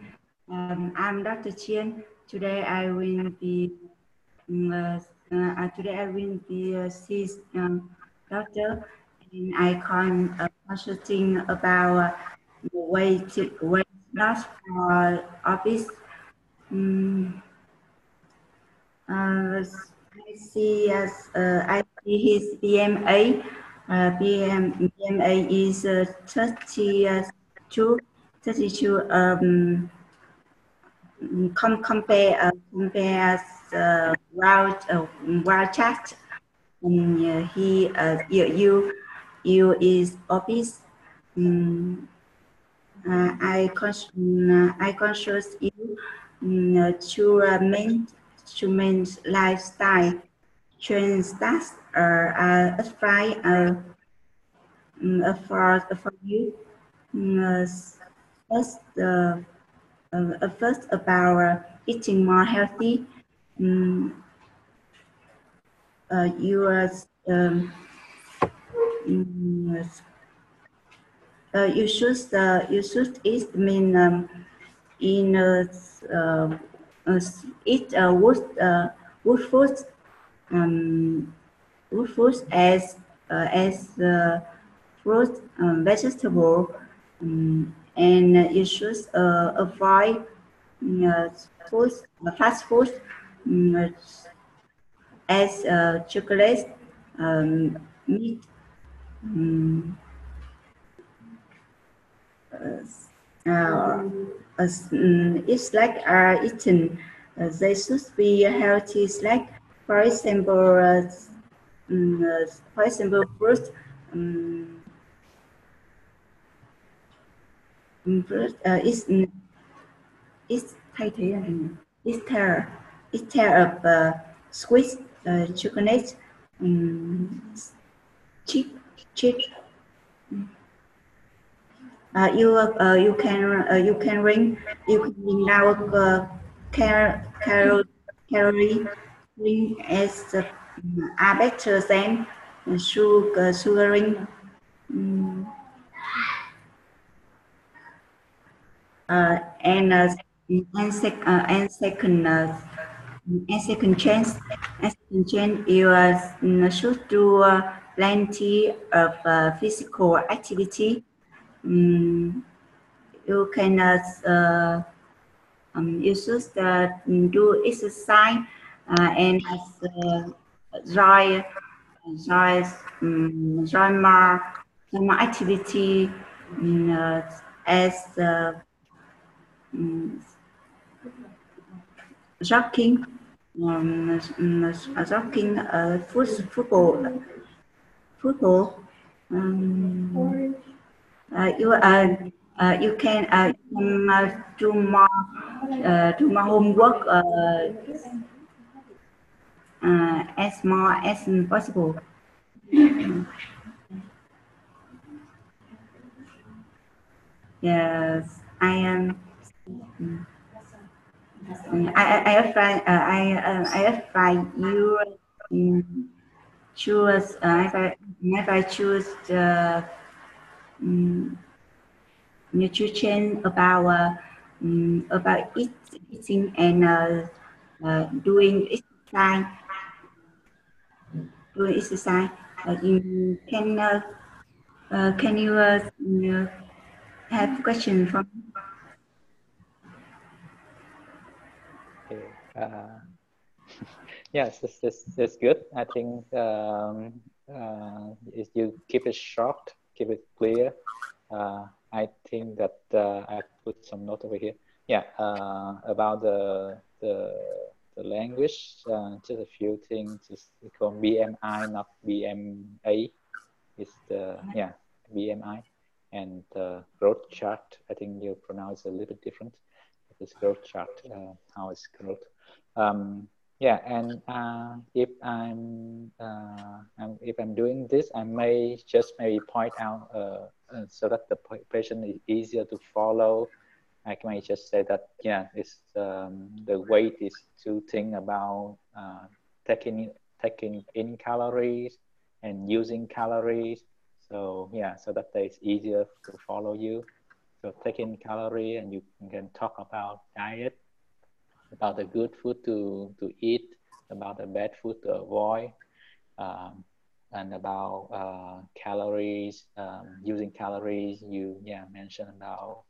I'm Dr. Chien. Today I will be see doctor, and I consulting about the weight loss for obese. I see his BMI. BMI is 32. Compare wild chat. You is obese. I conscious you to main lifestyle change that apply for you. First about eating more healthy. You should eat eat wood foods as fruit, vegetable, and you should avoid fast food as chocolate, meat. It's like eating they should be healthy snack. For example, fruit. Fruit is tear of sweet chocolate, chip. You can ring out calorie ring as are better than sugaring. And second chance, you should do plenty of physical activity. You can you should do exercise and join more activity as jogging, football. You can do more homework as more as possible. Yes, I am. I advise you choose if I choose the nutrition about eating and doing exercise. You can you have question from me? Okay. Yes, it's good. I think if you keep it short, keep it clear. I think that I put some note over here. Yeah, about the language, just a few things. It's called BMI, not BMA. It's the BMI, and growth chart. I think you pronounce it a little bit different. It's growth chart. How is growth? Yeah, and if I'm doing this, I may just maybe point out so that the patient is easier to follow. I may just say that it's the weight is to think about taking in calories and using calories. So so that it's easier to follow you. So taking calorie, and you can talk about diet, about the good food to eat, about the bad food to avoid, and about calories, using calories. You mentioned about